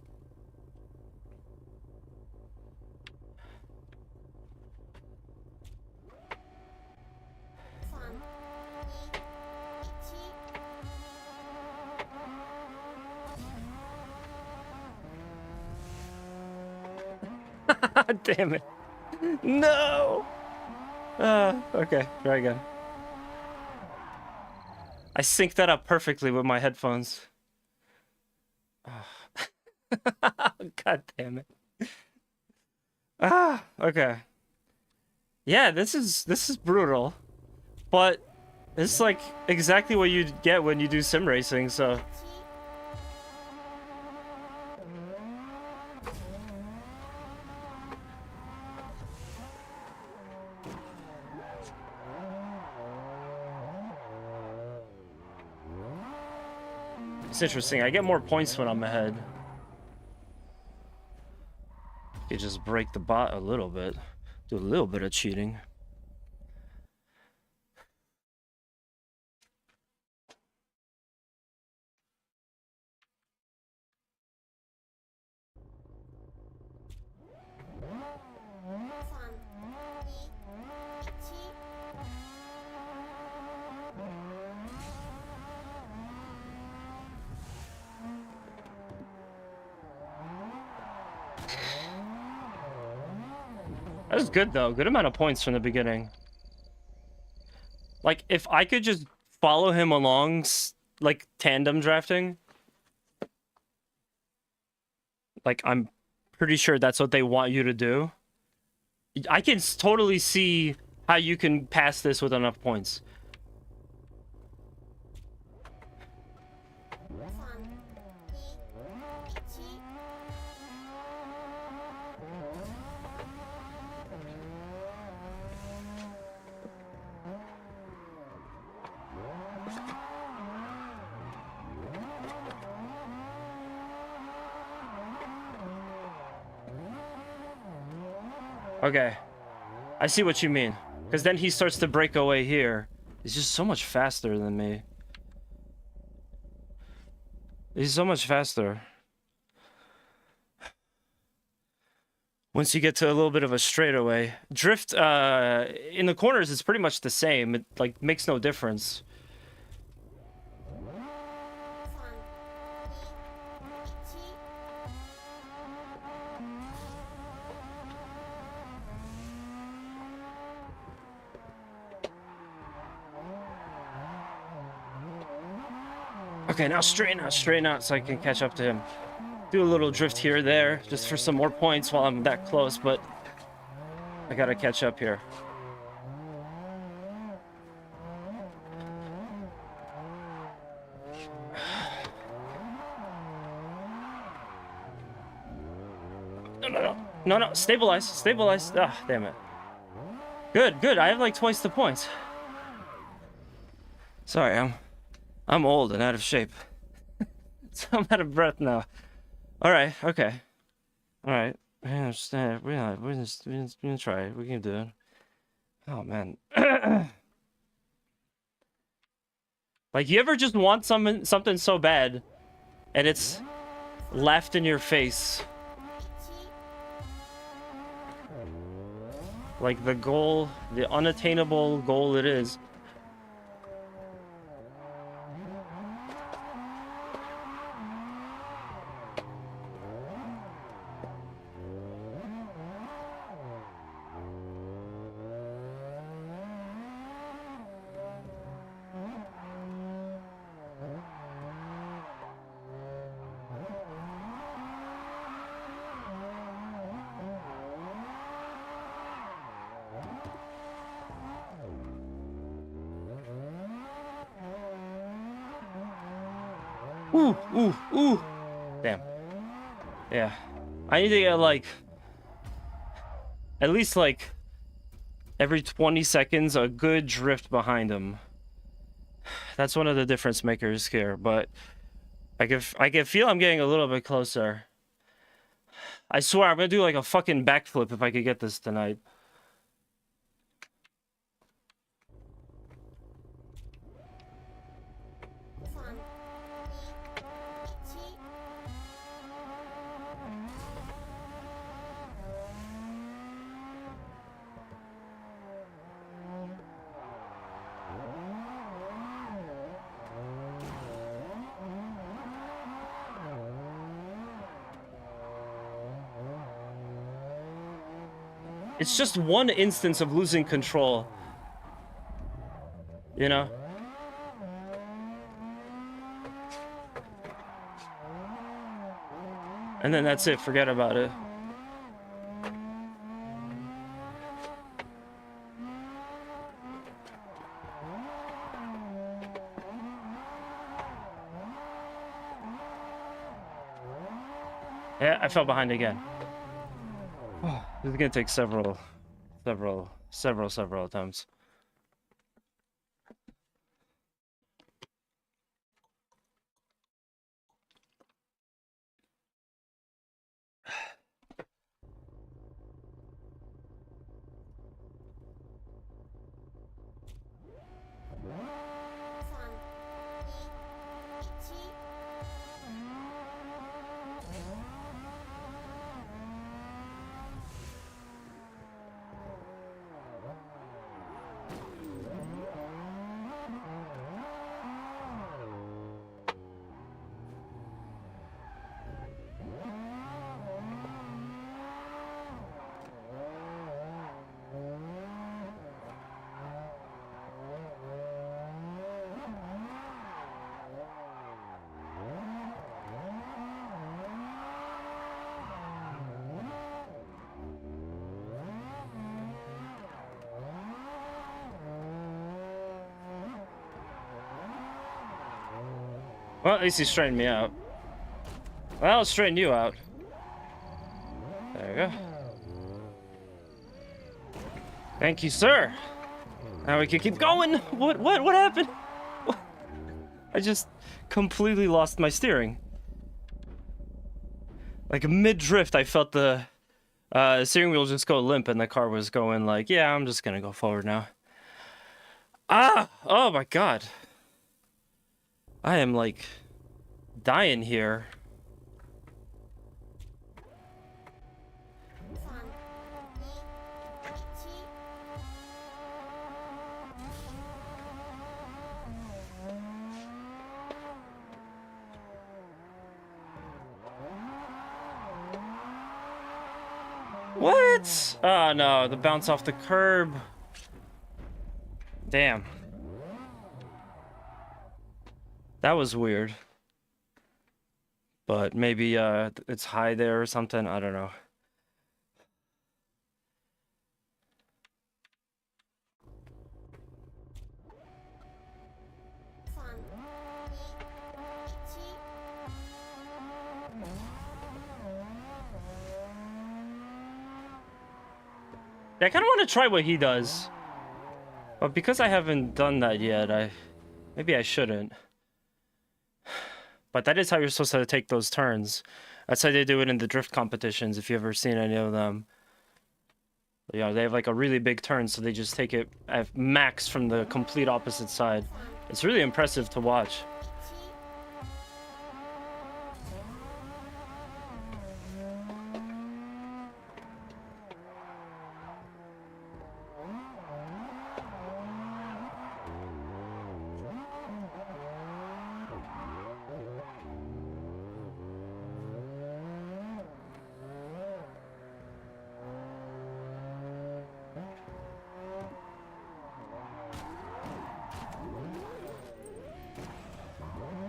Damn it. No! Okay, try again. I synced that up perfectly with my headphones. God damn it. Okay. Yeah, this is brutal. But it's like exactly what you get when you do sim racing, so. It's interesting. I get more points when I'm ahead. You just break the bot a little bit. Do a little bit of cheating. That was good, though. Good amount of points from the beginning. Like, if I could just follow him along, like, tandem drafting. Like, I'm pretty sure that's what they want you to do. I can totally see how you can pass this with enough points. Okay. I see what you mean. Because then he starts to break away here. He's just so much faster than me. He's so much faster. Once you get to a little bit of a straightaway. Drift, in the corners is pretty much the same. It, like, makes no difference. Okay, now straighten out so I can catch up to him. Do a little drift here or there, just for some more points while I'm that close, but I gotta catch up here. No, stabilize. Ah, damn it. Good, I have like twice the points. Sorry, I'm old and out of shape. So I'm out of breath now. Alright, okay. Alright. I understand. We're gonna try it. We can do it. Oh man. Like, you ever just want something so bad and it's left in your face? Like the goal, the unattainable goal it is. Ooh. Damn. Yeah. I need to get, like, at least, like, every 20 seconds, a good drift behind him. That's one of the difference makers here, but I can feel I'm getting a little bit closer. I swear, I'm gonna do, like, a fucking backflip if I could get this tonight. It's just one instance of losing control. You know? And then that's it, forget about it. Yeah, I fell behind again. This is gonna take several attempts. Well, at least he straightened me out. Well, I'll straighten you out. There you go. Thank you, sir. Now we can keep going. What happened? I just completely lost my steering. Like mid-drift, I felt the steering wheel just go limp, and the car was going like, yeah, I'm just gonna go forward now. Ah! Oh my god. I am like dying here. What? Oh no, the bounce off the curb. Damn. That was weird. But maybe it's high there or something, I don't know. I kind of want to try what he does. But because I haven't done that yet, maybe I shouldn't. But that is how you're supposed to take those turns. That's how they do it in the drift competitions, if you've ever seen any of them. You know, they have like a really big turn, so they just take it at max from the complete opposite side. It's really impressive to watch.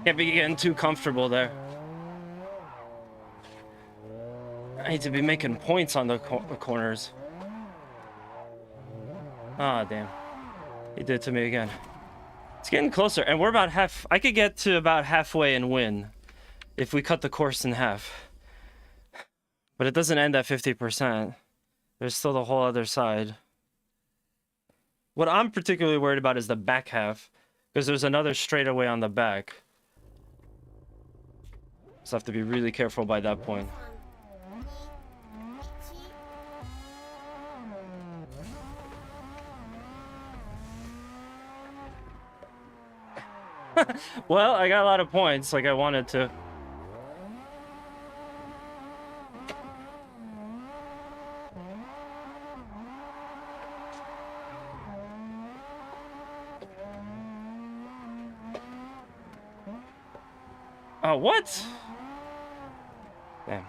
Can't be getting too comfortable there. I need to be making points on the corners. Ah, damn. He did it to me again. It's getting closer, and we're about half. I could get to about halfway and win if we cut the course in half. But it doesn't end at 50%. There's still the whole other side. What I'm particularly worried about is the back half, because there's another straightaway on the back. So I have to be really careful by that point. Well, I got a lot of points, like I wanted to. Oh, what? Damn.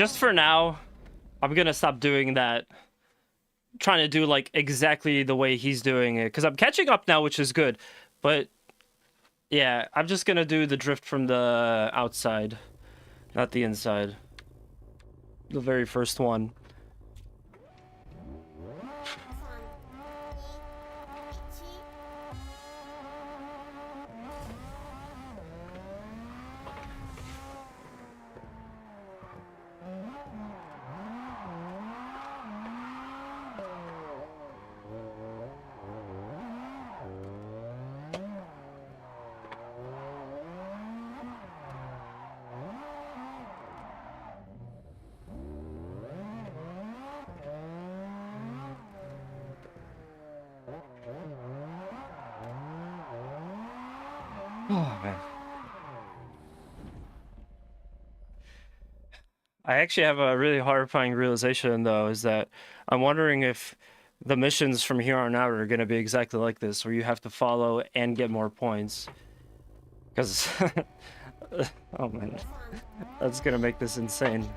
just for now, I'm gonna stop doing that. Trying to do like exactly the way he's doing it, because I'm catching up now, which is good. But yeah, I'm just gonna do the drift from the outside, not the inside. The very first one. Oh man. I actually have a really horrifying realization though, is that I'm wondering if the missions from here on out are gonna be exactly like this, where you have to follow and get more points. Because, oh man, that's gonna make this insane.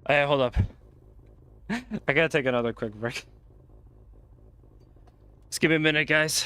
Hey, hold up. I gotta take another quick break. Just give me a minute, guys.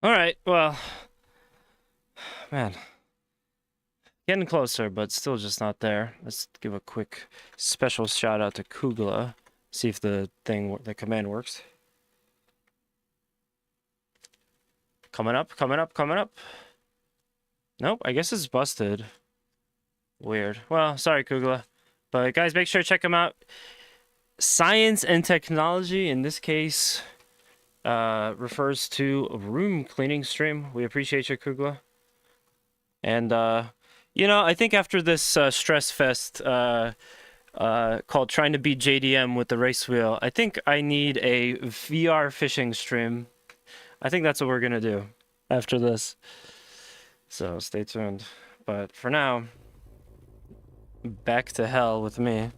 All right, well, man, getting closer, but still just not there. Let's give a quick special shout out to Kugla. See if the command works. Coming up, coming up, coming up. Nope, I guess it's busted. Weird. Well, sorry, Kugla. But guys, make sure to check him out. Science and technology, in this case, refers to a room cleaning stream. We appreciate you, Kugla. And, you know, I think after this stress fest called Trying to Beat JDM with the race wheel, I think I need a VR fishing stream. I think that's what we're gonna do after this. So stay tuned. But for now, back to hell with me.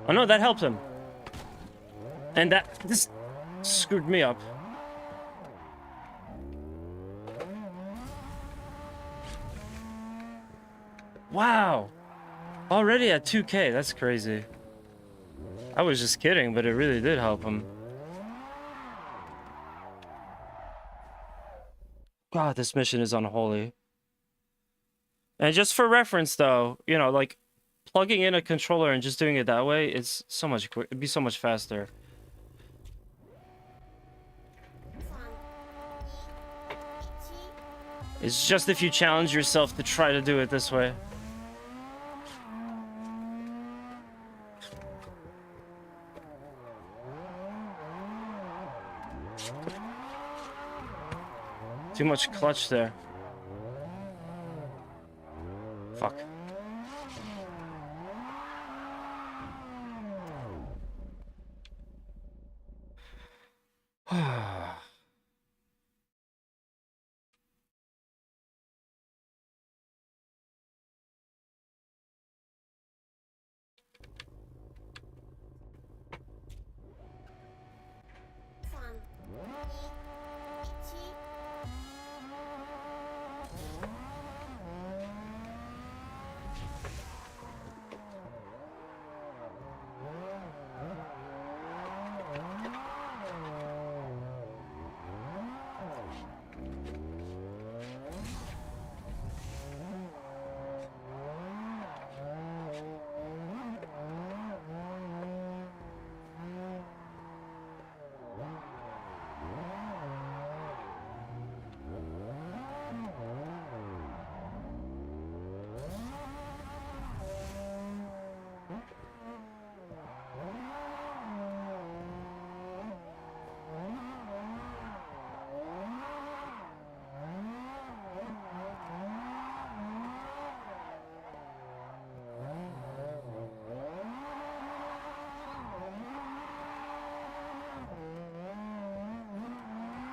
Oh no, that helped him. And this screwed me up. Wow. Already at 2K, that's crazy. I was just kidding, but it really did help him. God, this mission is unholy. And just for reference though, you know, like plugging in a controller and just doing it that way is so much quick. It'd be so much faster. It's just if you challenge yourself to try to do it this way. Too much clutch there. Fuck.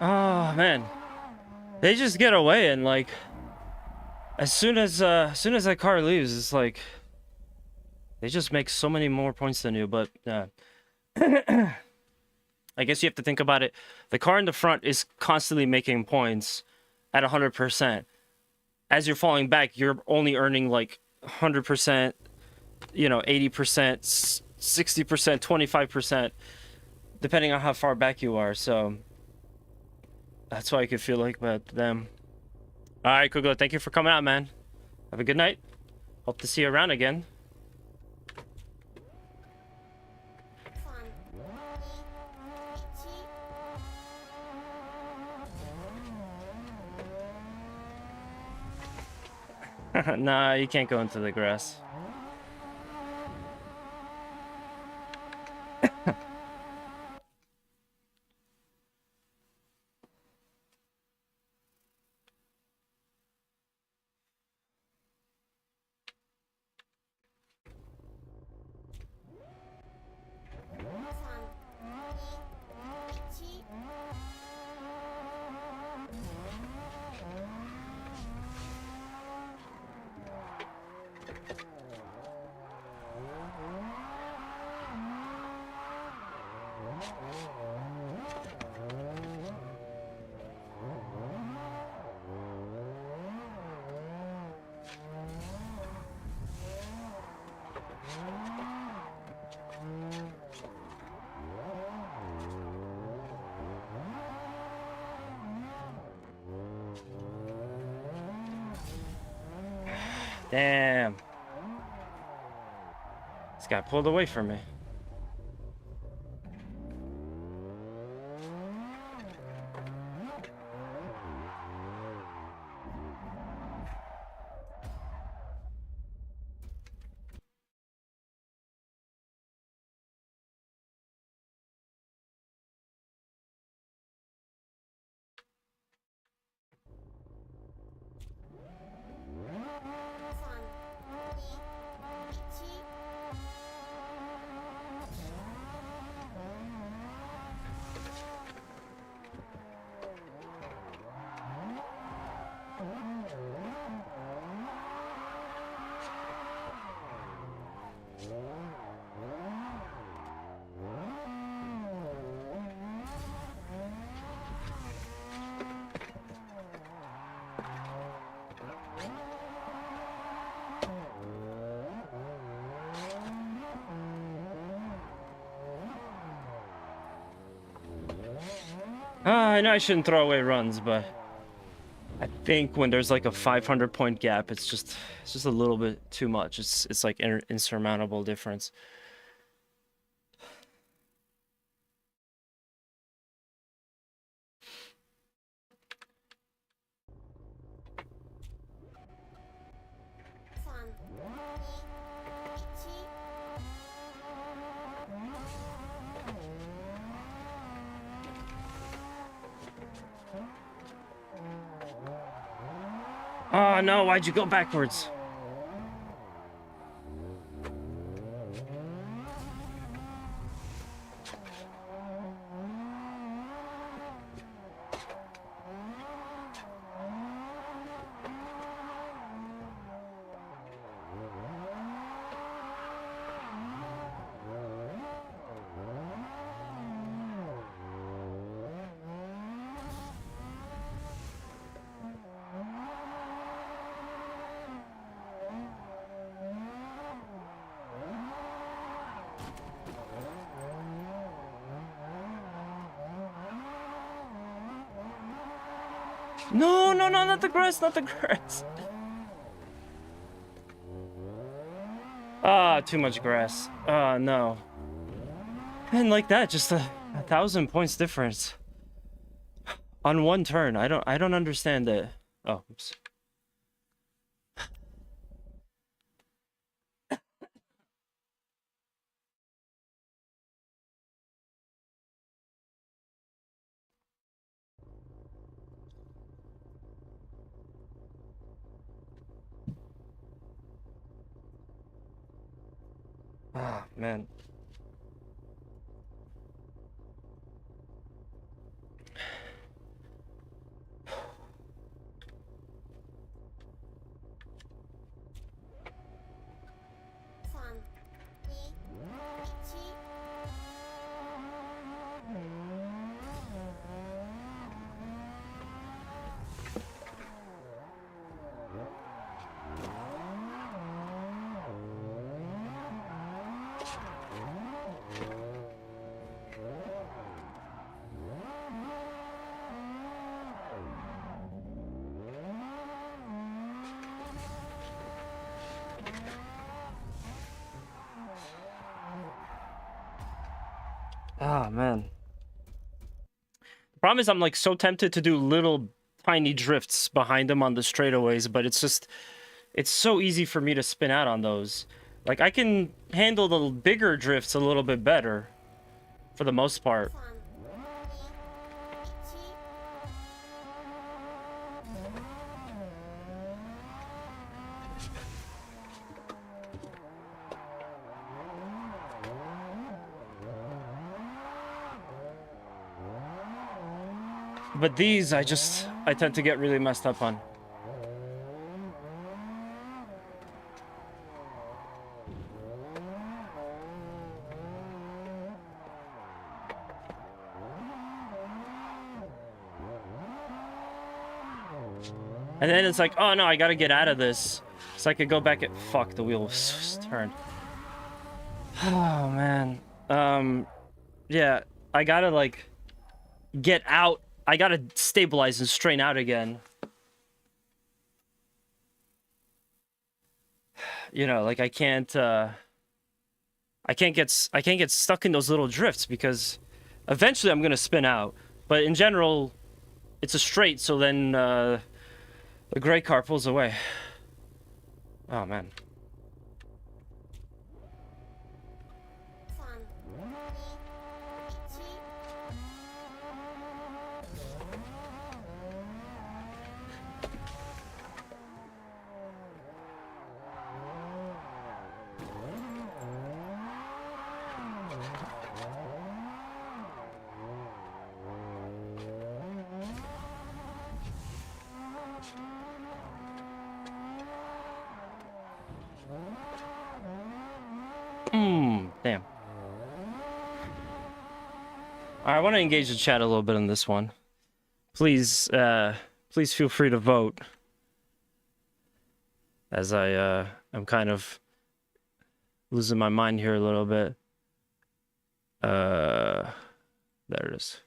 Oh man, they just get away, and like as soon as that car leaves, it's like they just make so many more points than you. But I guess you have to think about it. The car in the front is constantly making points at 100%. As you're falling back, you're only earning like 100%, you know, 80%, 60%, 25%, depending on how far back you are. So that's why I could feel like about them. All right, Kugla, thank you for coming out, man. Have a good night. Hope to see you around again. Nah, you can't go into the grass. Damn. This guy pulled away from me. I know I shouldn't throw away runs, but I think when there's like a 500-point gap, it's just a little bit too much. It's like insurmountable difference. Oh no, why'd you go backwards? No, no, no, not the grass, not the grass. Ah, too much grass. Ah, no. And like that, just a 1,000 points difference on one turn. I don't understand it. Oh, oops. Ah, man. Ah, man. The problem is I'm like so tempted to do little tiny drifts behind him on the straightaways, but it's so easy for me to spin out on those. Like I can handle the bigger drifts a little bit better for the most part. But these, I tend to get really messed up on. And then it's like, oh no, I gotta get out of this. So I could go back at... Fuck, the wheel was turned. Oh, man. Yeah, I gotta, like, get out. I gotta stabilize and straighten out again. You know, like I can't I can't get stuck in those little drifts because eventually I'm gonna spin out. But in general, it's a straight, so then the gray car pulls away. Oh man. Damn. I want to engage the chat a little bit on this one. Please, please feel free to vote. As I'm kind of losing my mind here a little bit. There it is.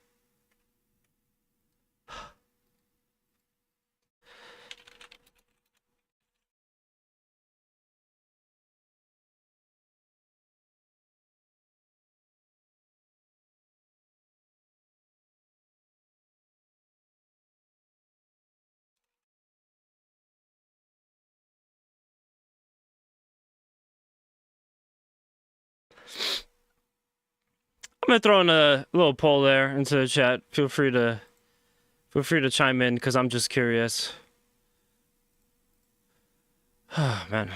I'm gonna throw in a little poll there into the chat. Feel free to chime in because I'm just curious. Oh man.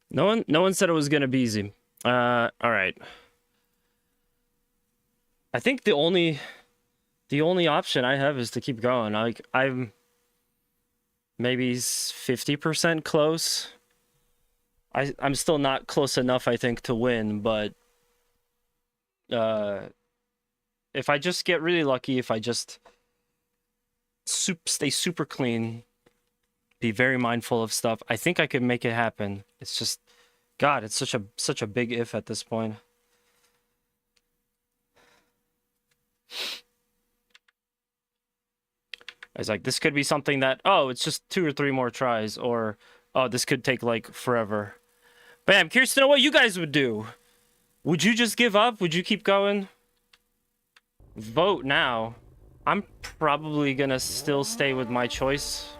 No one said it was gonna be easy. All right. I think the only option I have is to keep going. Like I'm maybe 50% close. I'm still not close enough, I think, to win, but if I just get really lucky, if I just stay super clean, be very mindful of stuff, I think I could make it happen. It's just, God, it's such a big if at this point. It's like, this could be something that, oh, it's just 2 or 3 more tries, or, oh, this could take, like, forever. But yeah, I'm curious to know what you guys would do. Would you just give up? Would you keep going? Vote now. I'm probably gonna still stay with my choice.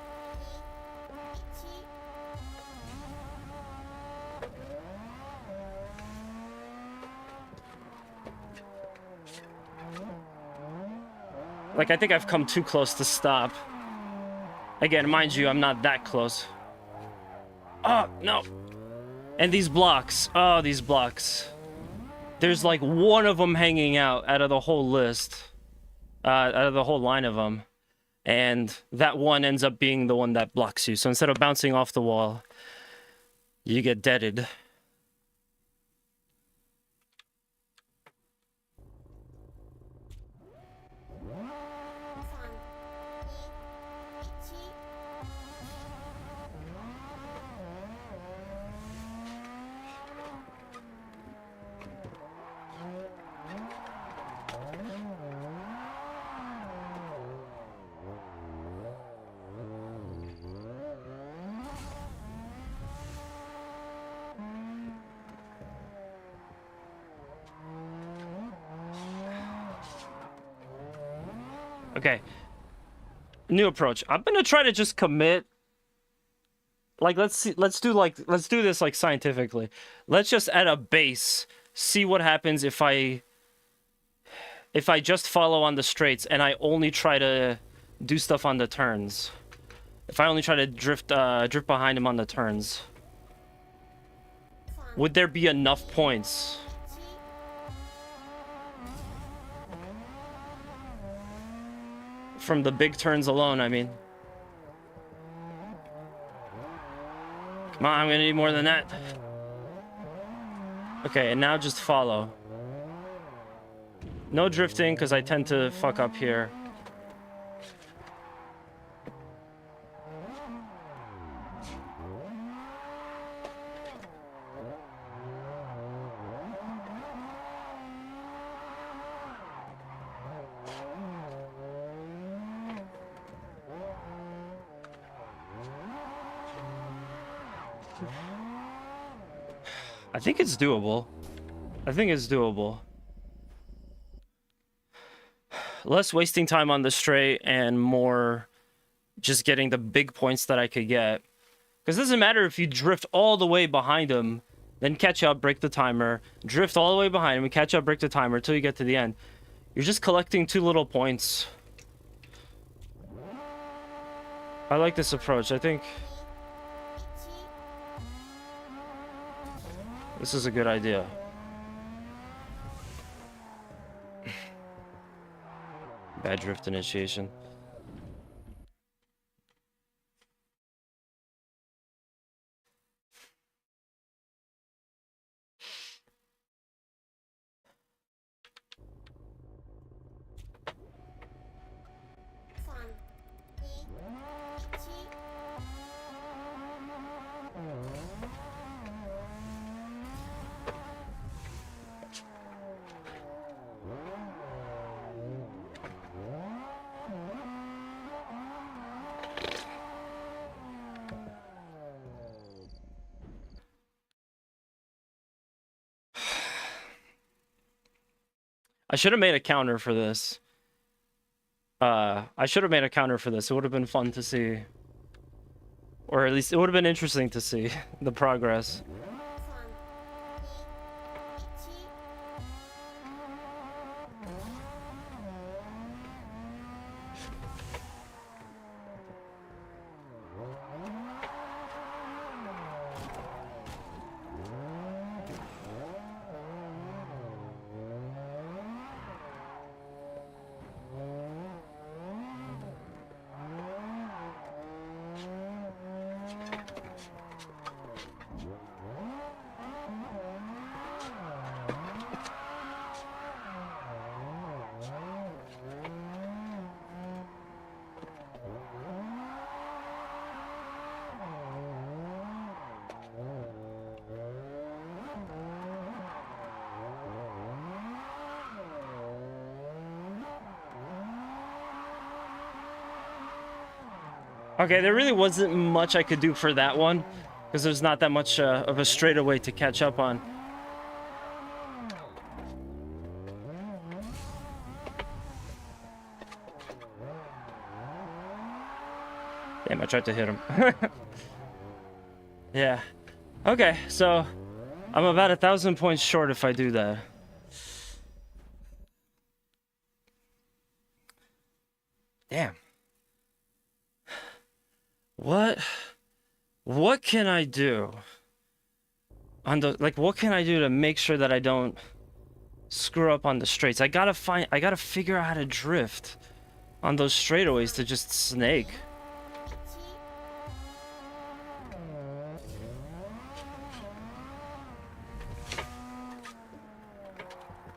Like, I think I've come too close to stop. Again, mind you, I'm not that close. Oh, no. And these blocks. Oh, these blocks. There's like one of them hanging out of the whole list. Out of the whole line of them. And that one ends up being the one that blocks you. So instead of bouncing off the wall, you get deaded. Okay. New approach. I'm gonna try to just commit. Like, let's do this like scientifically. Let's just at a base see what happens if I just follow on the straights and I only try to do stuff on the turns. If I only try to drift behind him on the turns. Would there be enough points? From the big turns alone, I mean. Come on, I'm gonna need more than that. Okay, and now just follow. No drifting, because I tend to fuck up here. I think it's doable. I think it's doable. Less wasting time on the straight and more just getting the big points that I could get. Because it doesn't matter if you drift all the way behind him, then catch up, break the timer, drift all the way behind him, and catch up, break the timer until you get to the end. You're just collecting too little points. I like this approach. I think this is a good idea. Bad drift initiation. I should have made a counter for this. I should have made a counter for this. It would have been fun to see. Or at least it would have been interesting to see the progress. Okay, there really wasn't much I could do for that one, because there's not that much of a straightaway to catch up on. Damn, I tried to hit him. Yeah. Okay, so I'm about 1,000 points short if I do that. Damn. What can I do on the, like, what can I do to make sure that I don't screw up on the straights? I gotta figure out how to drift on those straightaways to just snake.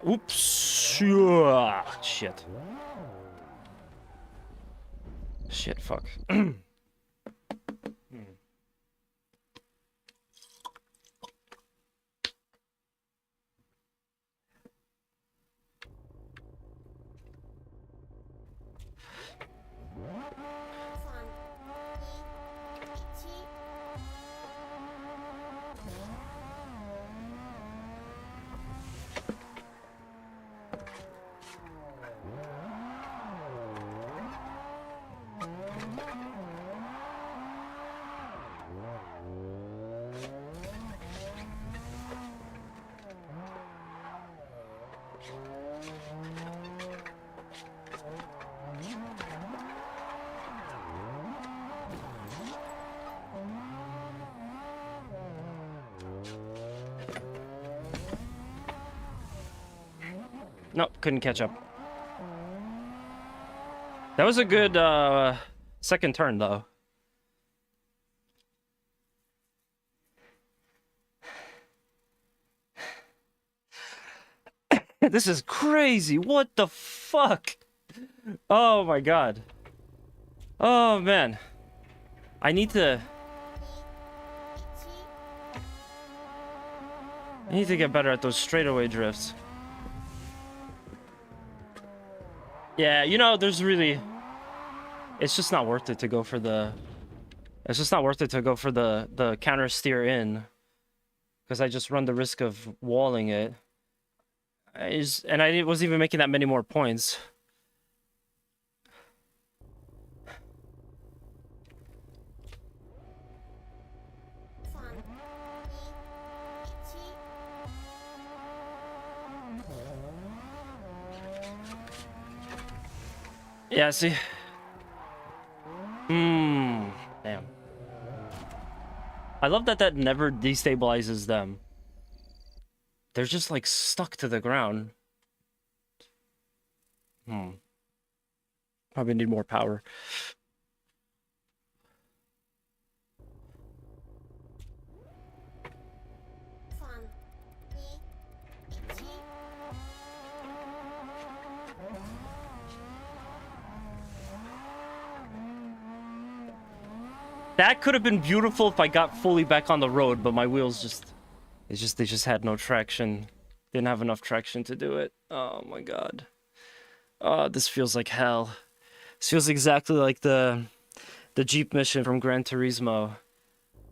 Oops. Shit. Shit, fuck. Nope, couldn't catch up. That was a good second turn, though. This is crazy. What the fuck? Oh my god. Oh man. I need to get better at those straightaway drifts. Yeah, you know, there's really... It's just not worth it to go for the It's just not worth it to go for the counter steer in, because I just run the risk of walling it. And I wasn't even making that many more points. Yeah, see? Damn. I love that that never destabilizes them. They're just, like, stuck to the ground. Probably need more power. That could have been beautiful if I got fully back on the road, but my wheels they just had no traction. Didn't have enough traction to do it. Oh my god. Oh, this feels like hell. This feels exactly like the Jeep mission from Gran Turismo.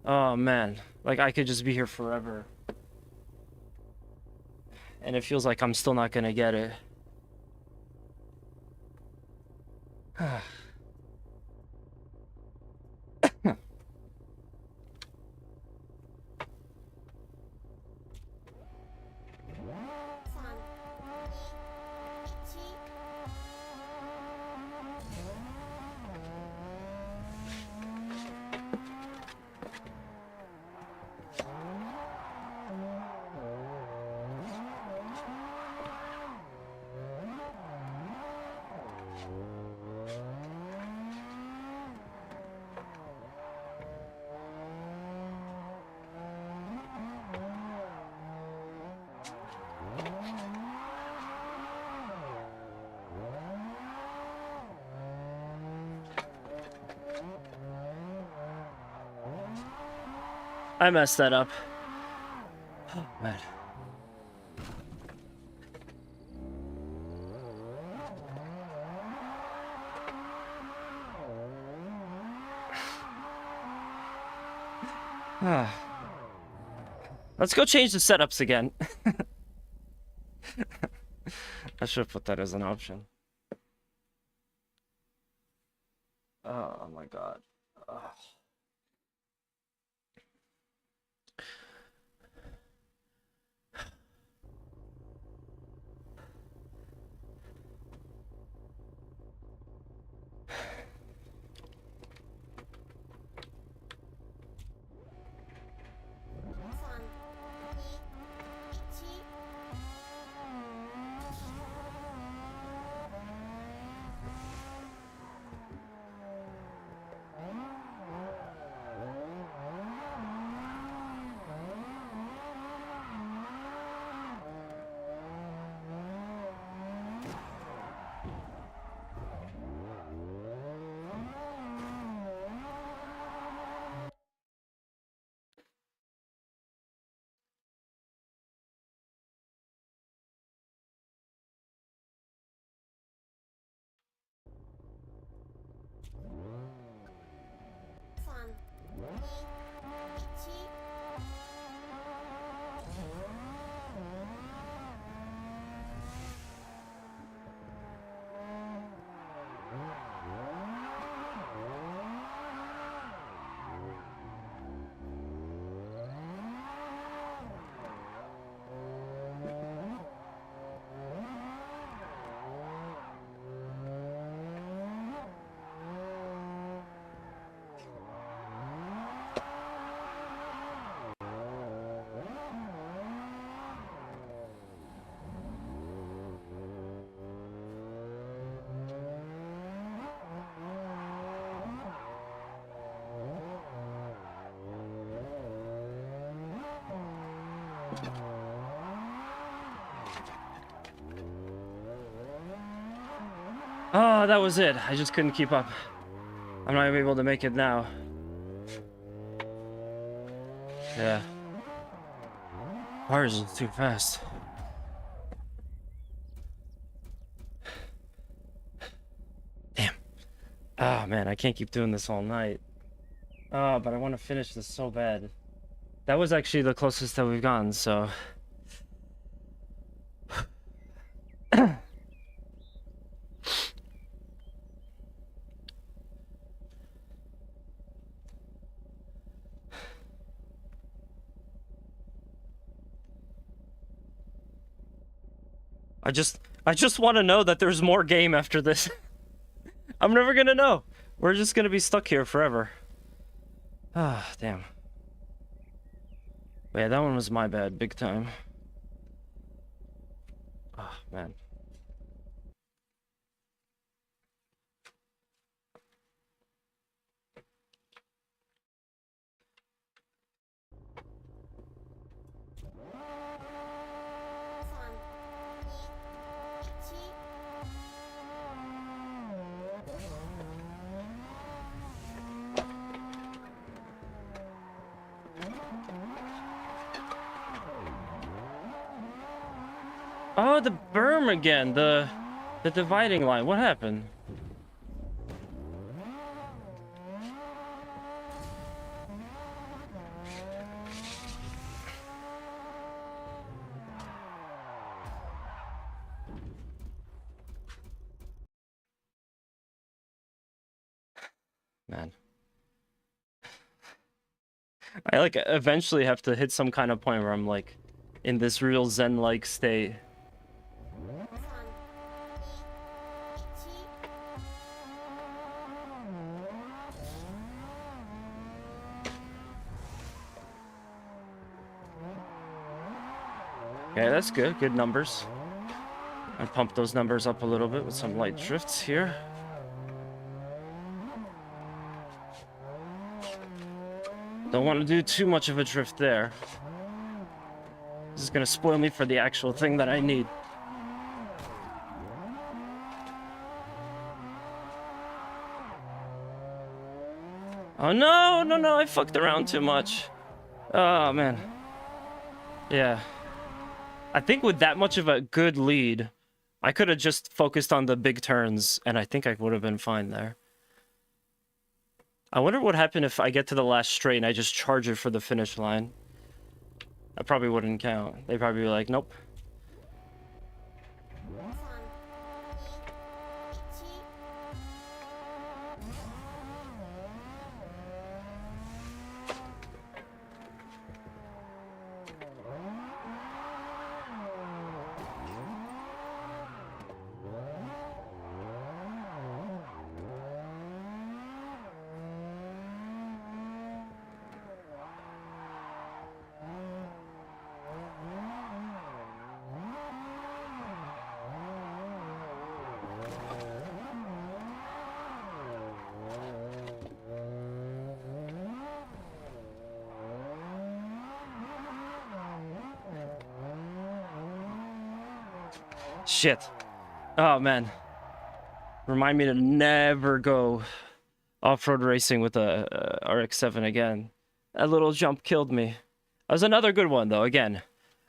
Oh man, like I could just be here forever. And it feels like I'm still not gonna get it. I messed that up. Oh, man. Let's go change the setups again. I should have put that as an option. Oh my god. Ugh. Oh, that was it. I just couldn't keep up. I'm not even able to make it now. Yeah. Ours is too fast. Damn. Oh man, I can't keep doing this all night. Oh, but I want to finish this so bad. That was actually the closest that we've gone, so... I just want to know that there's more game after this. I'm never gonna know. We're just gonna be stuck here forever. Ah, damn. Yeah, that one was my bad, big time. Ah, man. Oh, the berm again, the dividing line. What happened? Man. I like eventually have to hit some kind of point where I'm like in this real zen-like state. Okay, that's good. Good numbers. I pumped those numbers up a little bit with some light drifts here. Don't want to do too much of a drift there. This is gonna spoil me for the actual thing that I need. Oh no, no, no, I fucked around too much. Oh man. Yeah. I think with that much of a good lead, I could have just focused on the big turns, and I think I would have been fine there. I wonder what happened if I get to the last straight and I just charge it for the finish line. That probably wouldn't count. They'd probably be like, nope. Shit. Oh, man. Remind me to never go off-road racing with a RX-7 again. That little jump killed me. That was another good one, though. Again,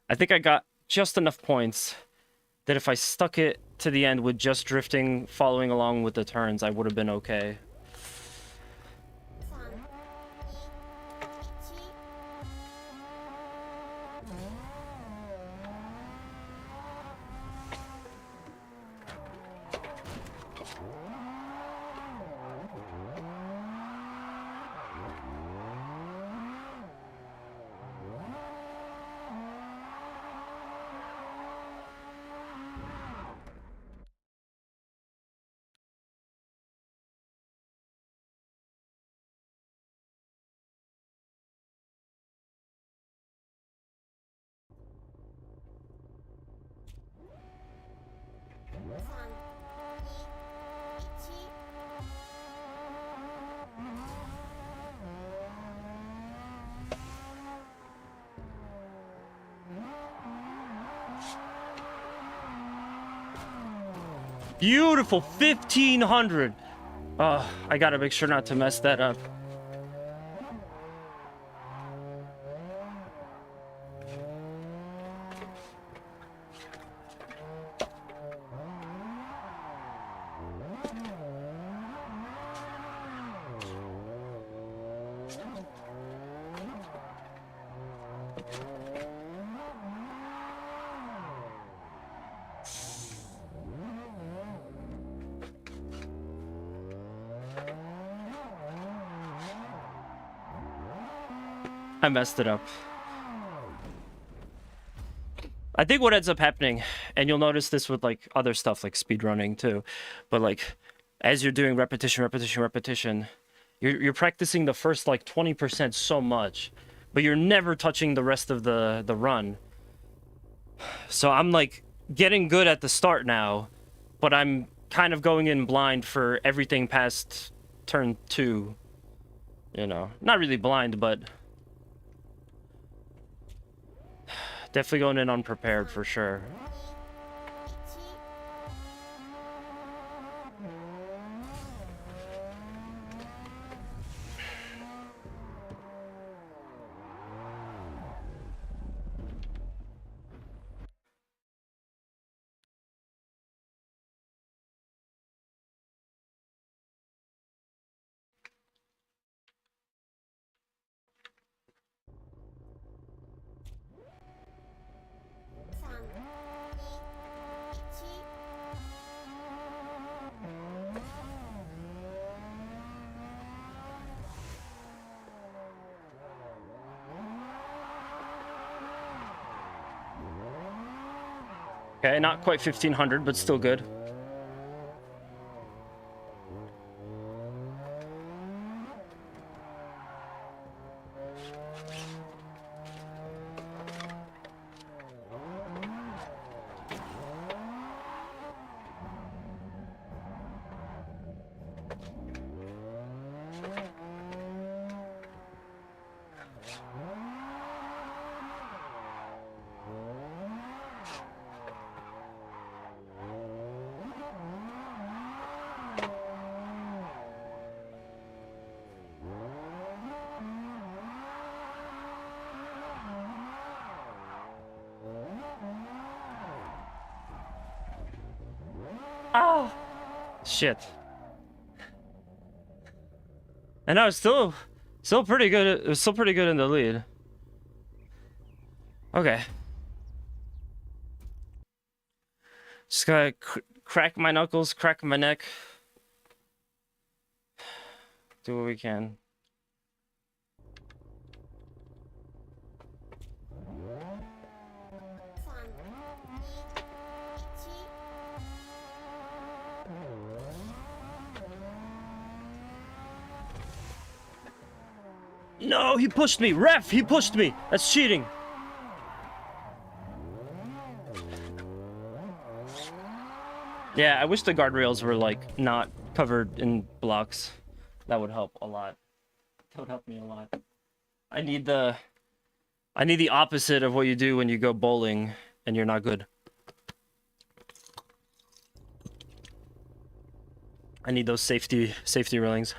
I think I got just enough points that if I stuck it to the end with just drifting, following along with the turns, I would have been okay. Beautiful, 1500. Oh, I gotta make sure not to mess that up. I messed it up. I think what ends up happening, and you'll notice this with like other stuff like speedrunning too, but like as you're doing repetition, you're practicing the first like 20% so much, but you're never touching the rest of the run. So I'm like getting good at the start now, but I'm kind of going in blind for everything past turn 2. You know, not really blind, but definitely going in unprepared for sure. Okay, not quite 1500, but still good. Oh, shit. And I was still pretty good. It was still pretty good in the lead. Okay. Just gotta crack my knuckles, crack my neck. Do what we can. No, he pushed me. Ref, he pushed me. That's cheating. Yeah, I wish the guardrails were like not covered in blocks. That would help a lot. That would help me a lot. I need the opposite of what you do when you go bowling and you're not good. I need those safety railings.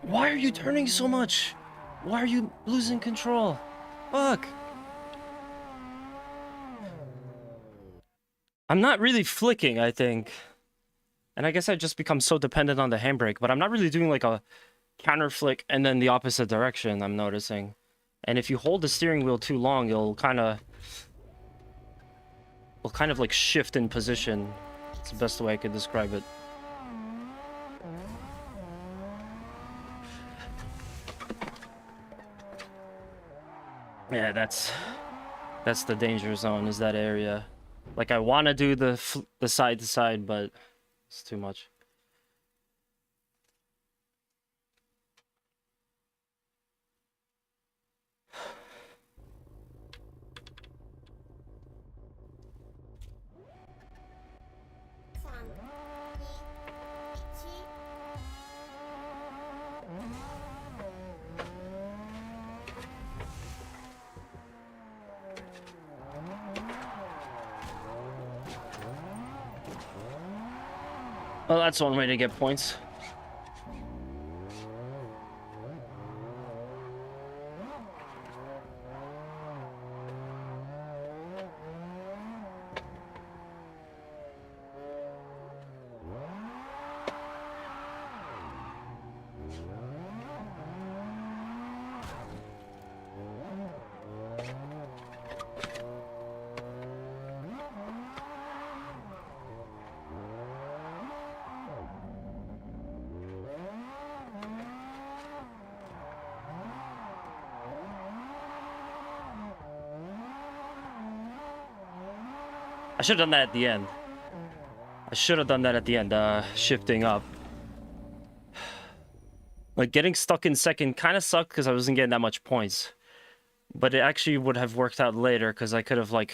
Why are you turning so much? Why are you losing control? Fuck. I'm not really flicking, I think. And I guess I just become so dependent on the handbrake, but I'm not really doing like a counter flick and then the opposite direction, I'm noticing. And if you hold the steering wheel too long, it'll kind of like shift in position. It's the best way I could describe it. Yeah, that's the danger zone, is that area. Like, I want to do the side to side, but it's too much. Well, that's one way to get points. I should have done that at the end. I should have done that at the end, shifting up. Like, getting stuck in second kind of sucked because I wasn't getting that much points. But it actually would have worked out later because I could have, like,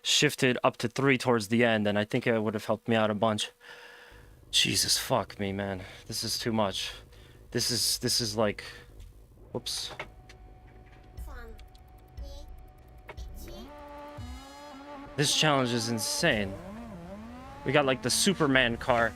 shifted up to 3 towards the end, and I think it would have helped me out a bunch. Jesus, fuck me, man. This is too much. This is like... Whoops. This challenge is insane. We got, like, the Superman car.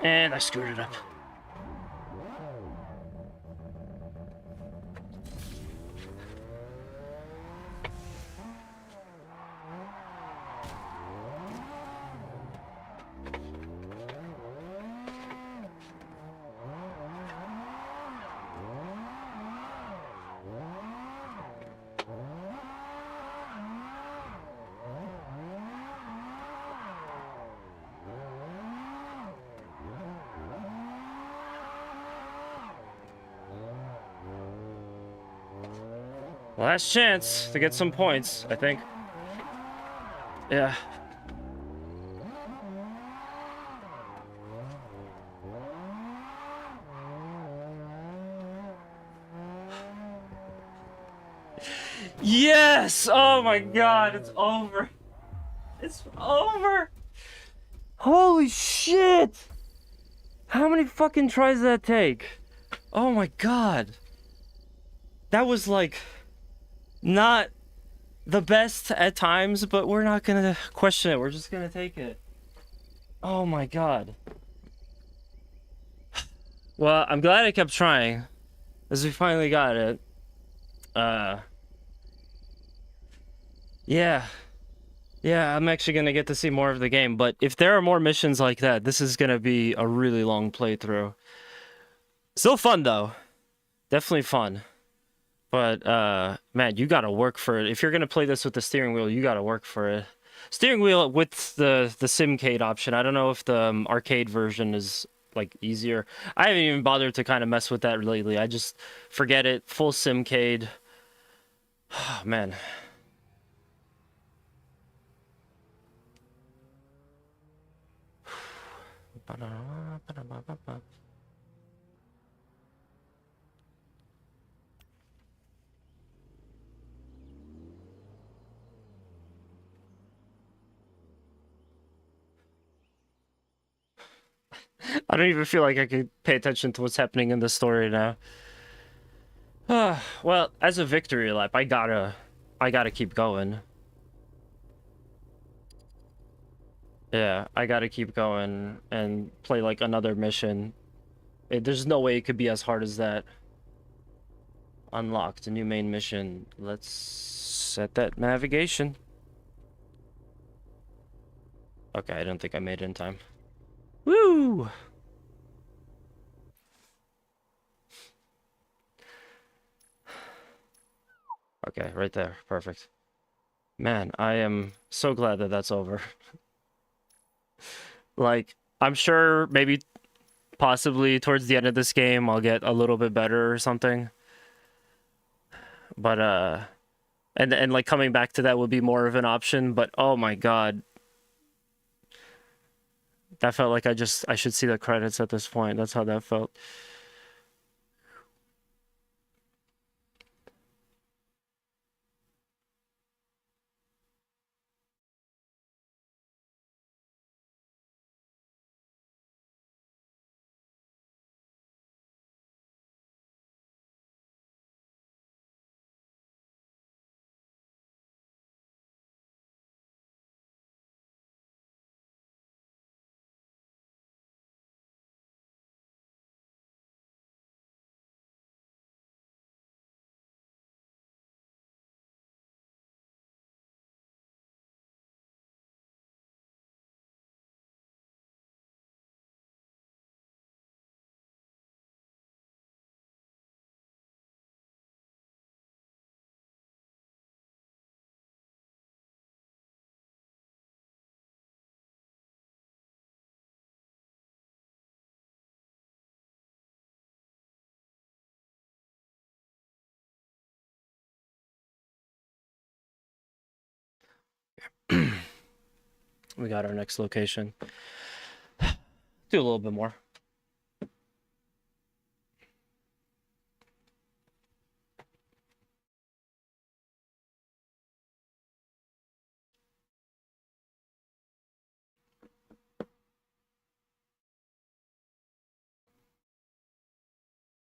And I screwed it up. Last chance to get some points, I think. Yeah. Yes! Oh my god, it's over. It's over. Holy shit! How many fucking tries did that take? Oh my god. That was like... not the best at times, but we're not gonna question it. We're just gonna take it. Oh my god. Well, I'm glad I kept trying, as we finally got it. Yeah. Yeah, I'm actually gonna get to see more of the game, but if there are more missions like that, this is gonna be a really long playthrough. Still fun, though. Definitely fun. But, man, you gotta work for it. If you're gonna play this with the steering wheel, you gotta work for it. Steering wheel with the Simcade option. I don't know if the arcade version is, like, easier. I haven't even bothered to kind of mess with that lately. I just forget it. Full Simcade. Oh, man. I don't even feel like I could pay attention to what's happening in the story now. Well, as a victory lap, I gotta keep going. Yeah, I gotta keep going and play like another mission. There's no way it could be as hard as that. Unlocked a new main mission. Let's set that navigation. Okay, I don't think I made it in time. Woo! Okay, right there. Perfect. Man, I am so glad that that's over. Like, I'm sure maybe possibly towards the end of this game I'll get a little bit better or something. But and like coming back to that would be more of an option, but oh my god. That felt like I should see the credits at this point. That's how that felt. We got our next location. Do a little bit more.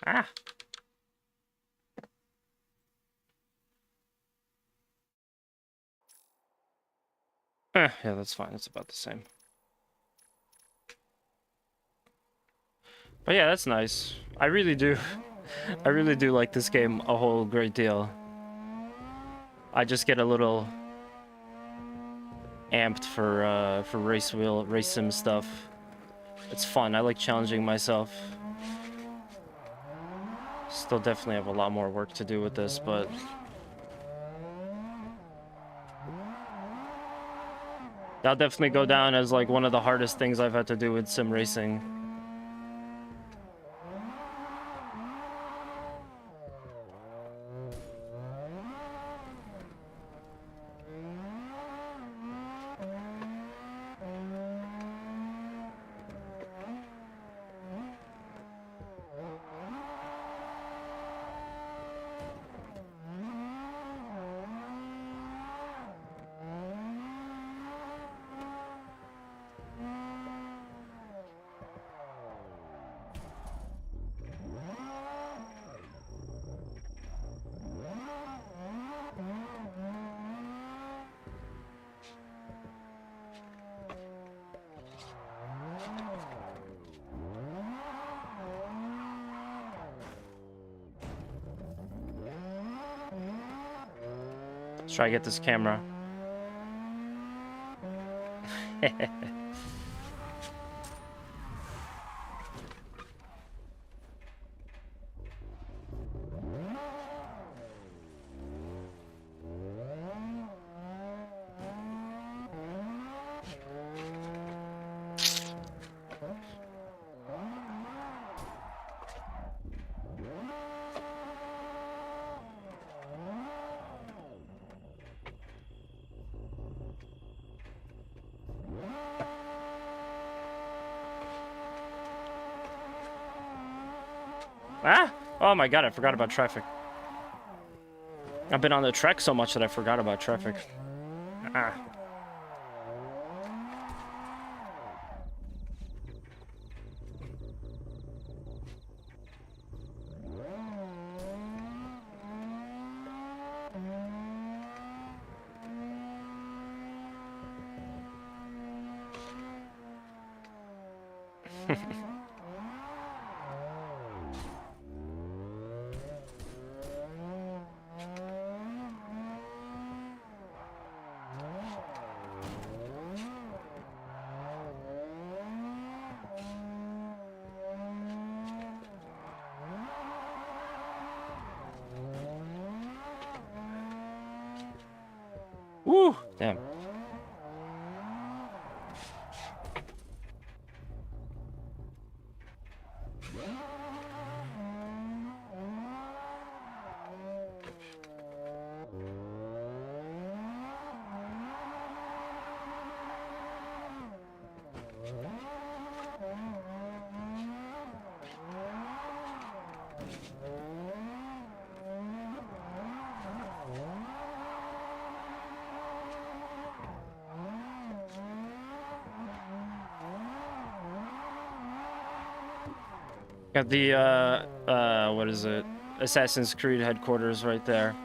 Ah. Yeah, that's fine. It's about the same. But yeah, that's nice. I really do. I really do like this game a whole great deal. I just get a little amped for race sim stuff. It's fun. I like challenging myself. Still definitely have a lot more work to do with this, but that'll definitely go down as like one of the hardest things I've had to do with sim racing. Let's try to get this camera. Ah! Oh my god, I forgot about traffic. I've been on the trek so much that I forgot about traffic. Ah. Woo! Damn. Got the, what is it? Assassin's Creed headquarters right there.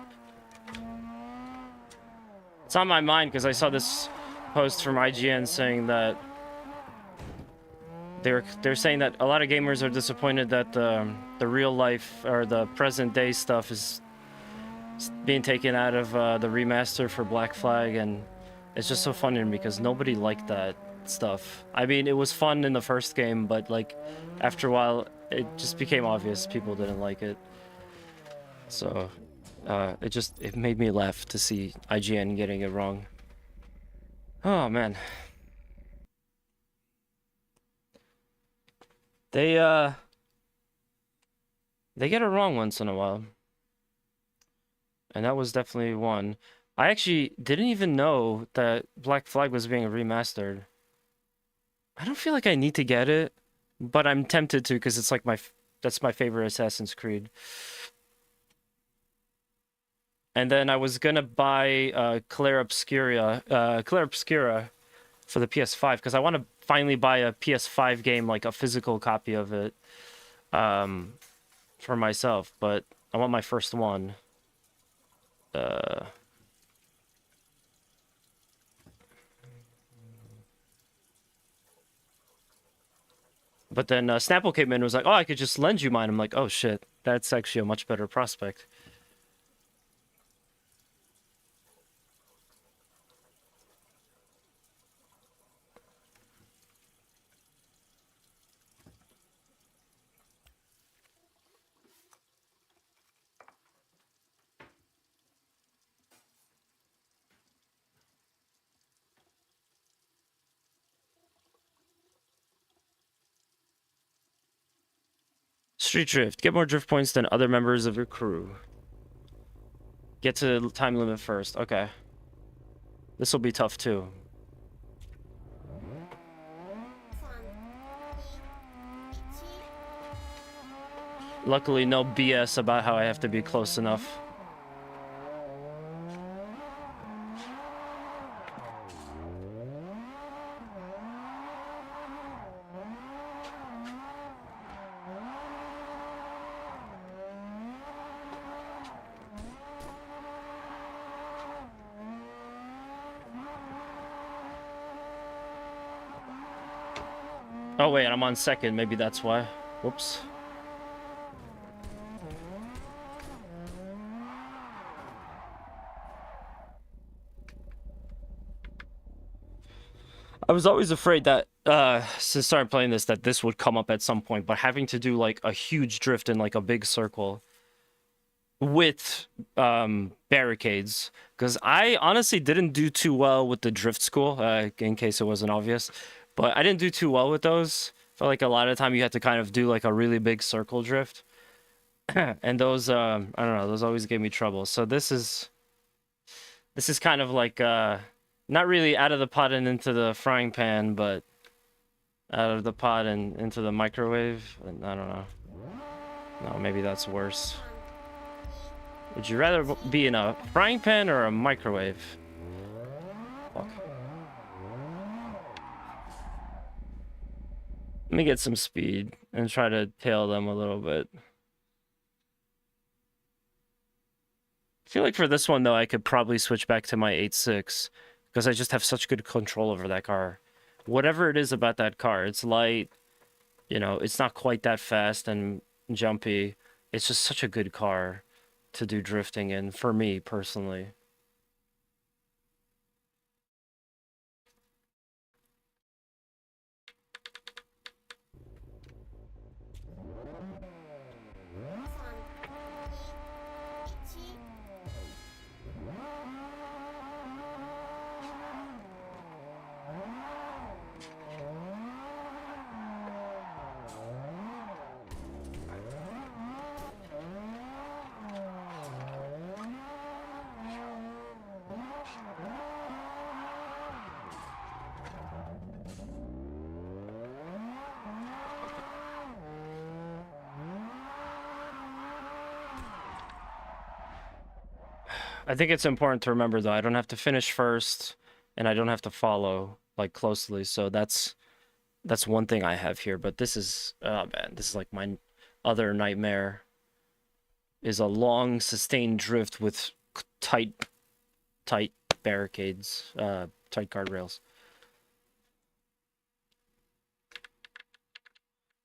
It's on my mind because I saw this post from IGN saying that they're saying that a lot of gamers are disappointed that the real life or the present day stuff is being taken out of the remaster for Black Flag, and it's just so funny to me because nobody liked that stuff. I mean, it was fun in the first game, but like after a while, it just became obvious people didn't like it. So it made me laugh to see IGN getting it wrong. Oh man. They get it wrong once in a while. And that was definitely one. I actually didn't even know that Black Flag was being remastered. I don't feel like I need to get it, but I'm tempted to because it's like that's my favorite Assassin's Creed. And then I was gonna buy Claire Obscura for the PS5 because I want to finally buy a PS5 game, like a physical copy of it, um, for myself. But I want my first one. Uh, but then Snapple came in and was like, "Oh, I could just lend you mine." I'm like, "Oh shit, that's actually a much better prospect." Street Drift. Get more drift points than other members of your crew. Get to the time limit first. Okay. This will be tough too. Luckily, no BS about how I have to be close enough. Oh wait, I'm on second. Maybe that's why. Whoops. I was always afraid that since I started playing this that this would come up at some point, but having to do like a huge drift in like a big circle with barricades, because I honestly didn't do too well with the drift school, in case it wasn't obvious, but I didn't do too well with those. Felt like a lot of the time you had to kind of do like a really big circle drift. And those I don't know, those always gave me trouble. So this is kind of like not really out of the pot and into the frying pan, but out of the pot and into the microwave. I don't know. No, maybe that's worse. Would you rather be in a frying pan or a microwave? Fuck. Let me get some speed and try to tail them a little bit. I feel like for this one, though, I could probably switch back to my 8.6 because I just have such good control over that car. Whatever it is about that car, it's light, you know, it's not quite that fast and jumpy. It's just such a good car to do drifting in, for me personally. I think it's important to remember though, I don't have to finish first and I don't have to follow like closely. So that's one thing I have here, but this is oh man, this is like my other nightmare is a long sustained drift with tight barricades, tight guardrails.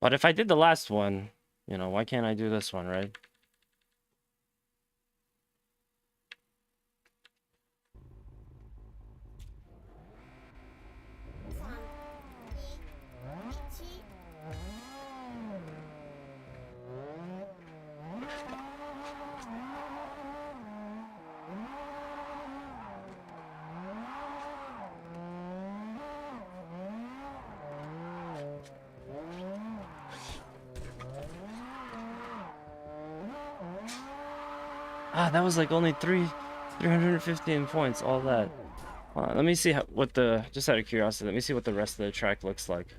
But if I did the last one, you know, why can't I do this one, right? Ah, that was like only three. 315 points, all that. Let me see what the, just out of curiosity, let me see what the rest of the track looks like.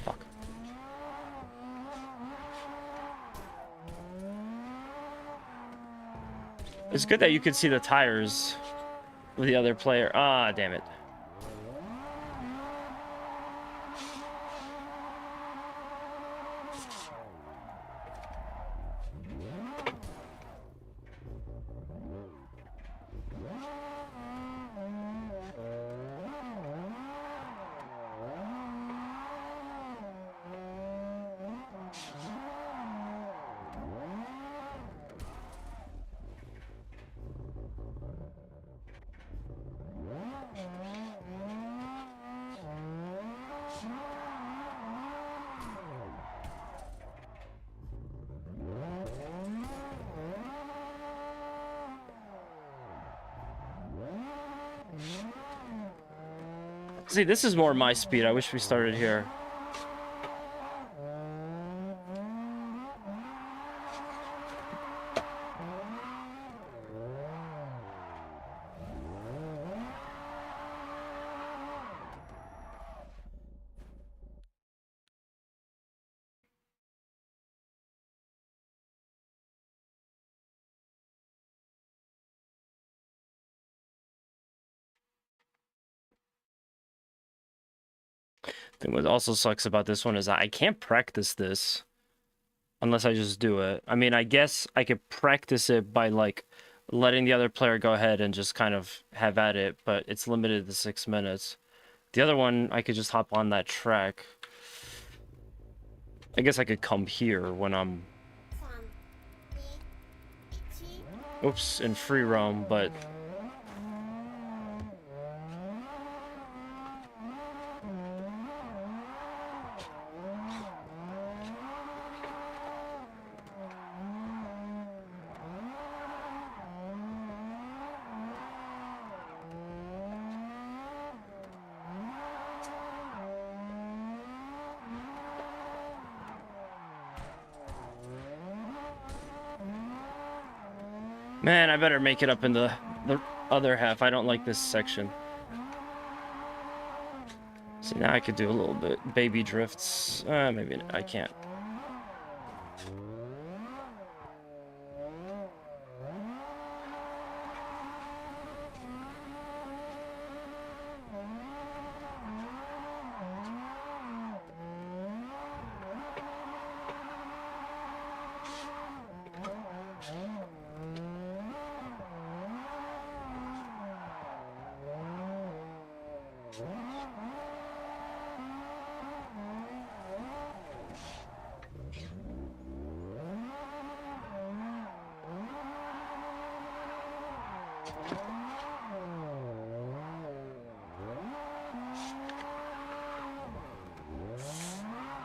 Fuck. It's good that you could see the tires with the other player. Ah, damn it. See, this is more my speed. I wish we started here. Thing what also sucks about this one is I can't practice this unless I just do it. I mean, I guess I could practice it by like letting the other player go ahead and just kind of have at it, but it's limited to 6 minutes. The other one, I could just hop on that track. I guess I could come here when I'm, oops, in free roam, but man, I better make it up in the other half. I don't like this section. See, now I could do a little bit. Baby drifts. Maybe I can't.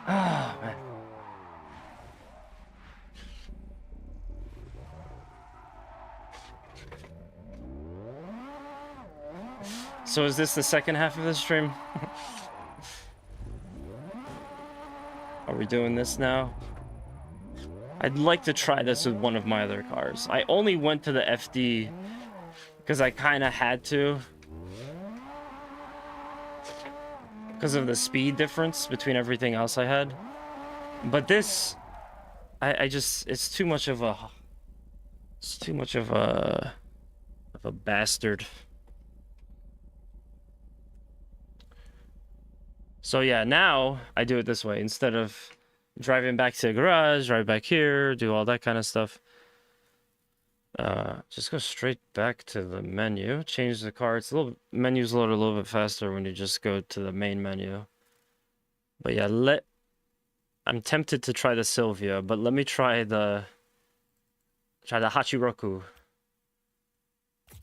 Ah, man. So is this the second half of the stream? Are we doing this now? I'd like to try this with one of my other cars. I only went to the FD because I kind of had to. Because of the speed difference between everything else I had. But this, I just, it's too much of a bastard. So yeah, now I do it this way. Instead of driving back to the garage, drive back here, do all that kind of stuff. Just go straight back to the menu, change the car. It's menus load a little bit faster when you just go to the main menu. But yeah, I'm tempted to try the Sylvia, but let me try the Hachiroku.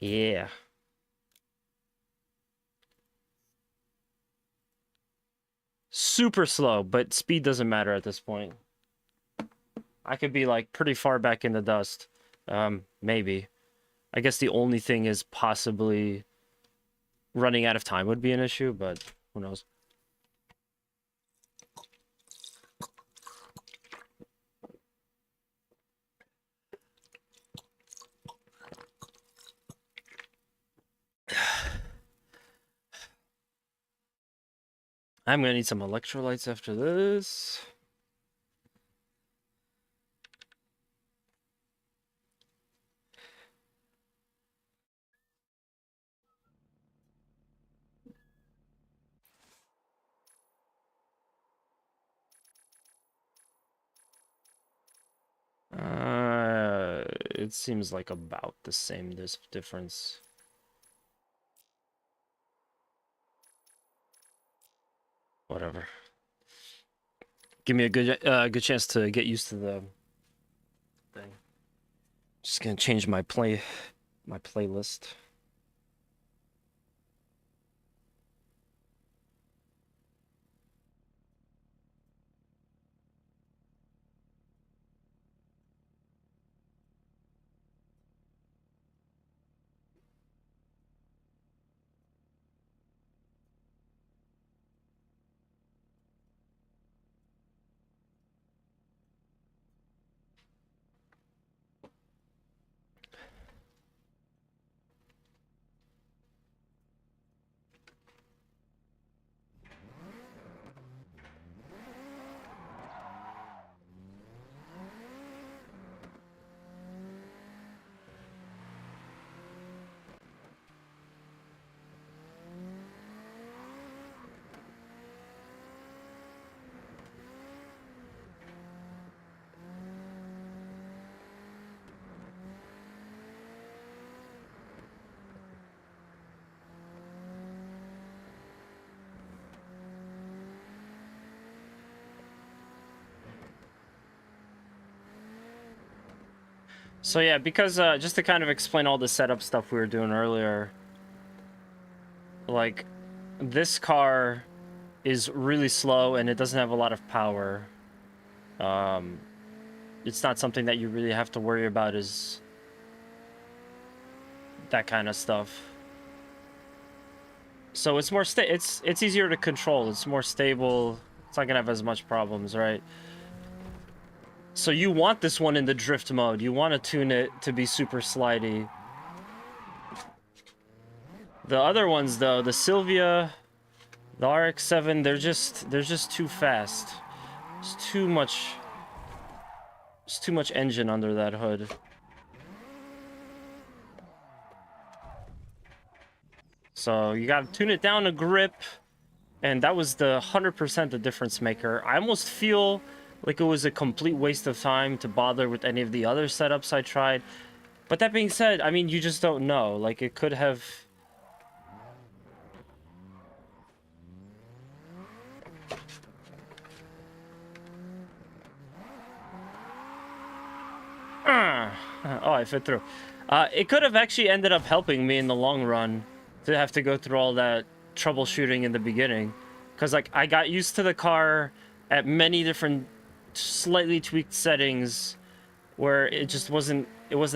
Yeah. Super slow, but speed doesn't matter at this point. I could be like pretty far back in the dust. Maybe. I guess the only thing is possibly running out of time would be an issue, but who knows. I'm gonna need some electrolytes after this. It seems like about the same, this difference. Whatever. Give me a good chance to get used to the thing. Just gonna change my playlist. So yeah, because just to kind of explain all the setup stuff we were doing earlier, like this car is really slow and it doesn't have a lot of power. It's not something that you really have to worry about, is that kind of stuff. So it's more it's easier to control. It's more stable. It's not gonna have as much problems, right? So you want this one in the drift mode. You want to tune it to be super slidey. The other ones though, the Sylvia, the RX-7, they're just too fast. There's too much engine under that hood. So you gotta tune it down to grip, and that was the 100% the difference maker. I almost feel like it was a complete waste of time to bother with any of the other setups I tried. But that being said, I mean, you just don't know. Like, it could have... Oh, I fit through. It could have actually ended up helping me in the long run to have to go through all that troubleshooting in the beginning. Because, like, I got used to the car at many different slightly tweaked settings where it just wasn't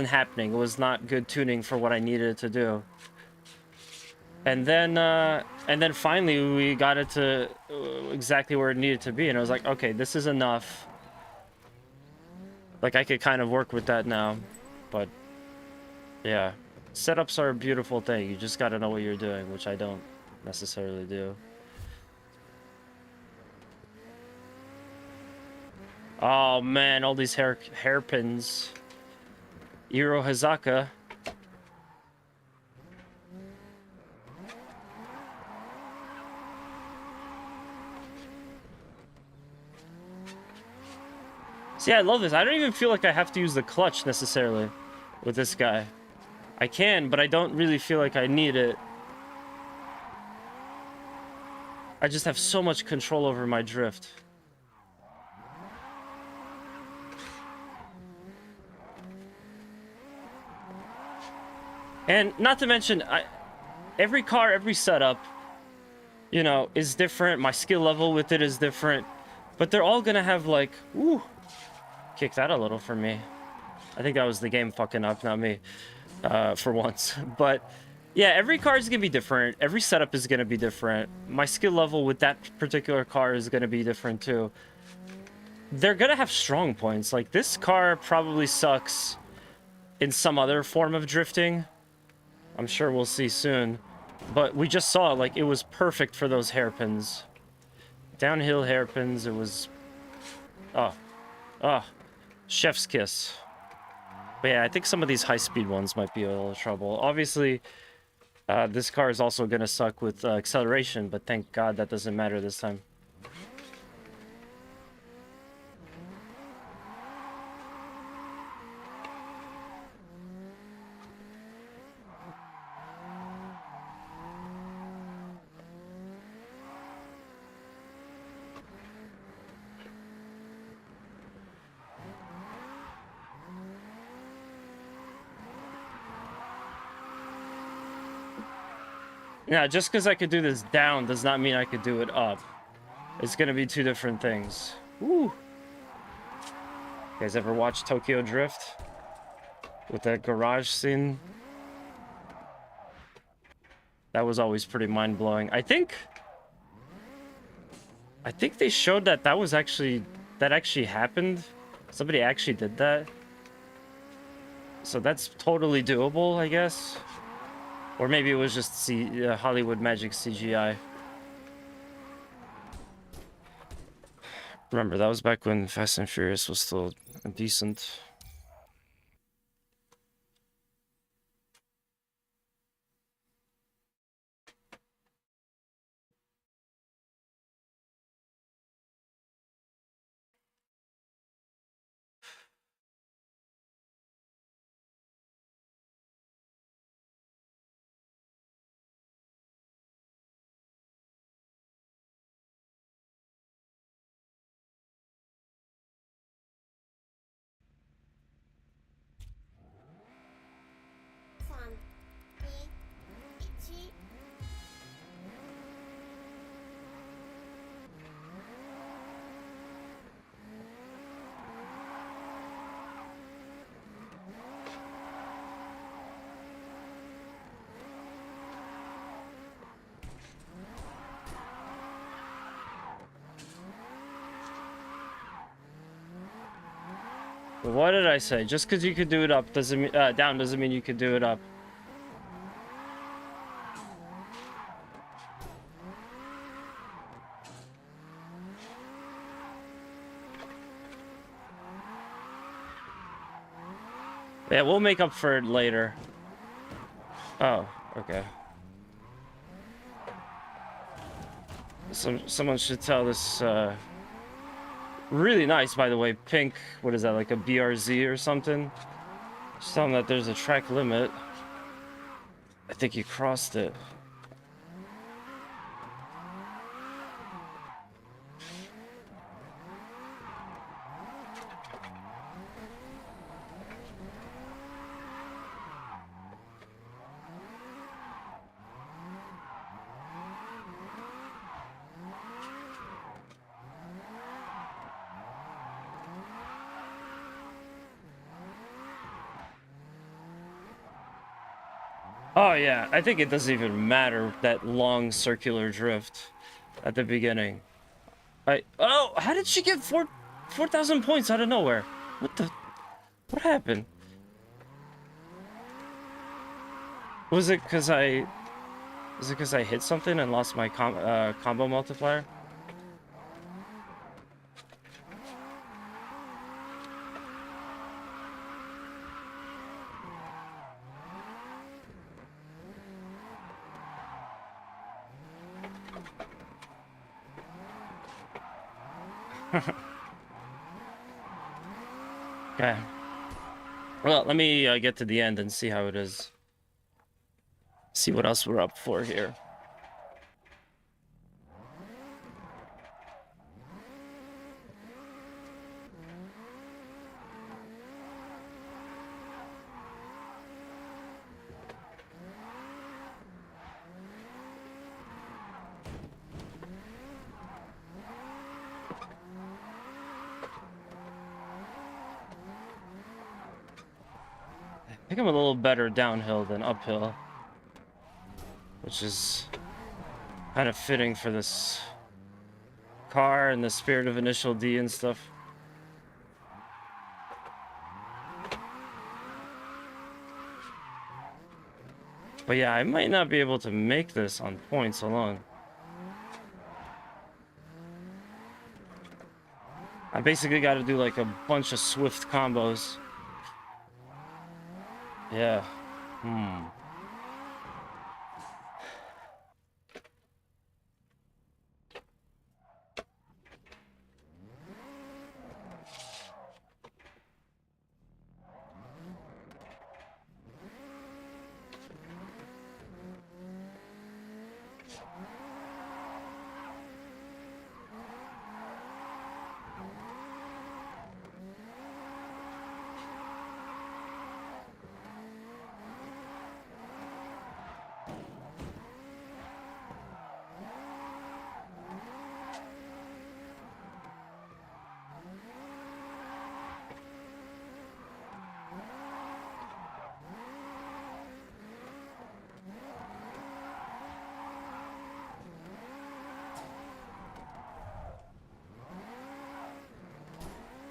happening. It was not good tuning for what I needed it to do. And then finally we got it to exactly where it needed to be, and I was like, okay, this is enough. Like, I could kind of work with that now. But yeah, setups are a beautiful thing. You just got to know what you're doing, which I don't necessarily do. Oh man, all these hairpins. Iro Hazaka. See, I love this. I don't even feel like I have to use the clutch necessarily with this guy. I can, but I don't really feel like I need it. I just have so much control over my drift. And not to mention, every car, every setup, you know, is different. My skill level with it is different. But they're all gonna have, like, ooh, kick that a little for me. I think that was the game fucking up, not me, for once. But yeah, every car is gonna be different. Every setup is gonna be different. My skill level with that particular car is gonna be different too. They're gonna have strong points. Like, this car probably sucks in some other form of drifting. I'm sure we'll see soon. But we just saw, like, it was perfect for those hairpins. Downhill hairpins, it was... Oh. Oh. Chef's kiss. But yeah, I think some of these high-speed ones might be a little trouble. Obviously, this car is also going to suck with acceleration, but thank God that doesn't matter this time. Yeah, just because I could do this down does not mean I could do it up. It's gonna be two different things. Woo! You guys ever watch Tokyo Drift? With that garage scene? That was always pretty mind-blowing. I think they showed that that actually happened. Somebody actually did that. So that's totally doable, I guess. Or maybe it was just Hollywood Magic CGI. Remember, that was back when Fast and Furious was still decent. But what did I say? Just because you could do it up doesn't mean down doesn't mean you could do it up. Yeah, we'll make up for it later. Oh, okay. Someone should tell this, really nice, by the way, pink, what is that, like a BRZ or something? Just tell them that there's a track limit. I think you crossed it. Oh yeah, I think it doesn't even matter, that long circular drift at the beginning. Oh, how did she get 4,000 points out of nowhere? What happened? Was it because I hit something and lost my combo multiplier? Okay. Well, let me get to the end and see how it is. See what else we're up for here. I think I'm a little better downhill than uphill, which is kind of fitting for this car and the spirit of Initial D and stuff. But yeah, I might not be able to make this on points alone. I basically got to do like a bunch of swift combos. Yeah.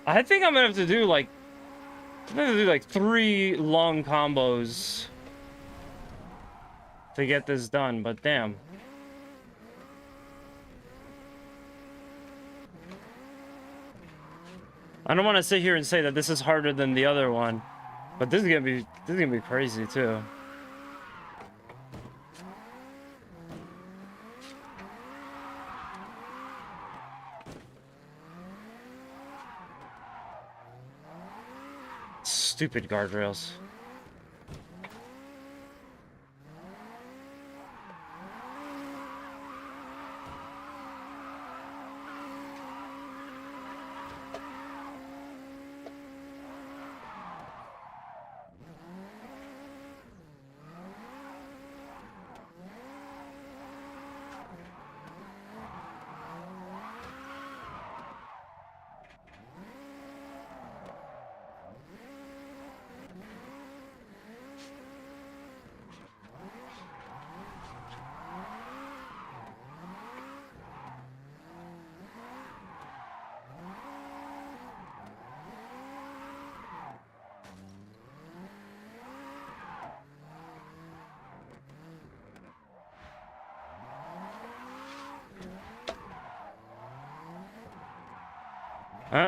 I think I'm gonna have to do like 3 long combos to get this done, but damn. I don't want to sit here and say that this is harder than the other one, but this is gonna be crazy too. Stupid guardrails.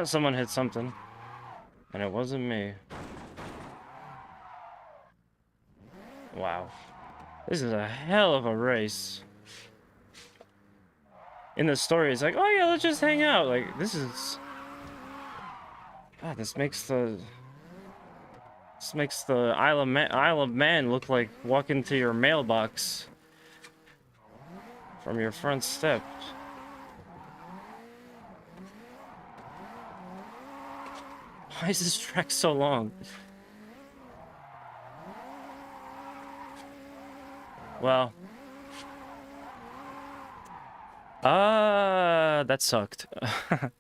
Someone hit something. And it wasn't me. Wow. This is a hell of a race. In the story, it's like, oh yeah, let's just hang out. Like, this is... God, this makes the Isle of Man look like walking to your mailbox from your front step. Why is this track so long? Well. That sucked. I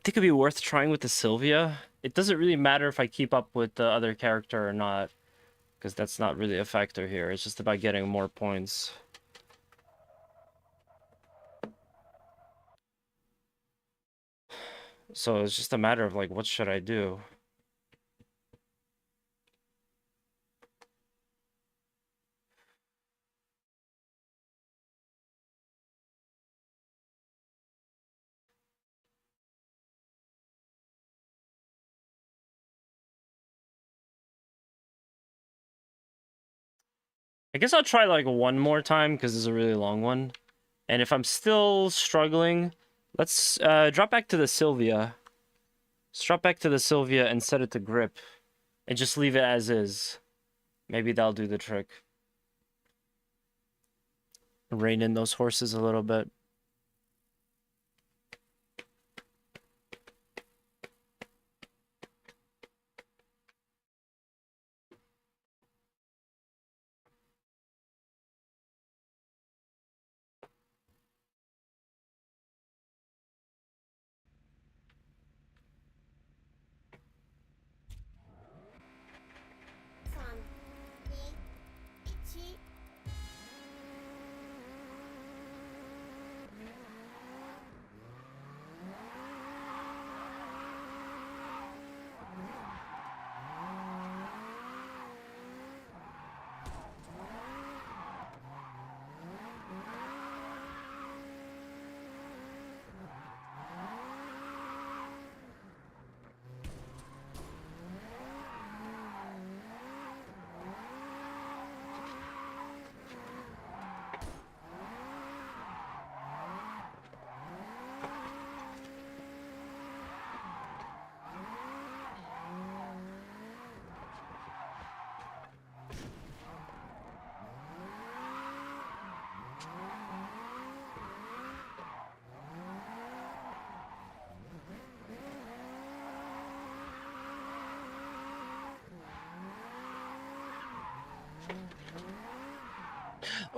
think it'd be worth trying with the Sylvia. It doesn't really matter if I keep up with the other character or not, because that's not really a factor here. It's just about getting more points. So it's just a matter of, like, what should I do? I guess I'll try, like, one more time, because it's a really long one. And if I'm still struggling, let's drop back to the Sylvia. Let's drop back to the Sylvia and set it to grip. And just leave it as is. Maybe that'll do the trick. Rein in those horses a little bit.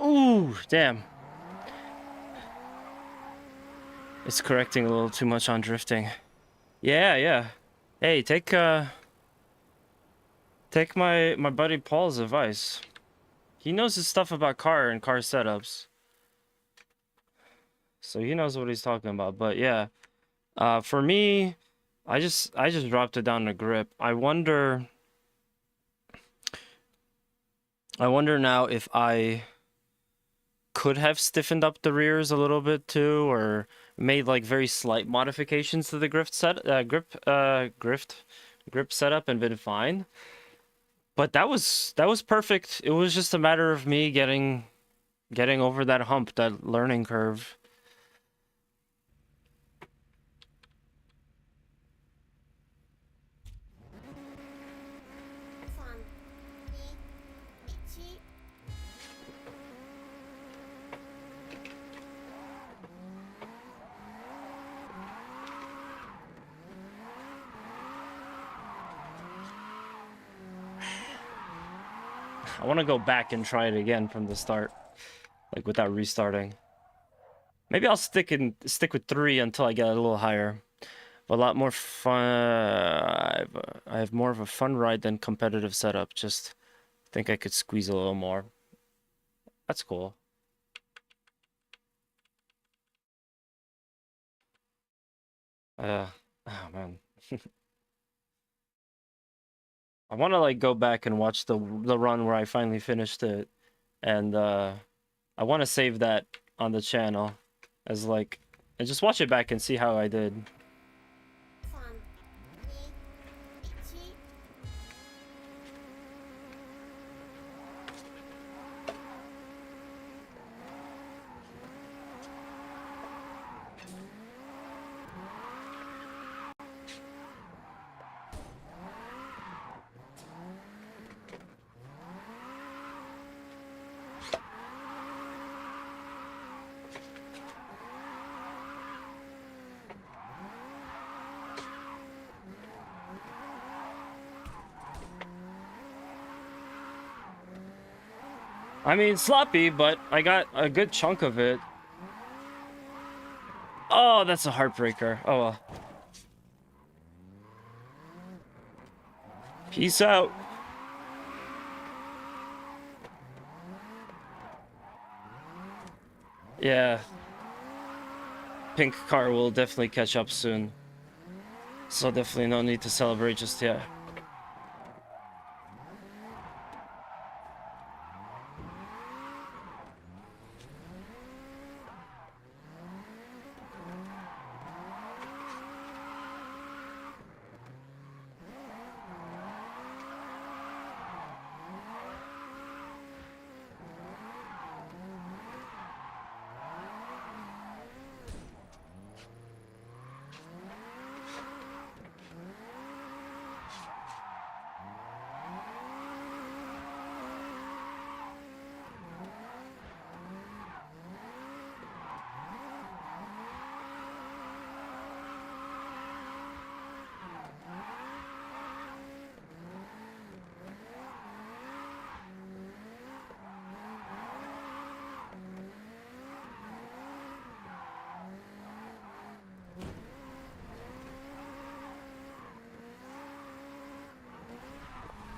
Ooh, damn. It's correcting a little too much on drifting. Yeah, yeah. Hey, take my buddy Paul's advice. He knows his stuff about car and car setups. So he knows what he's talking about. But yeah, for me, I just dropped it down to grip. I wonder now if I could have stiffened up the rears a little bit too, or made like very slight modifications to the grip setup and been fine. But that was perfect. It was just a matter of me getting over that hump, that learning curve. I want to go back and try it again from the start, like without restarting. Maybe I'll stick with 3 until I get a little higher. But a lot more fun. I have more of a fun ride than competitive setup. Just think I could squeeze a little more. That's cool. Oh man. I want to like go back and watch the run where I finally finished it, and I want to save that on the channel as like, and just watch it back and see how I did. I mean, sloppy, but I got a good chunk of it. Oh, that's a heartbreaker. Oh well. Peace out. Yeah. Pink car will definitely catch up soon. So definitely no need to celebrate just yet.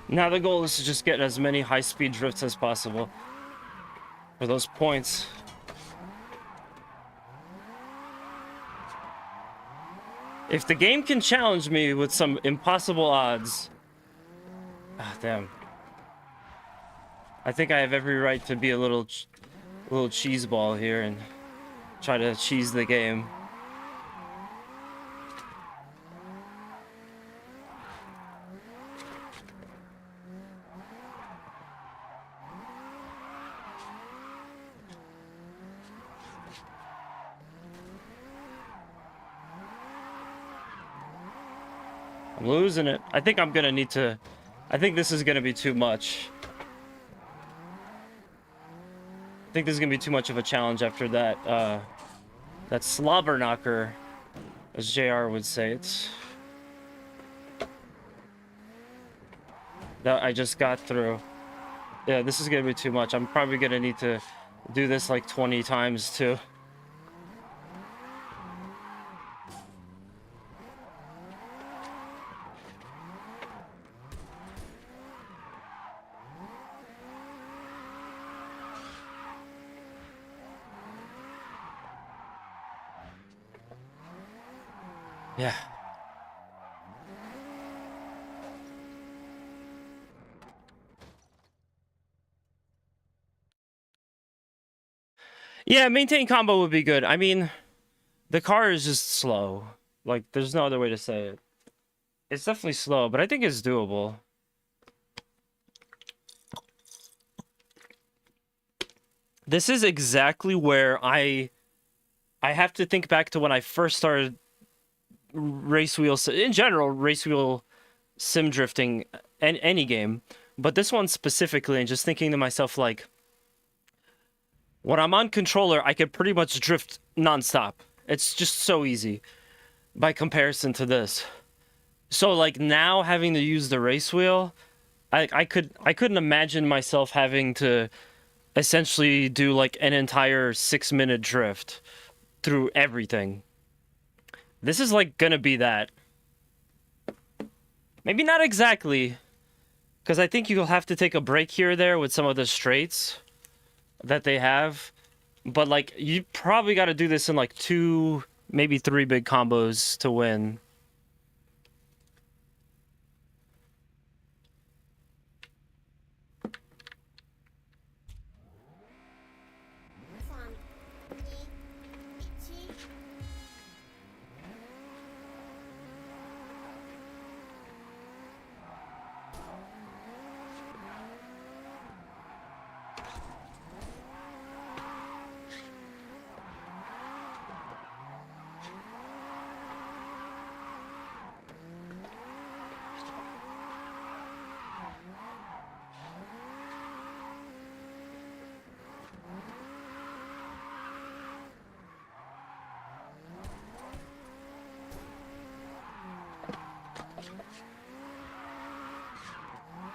Now the goal is to just get as many high-speed drifts as possible for those points. If the game can challenge me with some impossible odds... Ah, damn. I think I have every right to be a little cheeseball here and try to cheese the game. I'm losing it. I think I'm gonna need to... I think this is gonna be too much. I think this is gonna be too much of a challenge after that, that slobber knocker, as JR would say. It's... that I just got through. Yeah, this is gonna be too much. I'm probably gonna need to do this like 20 times too. Yeah. Yeah, maintain combo would be good. I mean, the car is just slow. Like, there's no other way to say it. It's definitely slow, but I think it's doable. This is exactly where I have to think back to when I first started race wheel in general, race wheel sim drifting and any game, but this one specifically, and just thinking to myself like, when I'm on controller, I can pretty much drift nonstop. It's just so easy by comparison to this. So like now having to use the race wheel, I couldn't imagine myself having to essentially do like an entire 6-minute drift through everything. This is like gonna be that. Maybe not exactly, because I think you'll have to take a break here or there with some of the straights that they have. But like you probably got to do this in like 2, maybe 3 big combos to win.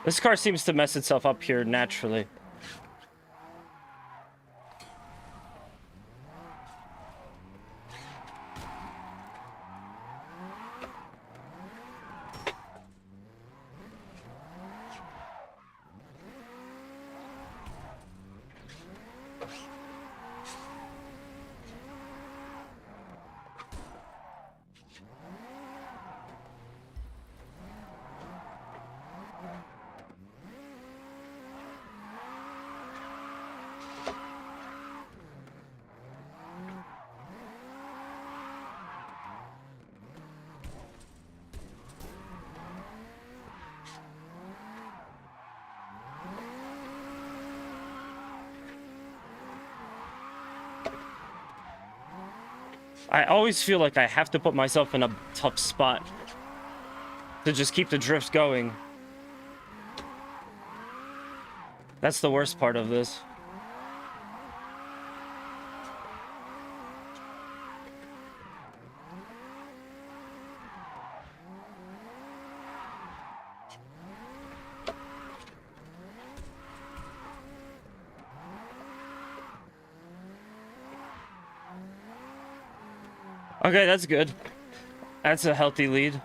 This car seems to mess itself up here naturally. I always feel like I have to put myself in a tough spot to just keep the drift going. That's the worst part of this. Okay, that's good. That's a healthy lead.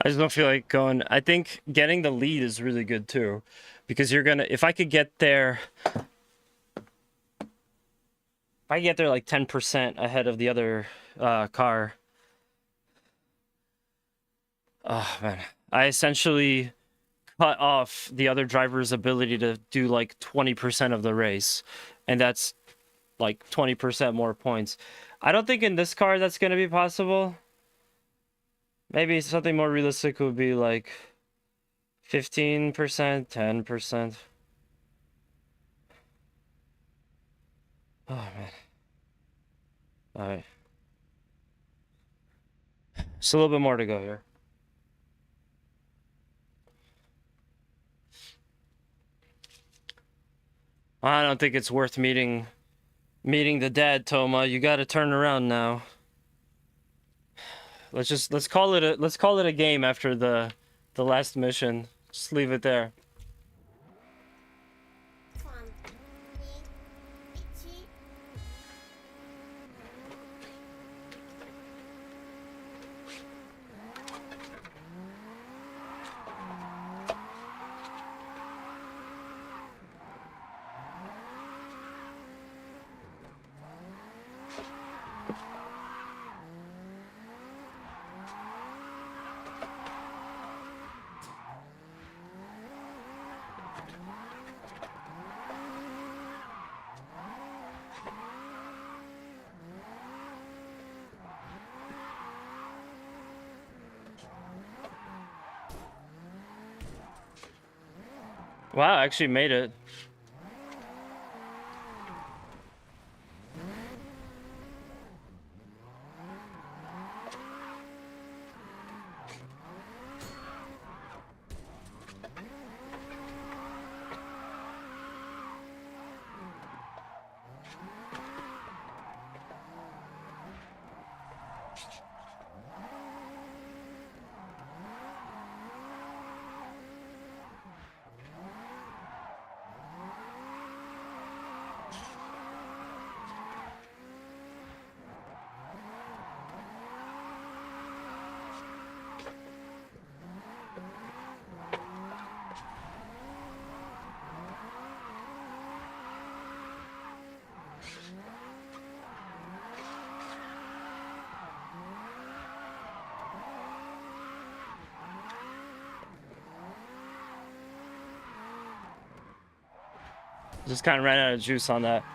I just don't feel like going. I think getting the lead is really good too, because you're gonna. If I could get there, if I get there like 10% ahead of the other car. Oh man, I essentially cut off the other driver's ability to do like 20% of the race, and that's like 20% more points. I don't think in this car that's gonna be possible. Maybe something more realistic would be like 15%, 10%. Oh man. All right. Just a little bit more to go here. I don't think it's worth meeting the dad, Toma. You got to turn around now. Let's call it a game after the last mission. Just leave it there. Wow, I actually made it. Just kind of ran out of juice on that.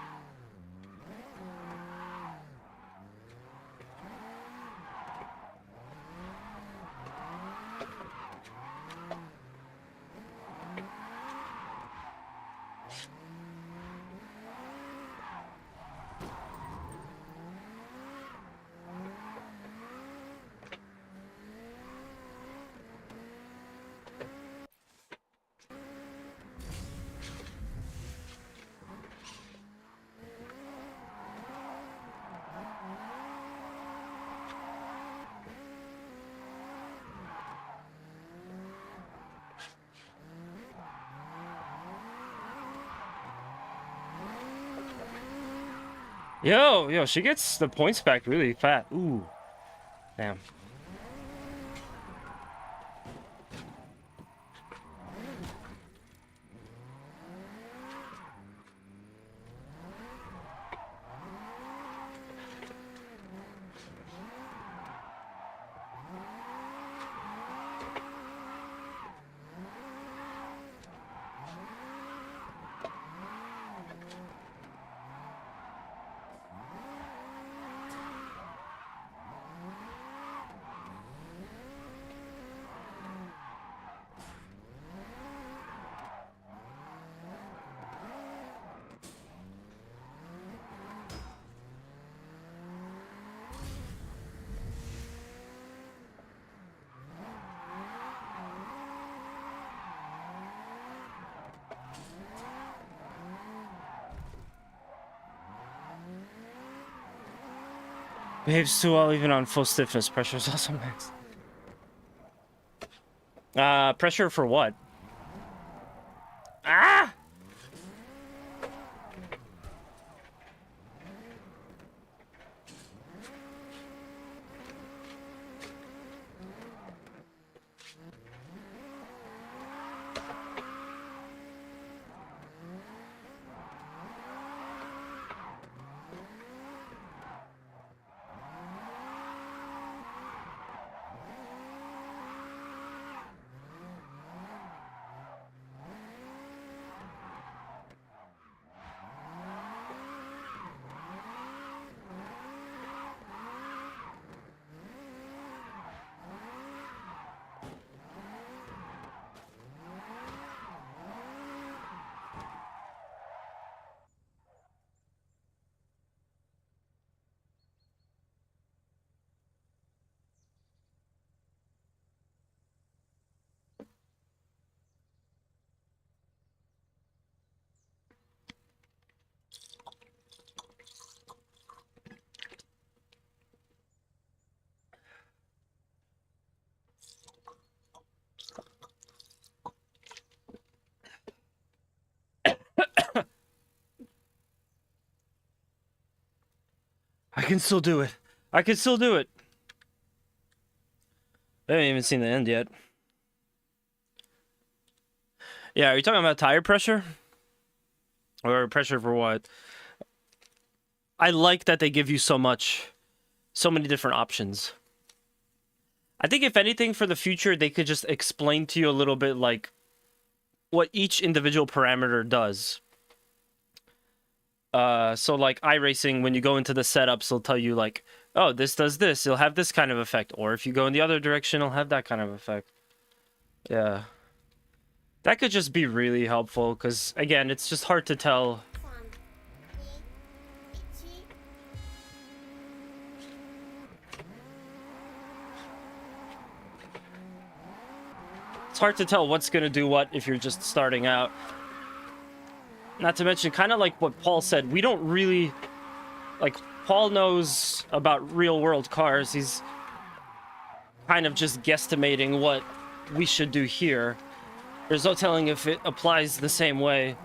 Yo, she gets the points back really fat. Ooh. Damn. Behaves too well even on full stiffness. Pressure is also max. Pressure for what? Ah! can still do it. I can still do it. I haven't even seen the end yet. Yeah, are you talking about tire pressure? Or pressure for what? I like that they give you so many different options. I think if anything for the future, they could just explain to you a little bit like what each individual parameter does. So like iRacing, when you go into the setups, they'll tell you like, oh, this does this, it'll have this kind of effect. Or if you go in the other direction, it'll have that kind of effect. Yeah. That could just be really helpful, because again, it's just hard to tell. It's hard to tell what's going to do what if you're just starting out. Not to mention, kind of like what Paul said, we don't really... Like, Paul knows about real-world cars. He's kind of just guesstimating what we should do here. There's no telling if it applies the same way.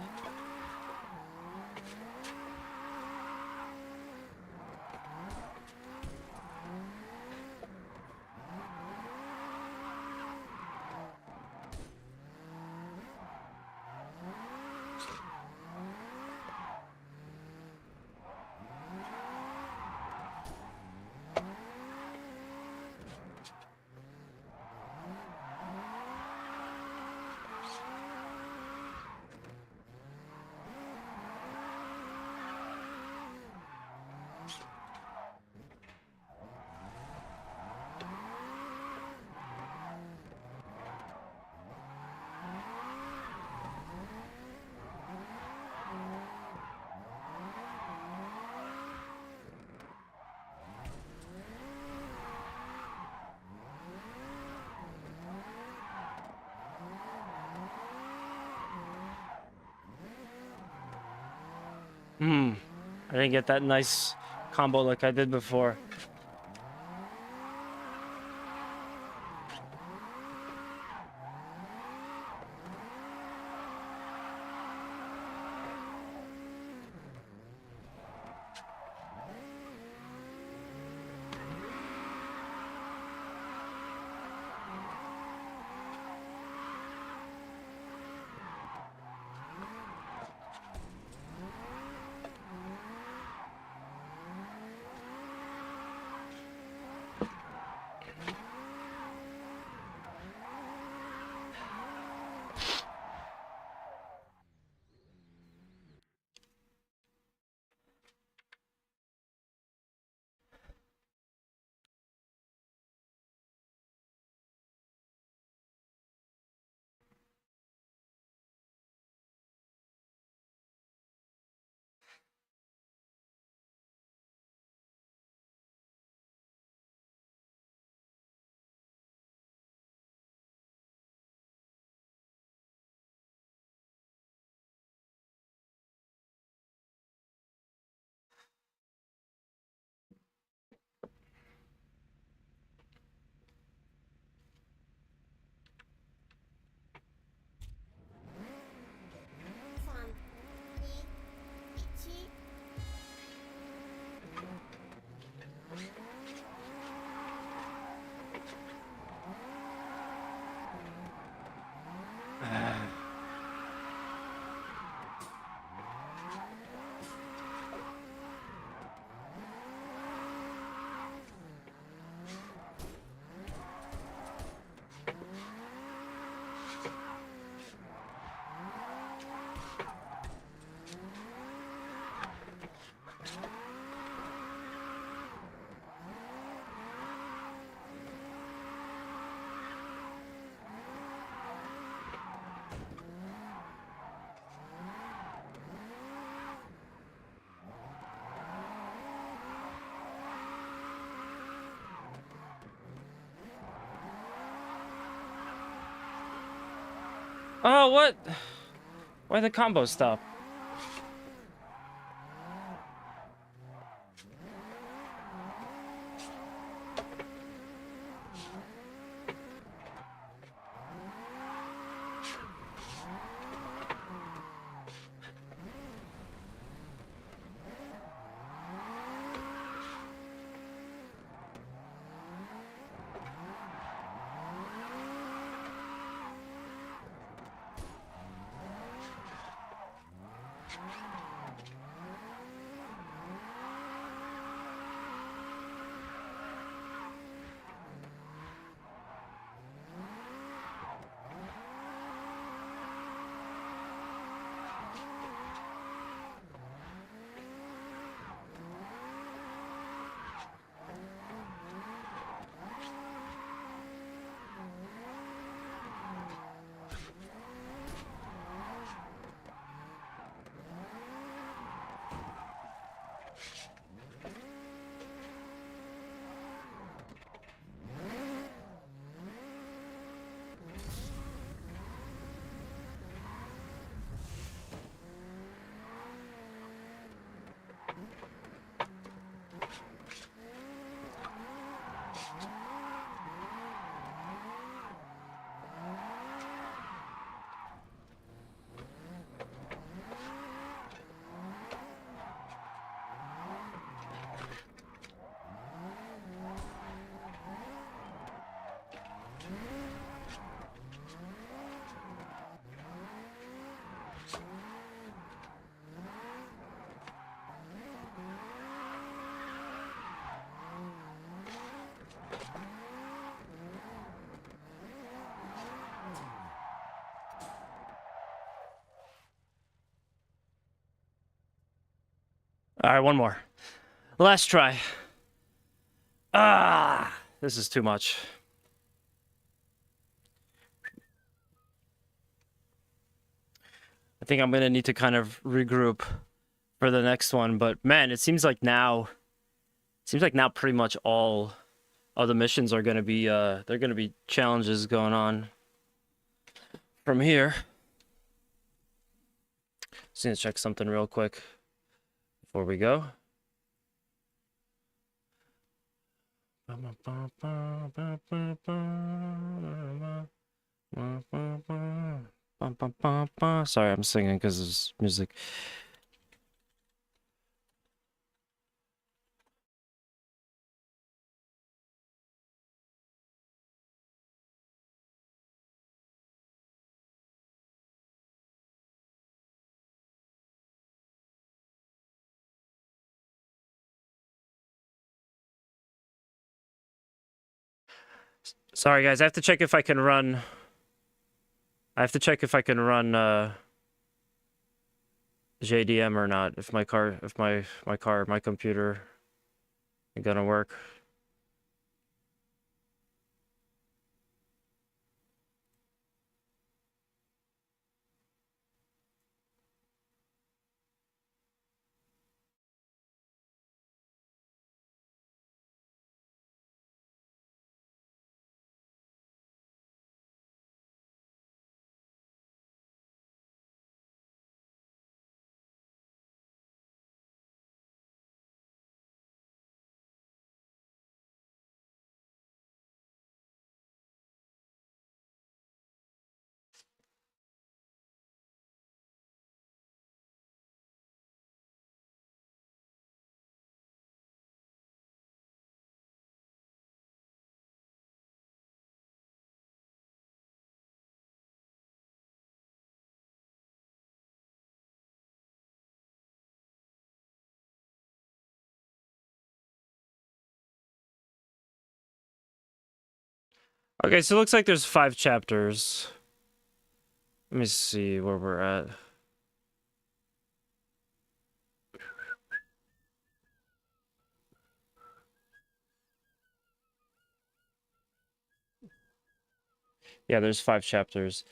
I didn't get that nice combo like I did before. Oh, what? Why the combo stop? All right, one more. Last try. Ah, this is too much. I think I'm gonna need to kind of regroup for the next one, but man, it seems like now pretty much all of the missions are gonna be they're gonna be challenges going on from here. Just need to check something real quick before we go. Sorry, I'm singing because there's music. Sorry, guys. I have to check if I can run. I have to check if I can run JDM or not. If my computer is gonna work. Okay, so it looks like there's 5 chapters. Let me see where we're at. Yeah, there's 5 chapters.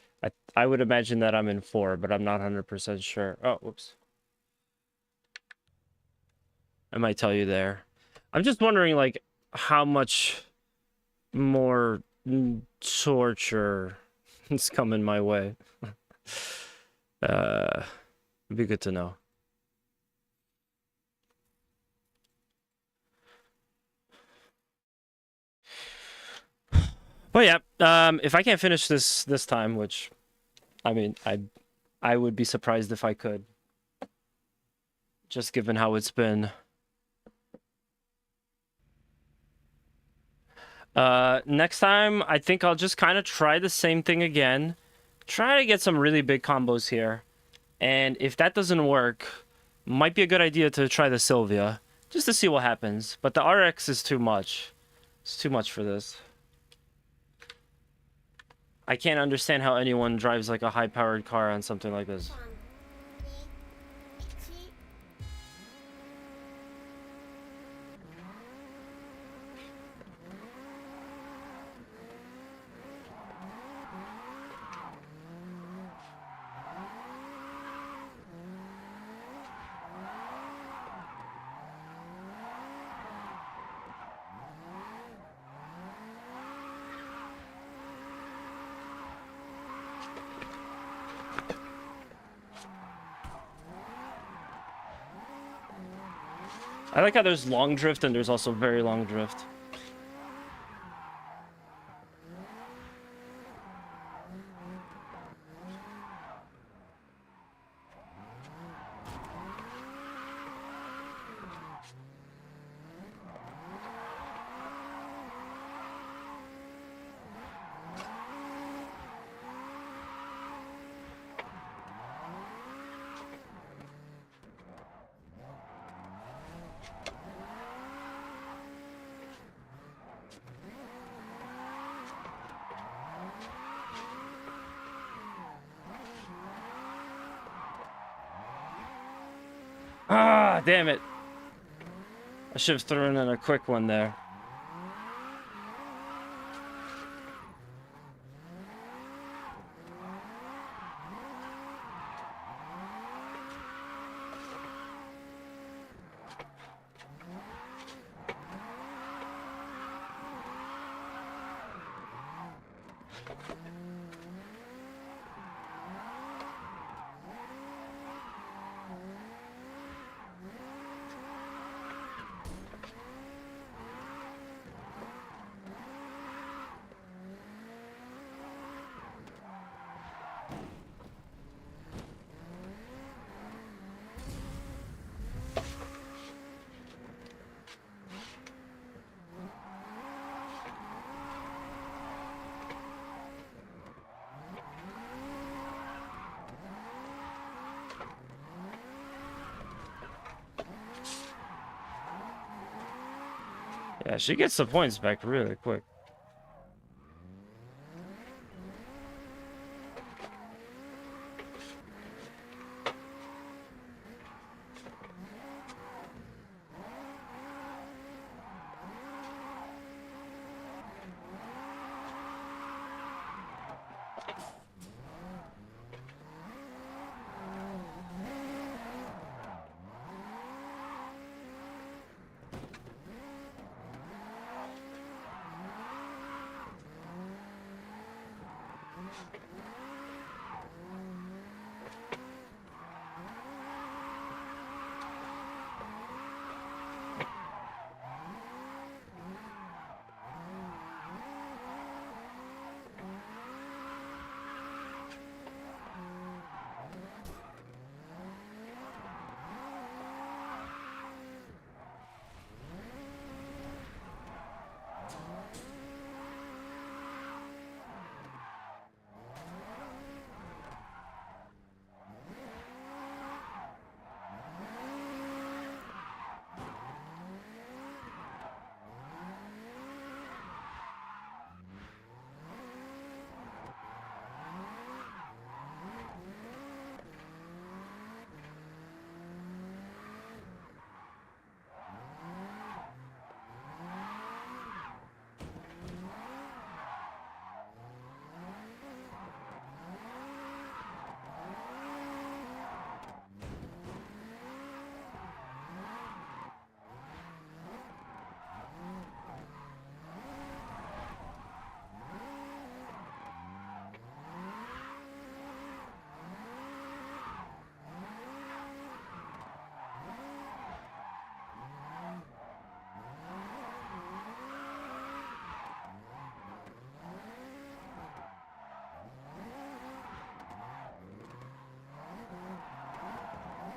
I would imagine that I'm in 4, but I'm not 100% sure. Oh, whoops. I might tell you there. I'm just wondering, like, how much more torture is coming my way. It'd be good to know. But yeah, if I can't finish this time, which, I mean, I would be surprised if I could, just given how it's been. Next time, I think I'll just kind of try the same thing again. Try to get some really big combos here. And if that doesn't work, might be a good idea to try the Sylvia, just to see what happens. But the RX is too much. It's too much for this. I can't understand how anyone drives like a high-powered car on something like this. I like how there's long drift and there's also very long drift. Ah, damn it. I should have thrown in a quick one there. Yeah, she gets the points back really quick.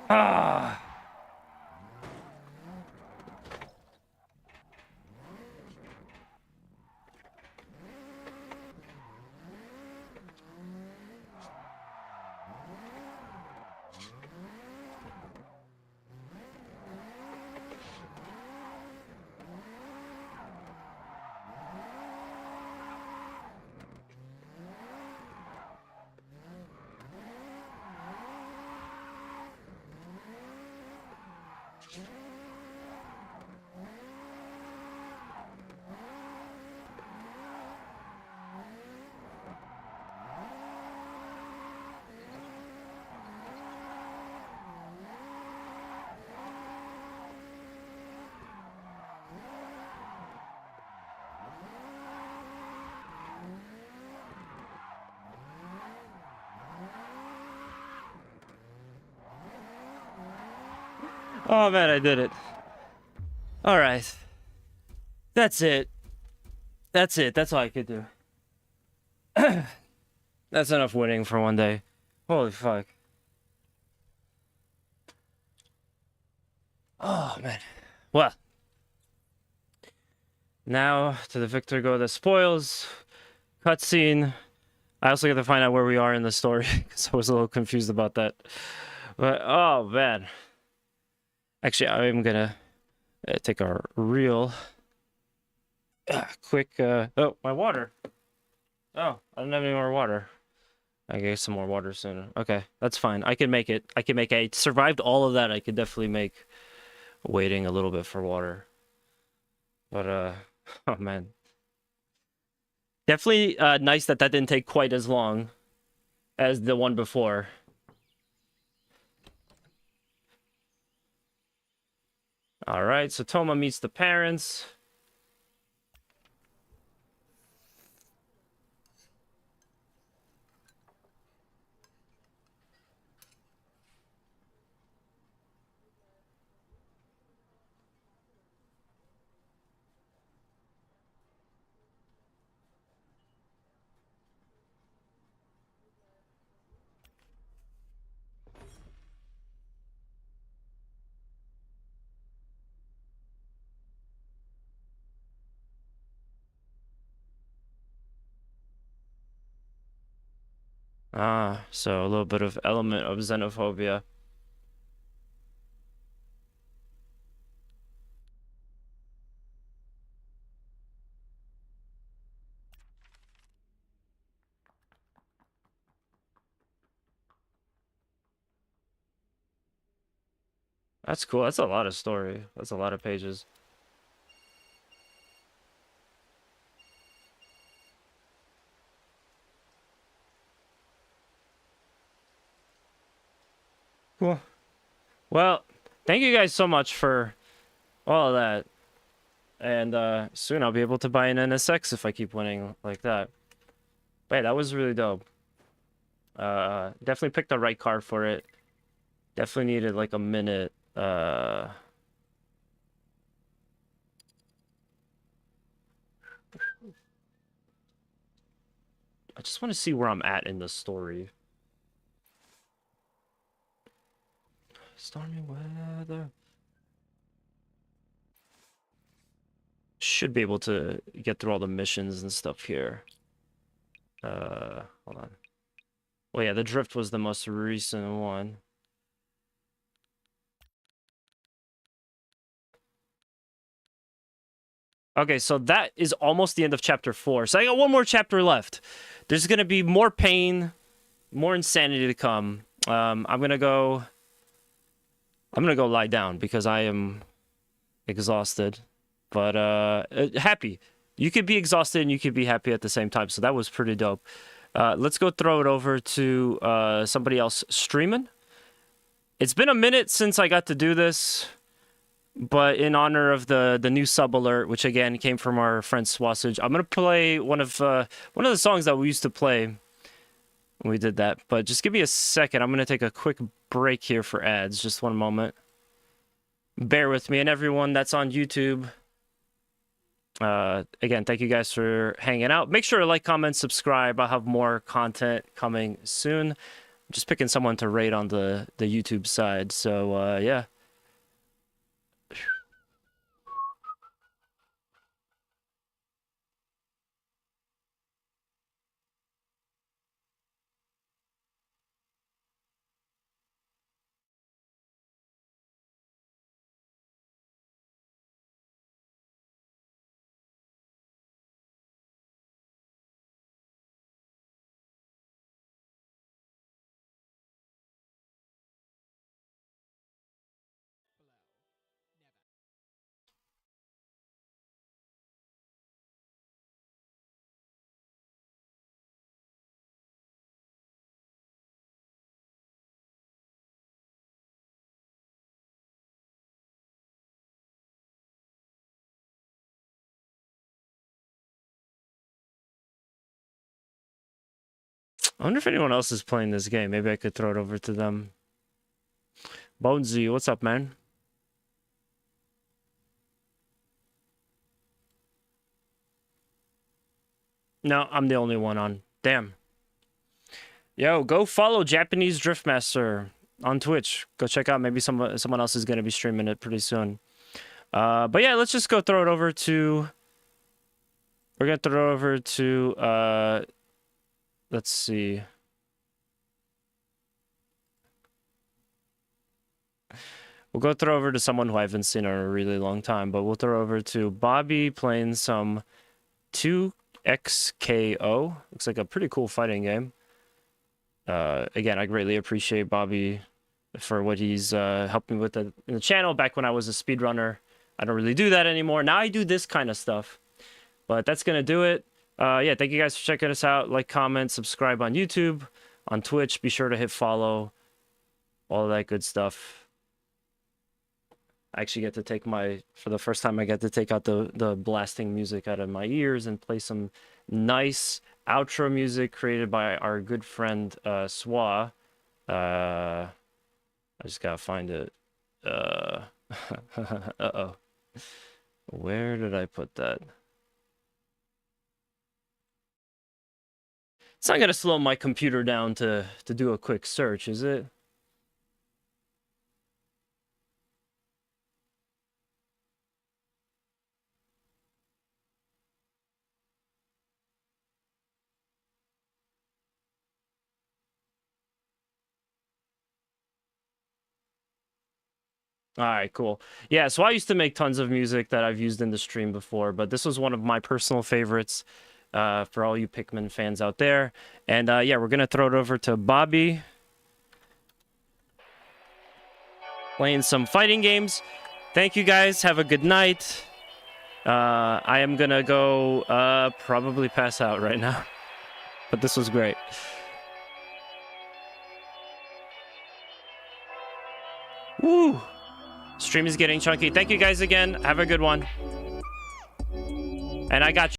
Ah. Oh man, I did it. All right. That's it. That's it. That's all I could do. That's enough winning for one day. Holy fuck. Oh man. Well. Now to the victor go the spoils. Cutscene. I also get to find out where we are in the story because I was a little confused about that. But oh man. Actually, I'm gonna take a real quick. Oh, my water. Oh, I don't have any more water. I get some more water soon. Okay, that's fine. I can make it. I survived all of that. I could definitely make waiting a little bit for water. But oh man, definitely nice that that didn't take quite as long as the one before. All right, so Toma meets the parents. Ah, so a little bit of element of xenophobia. That's cool. That's a lot of story. That's a lot of pages. Cool. Well, thank you guys so much for all of that. And soon I'll be able to buy an NSX if I keep winning like that. Wait, that was really dope. Definitely picked the right car for it. Definitely needed like a minute. I just want to see where I'm at in the story. Stormy weather. Should be able to get through all the missions and stuff here. Hold on. Well, yeah, the drift was the most recent one. Okay, so that is almost the end of chapter 4. So I got one more chapter left. There's gonna be more pain, more insanity to come. I'm gonna go lie down because I am exhausted, but happy. You could be exhausted and you could be happy at the same time. So that was pretty dope. Let's go throw it over to somebody else streaming. It's been a minute since I got to do this, but in honor of the new sub alert, which again came from our friend Swasage, I'm gonna play one of the songs that we used to play when we did that. But just give me a second. I'm gonna take a quick break here for ads. Just one moment. Bear with me, and everyone that's on YouTube. Again, thank you guys for hanging out. Make sure to like, comment, subscribe. I'll have more content coming soon. I'm just picking someone to rate on the YouTube side. So yeah. I wonder if anyone else is playing this game. Maybe I could throw it over to them. Bonesy, what's up, man? No, I'm the only one on. Damn. Yo, go follow Japanese Driftmaster on Twitch. Go check out. Maybe someone else is going to be streaming it pretty soon. But yeah, let's just go throw it over to... We're going to throw it over to... Let's see. We'll go throw over to someone who I haven't seen in a really long time, but we'll throw over to Bobby playing some 2XKO. Looks like a pretty cool fighting game. Again, I greatly appreciate Bobby for what he's helped me with in the channel back when I was a speedrunner. I don't really do that anymore. Now I do this kind of stuff. But that's going to do it. Yeah, thank you guys for checking us out. Like, comment, subscribe on YouTube, on Twitch. Be sure to hit follow, all that good stuff. I actually get to take for the first time, I get to take out the blasting music out of my ears and play some nice outro music created by our good friend, Swa. I just gotta find it. Uh-oh. Where did I put that? It's not gonna slow my computer down to do a quick search, is it? All right, cool. Yeah, so I used to make tons of music that I've used in the stream before, but this was one of my personal favorites for all you Pikmin fans out there. And yeah, we're gonna throw it over to Bobby. Playing some fighting games. Thank you guys. Have a good night. I am gonna go probably pass out right now. But this was great. Woo! Stream is getting chunky. Thank you guys again. Have a good one. And I got you.